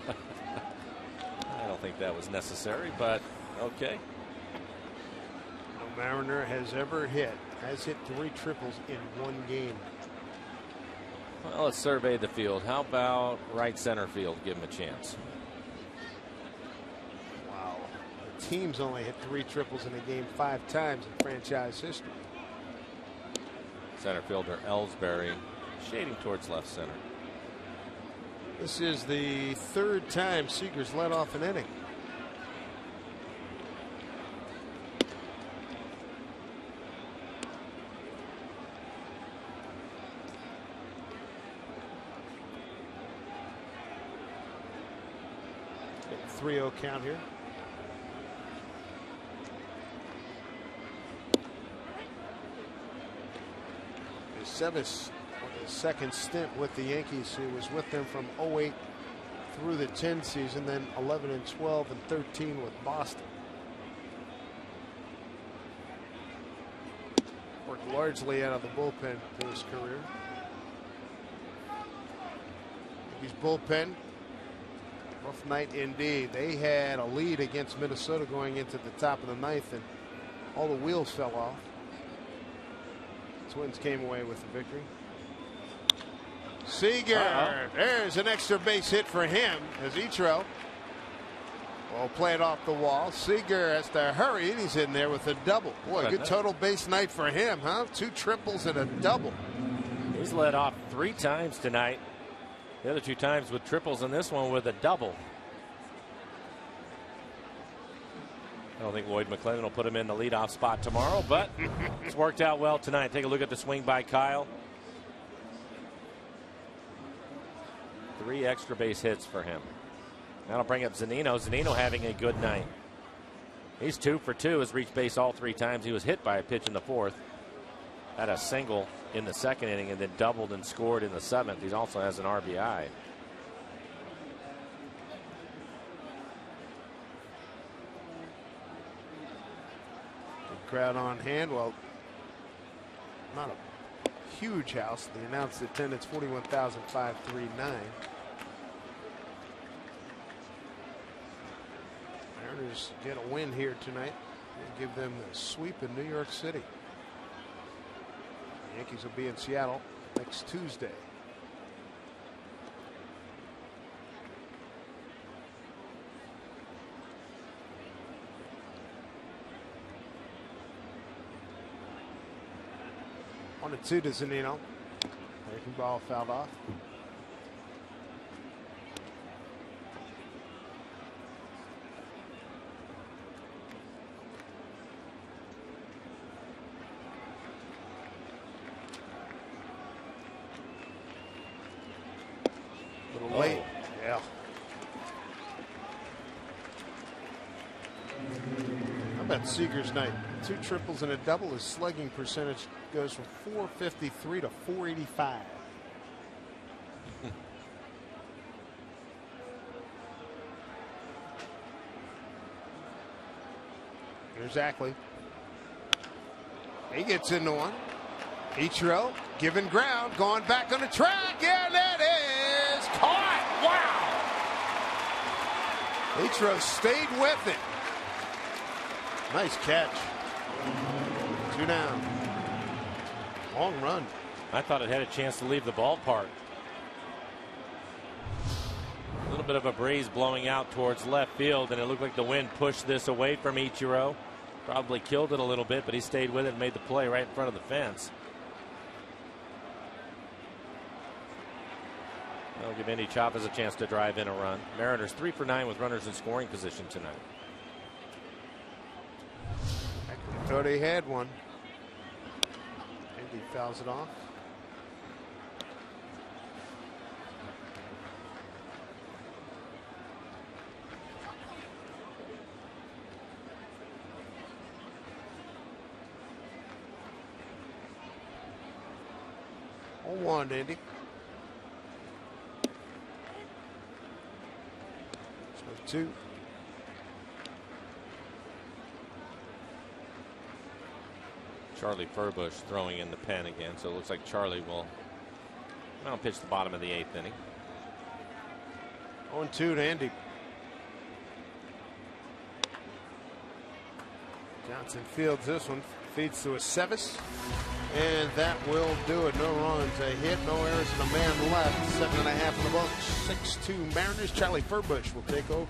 I don't think that was necessary, but okay. No Mariner has hit 3 triples in 1 game. Well, let's survey the field. How about right center field? Give him a chance. Wow. The team's only hit 3 triples in a game 5 times in franchise history. Center fielder Ellsbury shading towards left center. This is the 3rd time Seager's led off an inning. Get 3-0 count here. Aceves, his second stint with the Yankees. He was with them from 08 through the 10 season, then 11 and 12 and 13 with Boston. Worked largely out of the bullpen for his career. Yankees bullpen, rough night indeed. They had a lead against Minnesota going into the top of the 9th, and all the wheels fell off. Twins came away with the victory. Seager, there's an extra base hit for him as Ichiro will play it off the wall. Seager has to hurry, and he's in there with a double. Boy, good total base night for him, huh? 2 triples and a double. He's led off 3 times tonight. The other 2 times with triples, and this one with a double. I don't think Lloyd McClendon will put him in the leadoff spot tomorrow, but it's worked out well tonight. Take a look at the swing by Kyle. 3 extra base hits for him. That'll bring up Zunino. Zunino having a good night. He's 2 for 2, has reached base all 3 times. He was hit by a pitch in the 4th. Had a single in the 2nd inning and then doubled and scored in the 7th. He also has an RBI. Crowd on hand. Well, not a huge house. The announced attendance 41,539. Mariners get a win here tonight and give them the sweep in New York City. The Yankees will be in Seattle next Tuesday. On a 2 to Zunino. Breaking ball fouled off. A little late. Yeah. How about Seager's night? 2 triples and a double. His slugging percentage goes from 453 to 485. Here's Ackley. He gets into one. Ichiro giving ground, going back on the track, and that is caught. Wow! Ichiro stayed with it. Nice catch. 2 down. Long run. I thought it had a chance to leave the ballpark. A little bit of a breeze blowing out towards left field, and it looked like the wind pushed this away from Ichiro. Probably killed it a little bit, but he stayed with it and made the play right in front of the fence. That'll give Indy Chavez a chance to drive in a run. Mariners 3 for 9 with runners in scoring position tonight. I thought he had one. Indy fouls it off. One, Andy. So 2. Charlie Furbush throwing in the pen again, so it looks like Charlie will pitch the bottom of the 8th inning. 0-2 to Andy. Johnson fields this one, feeds to a Sevis. And that will do it. No runs, a hit, no errors, and a man left. 7.5 in the books. 6-2 Mariners. Charlie Furbush will take over.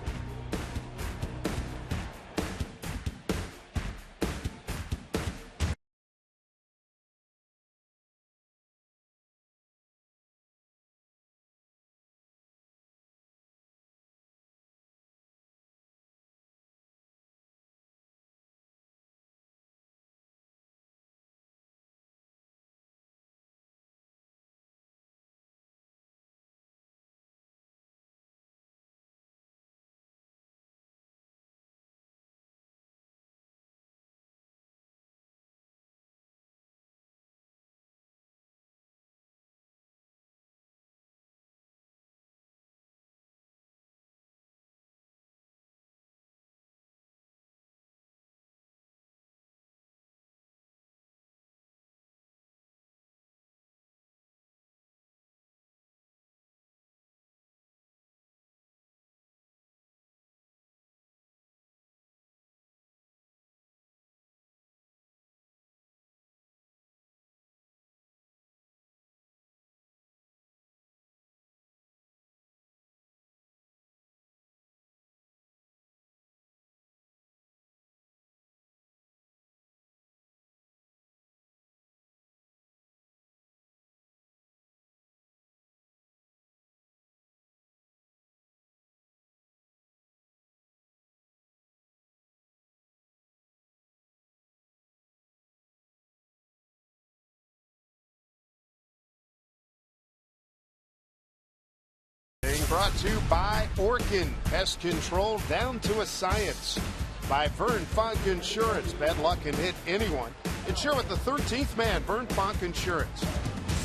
Brought to you by Orkin Pest Control down to a science. By Vern Funk Insurance. Bad luck can hit anyone. Insure with the 13th man, Vern Funk Insurance.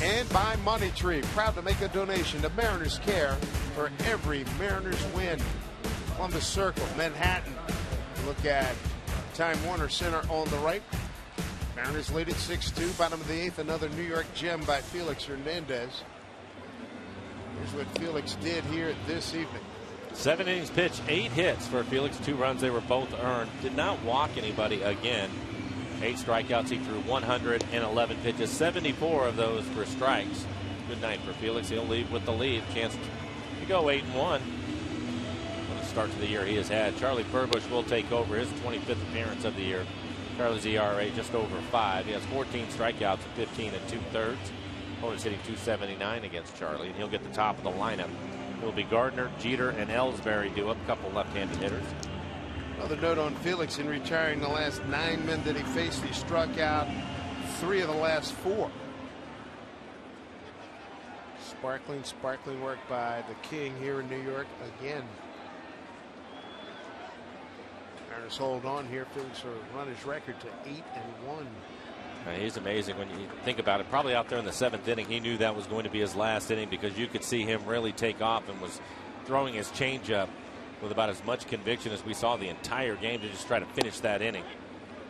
And by Money Tree. Proud to make a donation to Mariners Care for every Mariners win. Columbus Circle, Manhattan. Look at Time Warner Center on the right. Mariners lead at 6-2. Bottom of the 8th. Another New York gem by Felix Hernandez. Here's what Felix did here this evening. 7 innings pitched, 8 hits for Felix, 2 runs. They were both earned. Did not walk anybody again. 8 strikeouts. He threw 111 pitches. 74 of those were strikes. Good night for Felix. He'll leave with the lead. Chance to go 8-1. What a start to the year he has had. Charlie Furbush will take over his 25th appearance of the year. Charlie's ERA just over 5. He has 14 strikeouts at 15 2/3. Opponent's hitting .279 against Charlie, and he'll get the top of the lineup. It will be Gardner, Jeter, and Ellsbury do up. A couple left-handed hitters. Another note on Felix: in retiring the last 9 men that he faced, he struck out 3 of the last 4. Sparkling work by the King here in New York again. Mariners hold on here. Felix will run his record to 8-1. He's amazing when you think about it. Probably out there in the 7th inning, he knew that was going to be his last inning, because you could see him really take off and was throwing his changeup with about as much conviction as we saw the entire game to just try to finish that inning.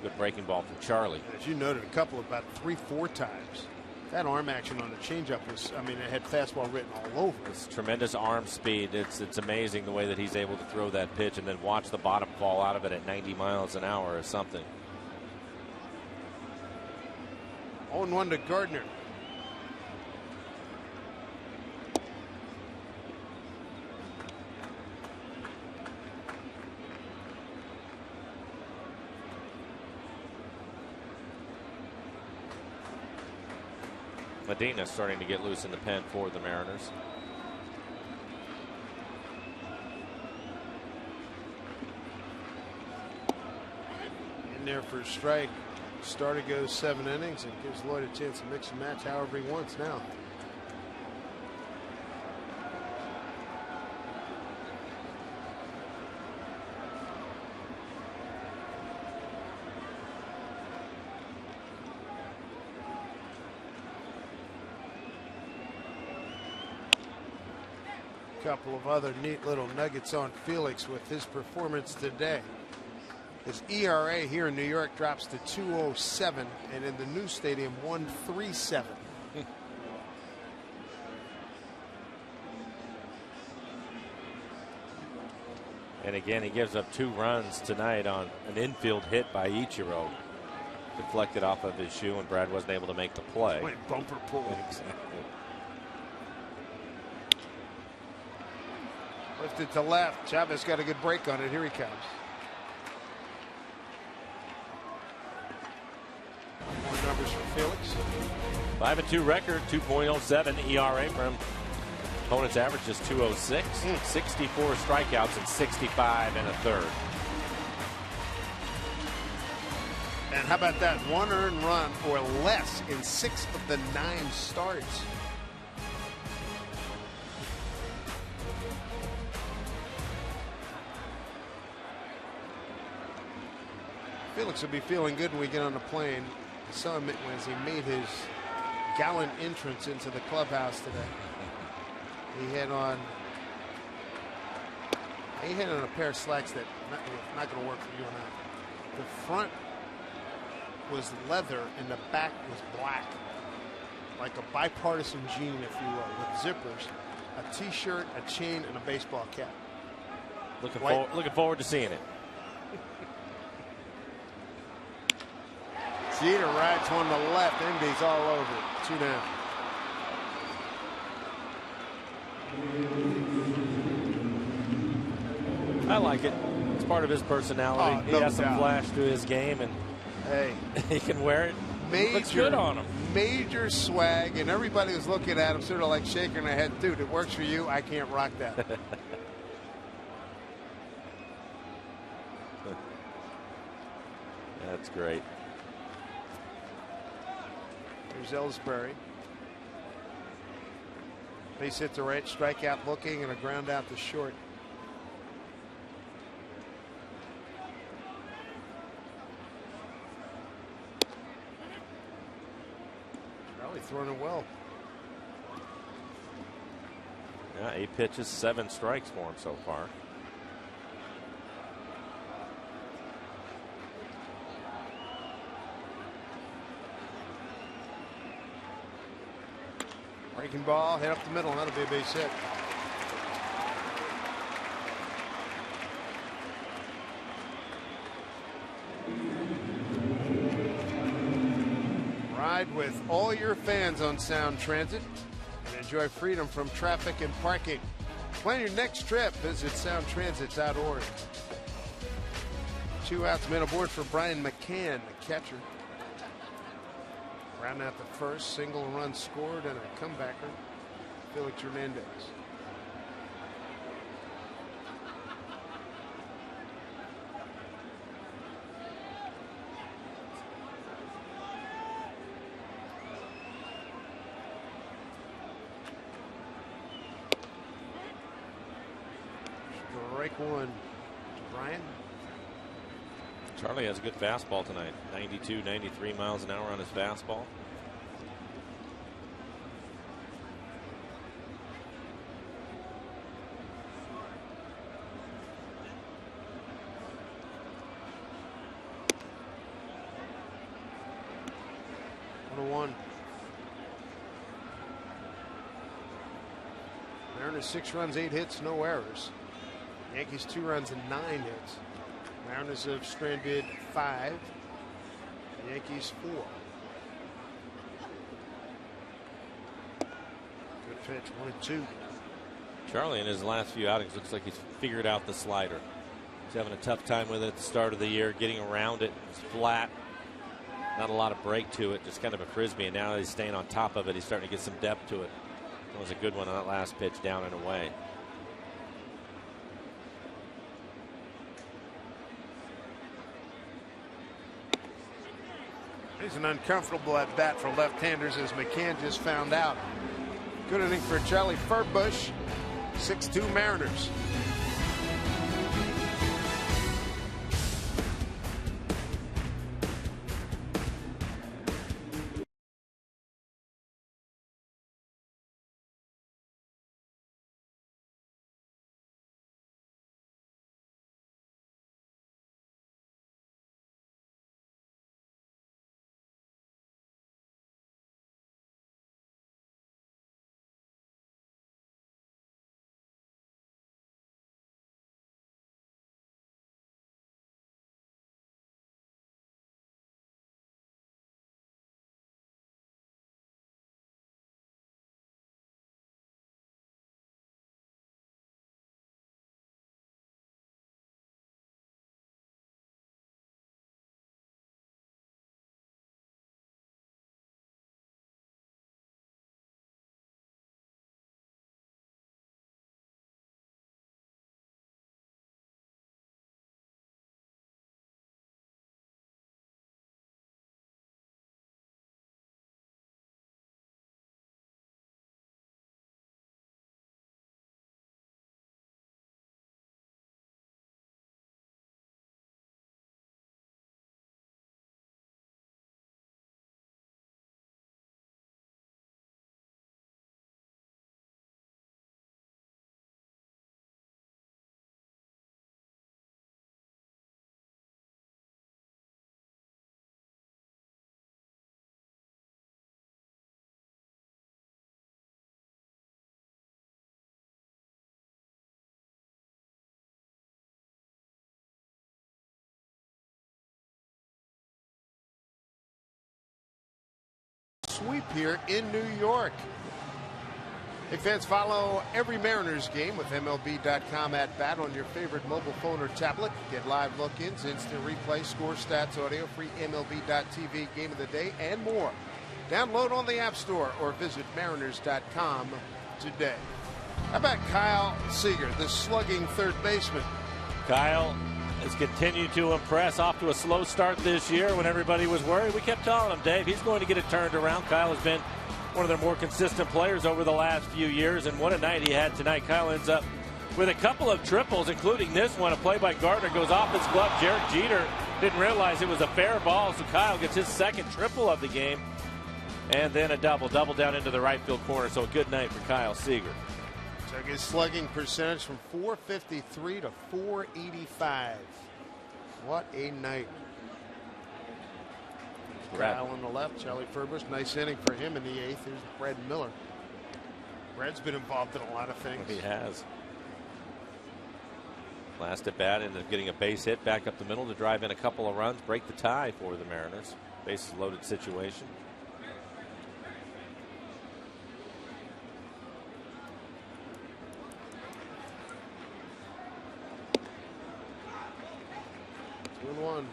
Good breaking ball from Charlie. As you noted, a couple about 3-4 times. That arm action on the changeup was, I mean, it had fastball written all over. It's tremendous arm speed. It's amazing the way that he's able to throw that pitch and then watch the bottom fall out of it at 90 miles an hour or something. 0-1 to Gardner. Medina starting to get loose in the pen for the Mariners. In there for a strike. Starter goes 7 innings and gives Lloyd a chance to mix and match however he wants now. Couple of other neat little nuggets on Felix with his performance today. His ERA here in New York drops to 2.07, and in the new stadium 1.37. And again, he gives up 2 runs tonight on an infield hit by Ichiro. Deflected off of his shoe, and Brad wasn't able to make the play. Bumper pull. Exactly. Lifted to left. Chavez got a good break on it. Here he comes. More numbers for Felix. 5-2 record, 2.07 ERA from opponent's average just 2.06. 64 strikeouts and 65 1/3. And how about that? 1 earned run or less in 6 of the 9 starts. Felix will be feeling good when we get on the plane. I saw him as he made his gallant entrance into the clubhouse today. He had on a pair of slacks that not going to work for you and I. The front was leather and the back was black, like a bipartisan jean, if you will, with zippers, a T-shirt, a chain, and a baseball cap. Looking forward to seeing it. Jeter rides one to the left. Envy's all over it. 2 down. I like it. It's part of his personality. Oh, no he has some doubt. flash to his game, and Hey, he can wear it. Looks good on him. Major swag, and everybody was looking at him sort of like shaking their head. Dude, it works for you. I can't rock that. That's great. There's Ellsbury. Base hit to right, strikeout looking, and a ground out to short. Charlie throwing it well. Yeah, 8 pitches, 7 strikes for him so far. Breaking ball, hit up the middle, and that'll be a base hit. Ride with all your fans on Sound Transit and enjoy freedom from traffic and parking. Plan your next trip. Visit soundtransit.org. 2 outs, men aboard for Brian McCann, the catcher. Round out the first, single run scored and a comebacker, Felix Hernandez. Strike 1 to Brian. Charlie has a good fastball tonight. 92, 93 miles an hour on his fastball. Mariners 6 runs, 8 hits, no errors. Yankees 2 runs and 9 hits. Mariners have stranded 5. Yankees 4. Good pitch, 1-2. Charlie in his last few outings looks like he's figured out the slider. He's having a tough time with it at the start of the year, getting around it. It's flat. Not a lot of break to it, just kind of a frisbee, and now he's staying on top of it. He's starting to get some depth to it. That was a good one on that last pitch, down and away. He's an uncomfortable at bat for left-handers, as McCann just found out. Good inning for Charlie Furbush. 6-2 Mariners. Sweep here in New York. Hey fans, follow every Mariners game with MLB.com at bat on your favorite mobile phone or tablet. Get live look-ins, instant replay, score stats, audio, free MLB.tv game of the day, and more. Download on the App Store or visit Mariners.com today. How about Kyle Seager, the slugging third baseman? Kyle has continued to impress. Off to a slow start this year when everybody was worried. We kept telling him, Dave, he's going to get it turned around. Kyle has been one of their more consistent players over the last few years, and what a night he had tonight. Kyle ends up with a couple of triples, including this one. A play by Gardner goes off his glove. Jarek Jeter didn't realize it was a fair ball, so Kyle gets his second triple of the game, and then a double down into the right field corner. So a good night for Kyle Seager. Took his slugging percentage from .453 to .485. What a night. Kyle on the left, Charlie Furbush. Nice inning for him in the 8th. Here's Brad Miller. Brad's been involved in a lot of things. He has. Last at bat, ended up getting a base hit back up the middle to drive in a couple of runs, break the tie for the Mariners. Bases loaded situation. One.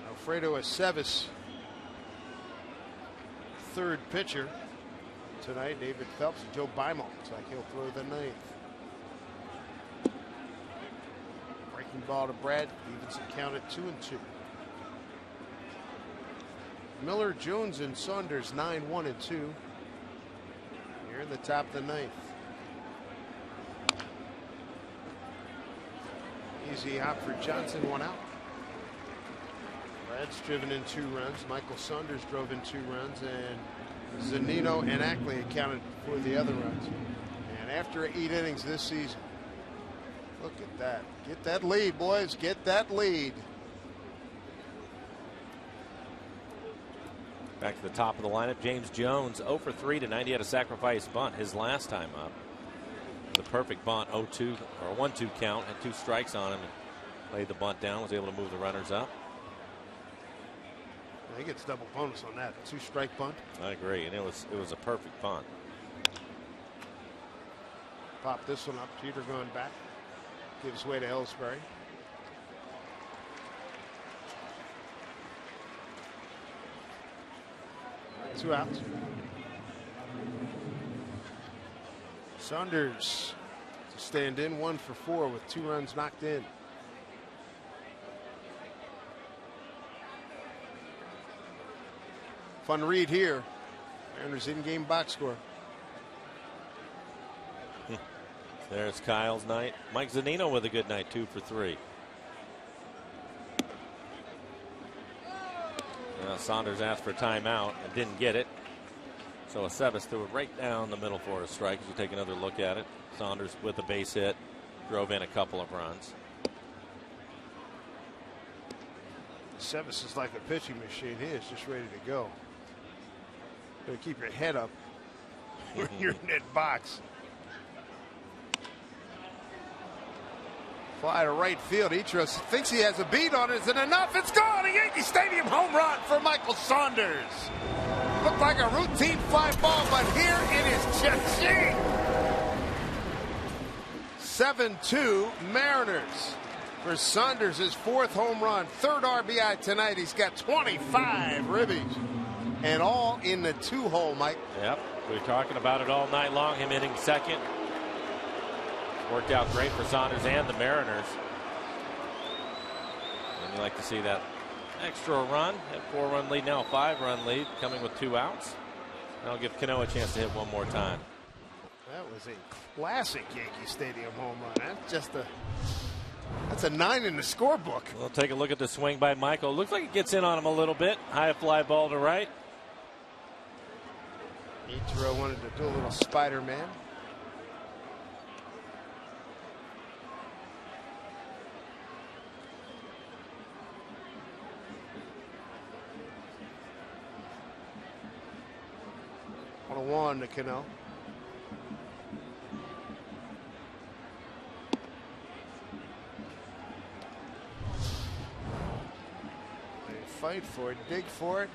Alfredo Aceves, third pitcher tonight. David Phelps and Joe Beimel. Looks like he'll throw the 9th. Breaking ball to Brad. Evens it count at 2-2. Miller, Jones, and Saunders 9-1-2. Here in the top of the 9th. Easy hop for Johnson, 1 out. Brad's driven in 2 runs. Michael Saunders drove in 2 runs, and Zunino and Ackley accounted for the other runs. And after 8 innings this season, look at that. Get that lead, boys. Get that lead. Back to the top of the lineup, James Jones 0 for 3 tonight. He had a sacrifice bunt his last time up. The perfect bunt, 0-2 or 1-2 count, had 2 strikes on him and laid the bunt down, was able to move the runners up. He gets double bonus on that. 2-strike bunt. I agree, and it was a perfect bunt. Pop this one up. Jeter going back. Gives way to Ellsbury. Two outs. Saunders to stand in, 1 for 4 with 2 runs knocked in. Fun read here. Mariners in-game box score. There's Kyle's night. Mike Zunino with a good night, 2 for 3. Saunders asked for a timeout and didn't get it. So Aceves threw it right down the middle for a strike. As you take another look at it, Saunders with a base hit, drove in a couple of runs. Aceves is like a pitching machine. He is just ready to go. Gotta keep your head up when you're in that box. Fly to right field. Etros thinks he has a beat on it. Is it enough? It's gone. A Yankee Stadium home run for Michael Saunders. Looked like a routine fly ball, but here it is. Cha-ching! 7-2 Mariners for Saunders, his 4th home run, 3rd RBI tonight. He's got 25 ribbies, and all in the 2-hole, Mike. Yep, we were talking about it all night long. Him hitting second. Worked out great for Saunders and the Mariners. And you like to see that extra run. Had 4-run lead, now a 5-run lead, coming with 2 outs. That'll give Cano a chance to hit one more time. That was a classic Yankee Stadium home run. That's a 9 in the scorebook. We'll take a look at the swing by Michael. Looks like it gets in on him a little bit. High fly ball to right. Ichiro wanted to do a little Spider-Man. On a 1 to Cano. They fight for it, dig for it.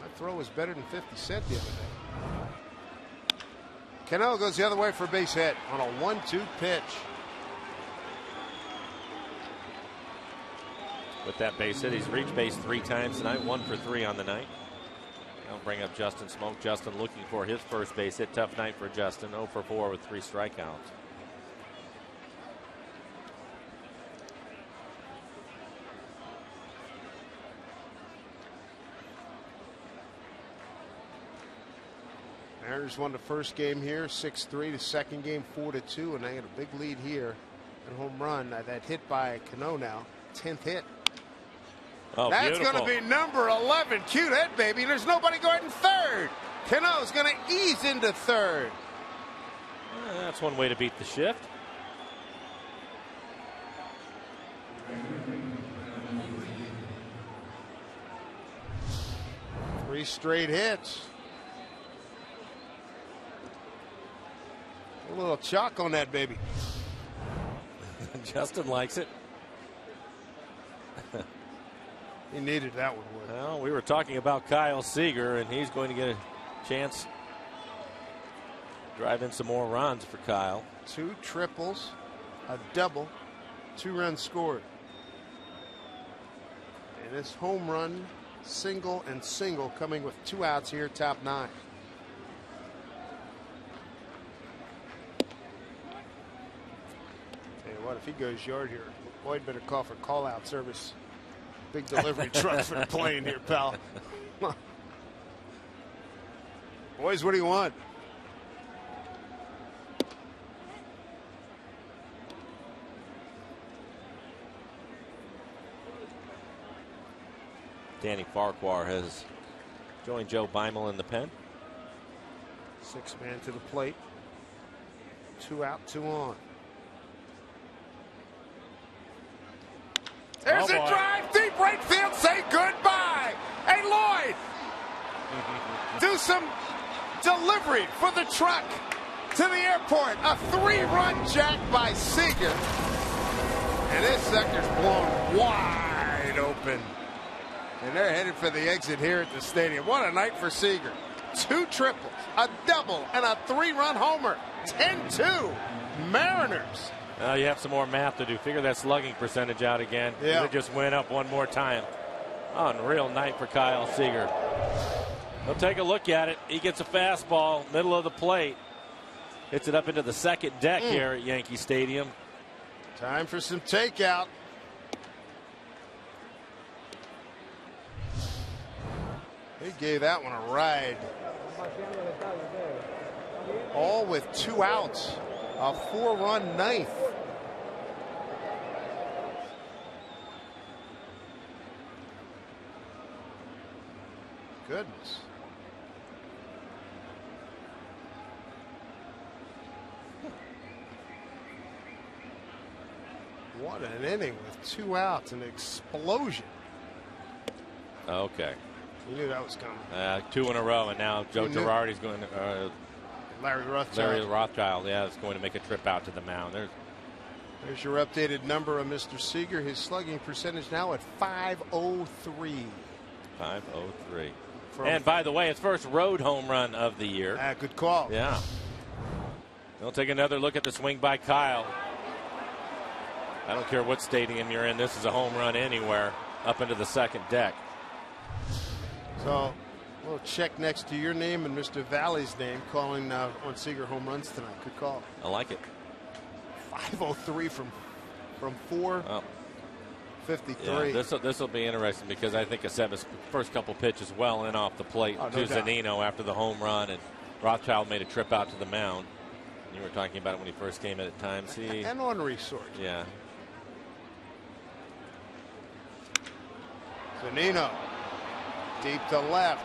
My throw was better than 50 Cent the other day. Cano goes the other way for a base hit on a 1-2 pitch. With that base hit, he's reached base 3 times tonight, 1 for 3 on the night. I'll bring up Justin Smoke. Justin looking for his first base hit. Tough night for Justin. 0 for 4 with 3 strikeouts. Mariners won the first game here, 6-3. The second game, 4-2, and they had a big lead here. And home run, that hit by Cano now, 10th hit. Oh, that's going to be number 11. Cue that, baby. There's nobody going in third. Cano's going to ease into third. That's one way to beat the shift. Three straight hits. A little chalk on that, baby. Justin likes it. He needed that one. Well, we were talking about Kyle Seager, and he's going to get a chance to drive in some more runs for Kyle. 2 triples, a double, 2 runs scored. And this home run, single and single, coming with 2 outs here, top 9. Tell you what, if he goes yard here, Boyd better call for call-out service. Big delivery trucks for the plane here, pal. Boys, what do you want? Danny Farquhar has joined Joe Beimel in the pen. 6-man to the plate. 2 out, 2 on. There's a drive, deep right field, say goodbye. Hey, Lloyd, do some delivery for the truck to the airport. A 3-run jack by Seager. And this sucker's blown wide open. And they're headed for the exit here at the stadium. What a night for Seager. 2 triples, a double, and a 3-run homer. 10-2, Mariners. You have some more math to do. Figure that slugging percentage out again. Yeah. It just went up one more time. Unreal night for Kyle Seager. He'll take a look at it. He gets a fastball, middle of the plate. Hits it up into the second deck here at Yankee Stadium. Time for some takeout. He gave that one a ride. All with 2 outs. A 4-run ninth. Goodness. What an inning with 2 outs, an explosion. Okay. You knew that was coming. 2 in a row, and now Joe Girardi's going to. Larry Rothschild. Larry Rothschild, yeah, is going to make a trip out to the mound. There's your updated number of Mr. Seager. His slugging percentage now at .503. .503. And by the way, his first road home run of the year. Good call. Yeah. We'll take another look at the swing by Kyle. I don't care what stadium you're in. This is a home run anywhere up into the second deck. So, a little check next to your name and Mr. Valley's name, calling on Seager home runs tonight. Good call. I like it. 503 from 453. Yeah, this will be interesting because I think Acevedo's first couple pitches well in off the plate to Zunino after the home run, and Rothschild made a trip out to the mound. You were talking about it when he first came in at times. And on resource. Yeah. Zunino deep to left.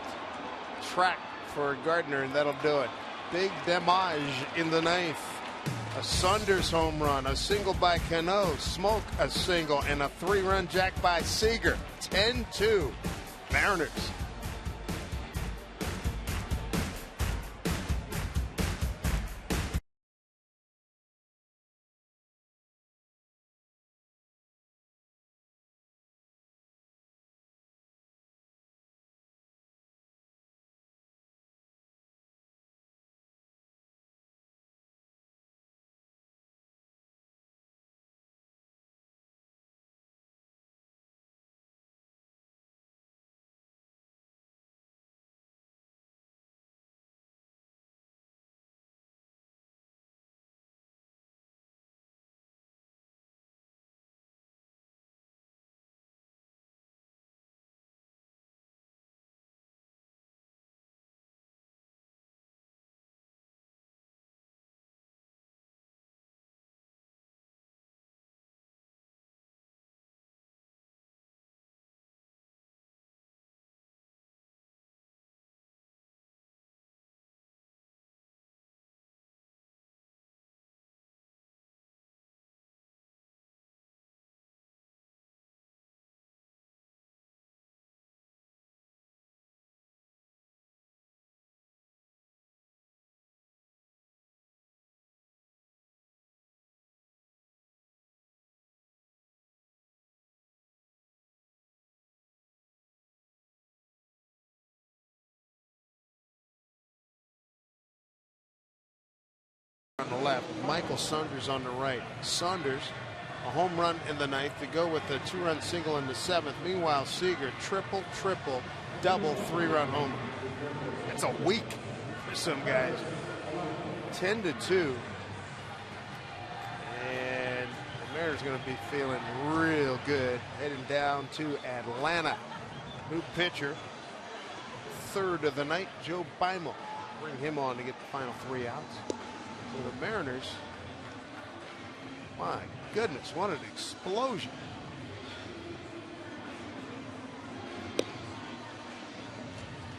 Track for Gardner, and that'll do it. Big damage in the ninth. A Saunders home run, a single by Cano, Smoke a single, and a 3-run jack by Seager. 10-2, Mariners. On the left, Michael Saunders on the right. Saunders, a home run in the ninth to go with a 2-run single in the seventh. Meanwhile, Seager, triple, double, 3-run homer. It's a week for some guys. 10-2. And the Mariners going to be feeling real good heading down to Atlanta. New pitcher, third of the night, Joe Beimel. Bring him on to get the final 3 outs. So the Mariners, my goodness, what an explosion.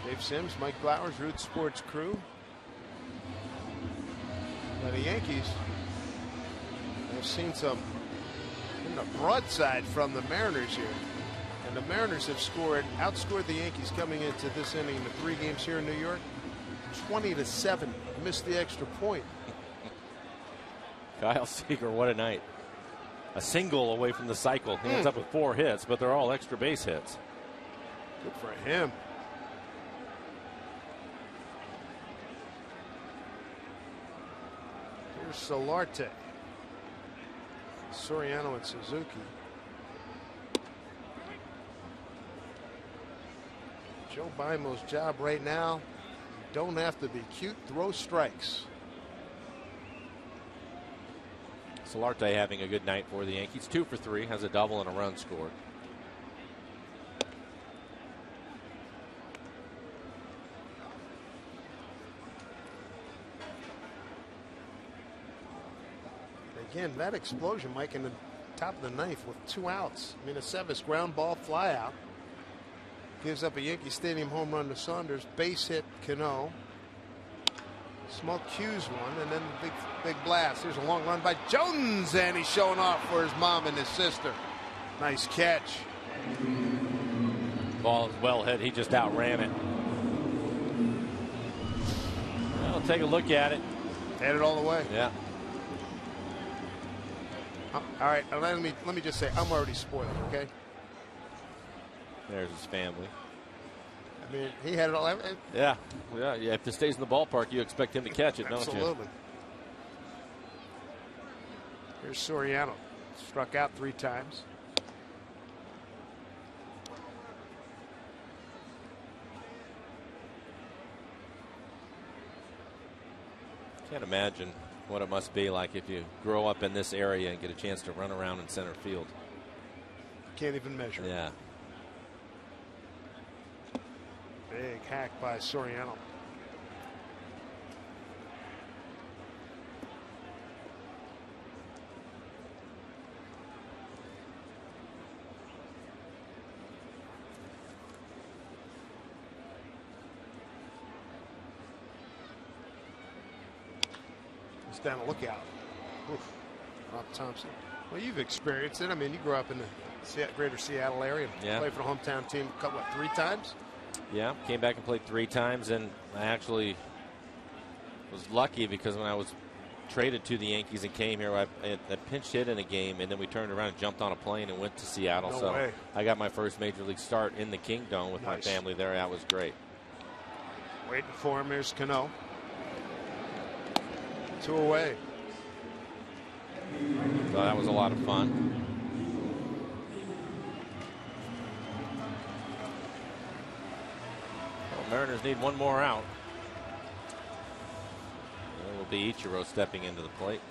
Dave Sims, Mike Blowers, Root Sports crew. Now the Yankees have seen some in the broadside from the Mariners here. And the Mariners have outscored the Yankees coming into this inning in the 3 games here in New York. 20-7. Missed the extra point. Kyle Seager, what a night. A single away from the cycle. He ends up with 4 hits, but they're all extra base hits. Good for him. Here's Solarte. Soriano and Suzuki. Joe Bimo's job right now, you don't have to be cute, throw strikes. Solarte having a good night for the Yankees. 2 for 3, has a double and a run scored. Again, that explosion, Mike, in the top of the ninth with 2 outs. I mean, a Sevis ground ball fly out. Gives up a Yankee Stadium home run to Saunders. Base hit Cano. Small Q's one, and then the big blast. Here's a long run by Jones, and he's showing off for his mom and his sister. Nice catch. Ball is well hit. He just outran it. Well, take a look at it. Had it all the way. Yeah. All right, let me just say, I'm already spoiled, okay? There's his family. I mean, he had it all. Yeah. If it stays in the ballpark, you expect him to catch it, don't you? Absolutely. Here's Soriano. Struck out 3 times. Can't imagine what it must be like if you grow up in this area and get a chance to run around in center field. Can't even measure. Yeah. Big hack by Soriano. He's down a lookout. Oof. Rob Thompson. Well, you've experienced it. I mean, you grew up in the greater Seattle area and played for the hometown team, what, 3 times? Yeah, came back and played 3 times, and I actually was lucky because when I was traded to the Yankees and came here, I pinch hit in a game, and then we turned around and jumped on a plane and went to Seattle. No so way. I got my first major league start in the Kingdome with my family there. That was great. Waiting for him. Here's Cano. 2 away. So that was a lot of fun. Mariners need 1 more out. It will be Ichiro stepping into the plate.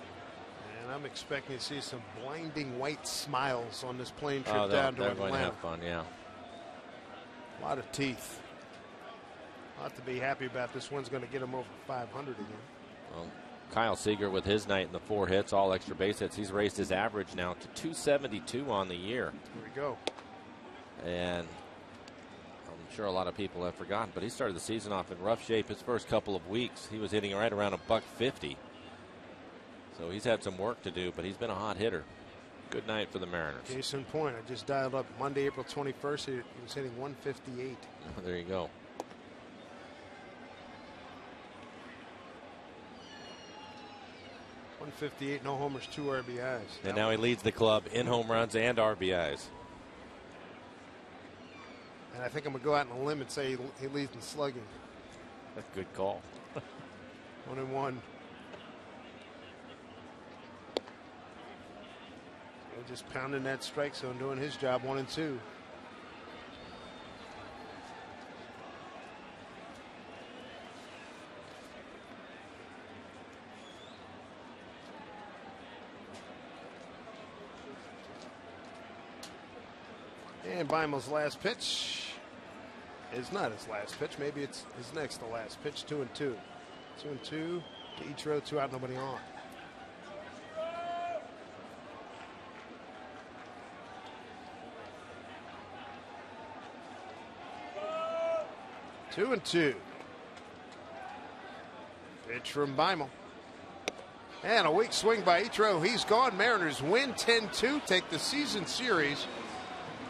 And I'm expecting to see some blinding white smiles on this plane trip down to they're Atlanta. going to have fun, yeah. A lot of teeth. A lot to be happy about. This one's going to get him over 500 again. Well, Kyle Seager with his night in the 4 hits, all extra base hits. He's raised his average now to 272 on the year. Here we go. And I'm sure a lot of people have forgotten, but he started the season off in rough shape. His first couple of weeks, he was hitting right around $150. So he's had some work to do, but he's been a hot hitter. Good night for the Mariners. Case in point, I just dialed up Monday, April 21st. He was hitting 158. There you go. .158, no homers, 2 RBIs. And now he leads the club in home runs and RBIs. And I think I'm going to go out on a limb and say he leads in slugging. That's a good call. 1-1. Just pounding that strike zone, doing his job. 1-2. And Bimo's last pitch is not his last pitch. Maybe it's his next to last pitch. 2-2. 2-2 to Ichiro, 2 out, nobody on. 2-2. Pitch from Beimel. And a weak swing by Itro. He's gone. Mariners win 10-2. Take the season series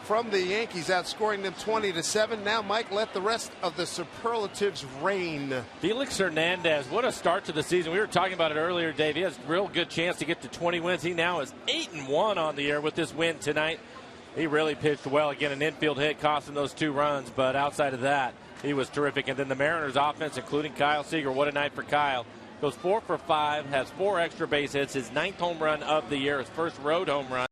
from the Yankees, outscoring them 20-7. Now, Mike, let the rest of the superlatives reign. Felix Hernandez, what a start to the season. We were talking about it earlier, Dave. He has a real good chance to get to 20 wins. He now is 8-1 on the year with this win tonight. He really pitched well. Again, an infield hit costing those 2 runs, but outside of that, he was terrific. And then the Mariners offense, including Kyle Seager, what a night for Kyle. Goes 4 for 5, has 4 extra base hits, his 9th home run of the year, his first road home run.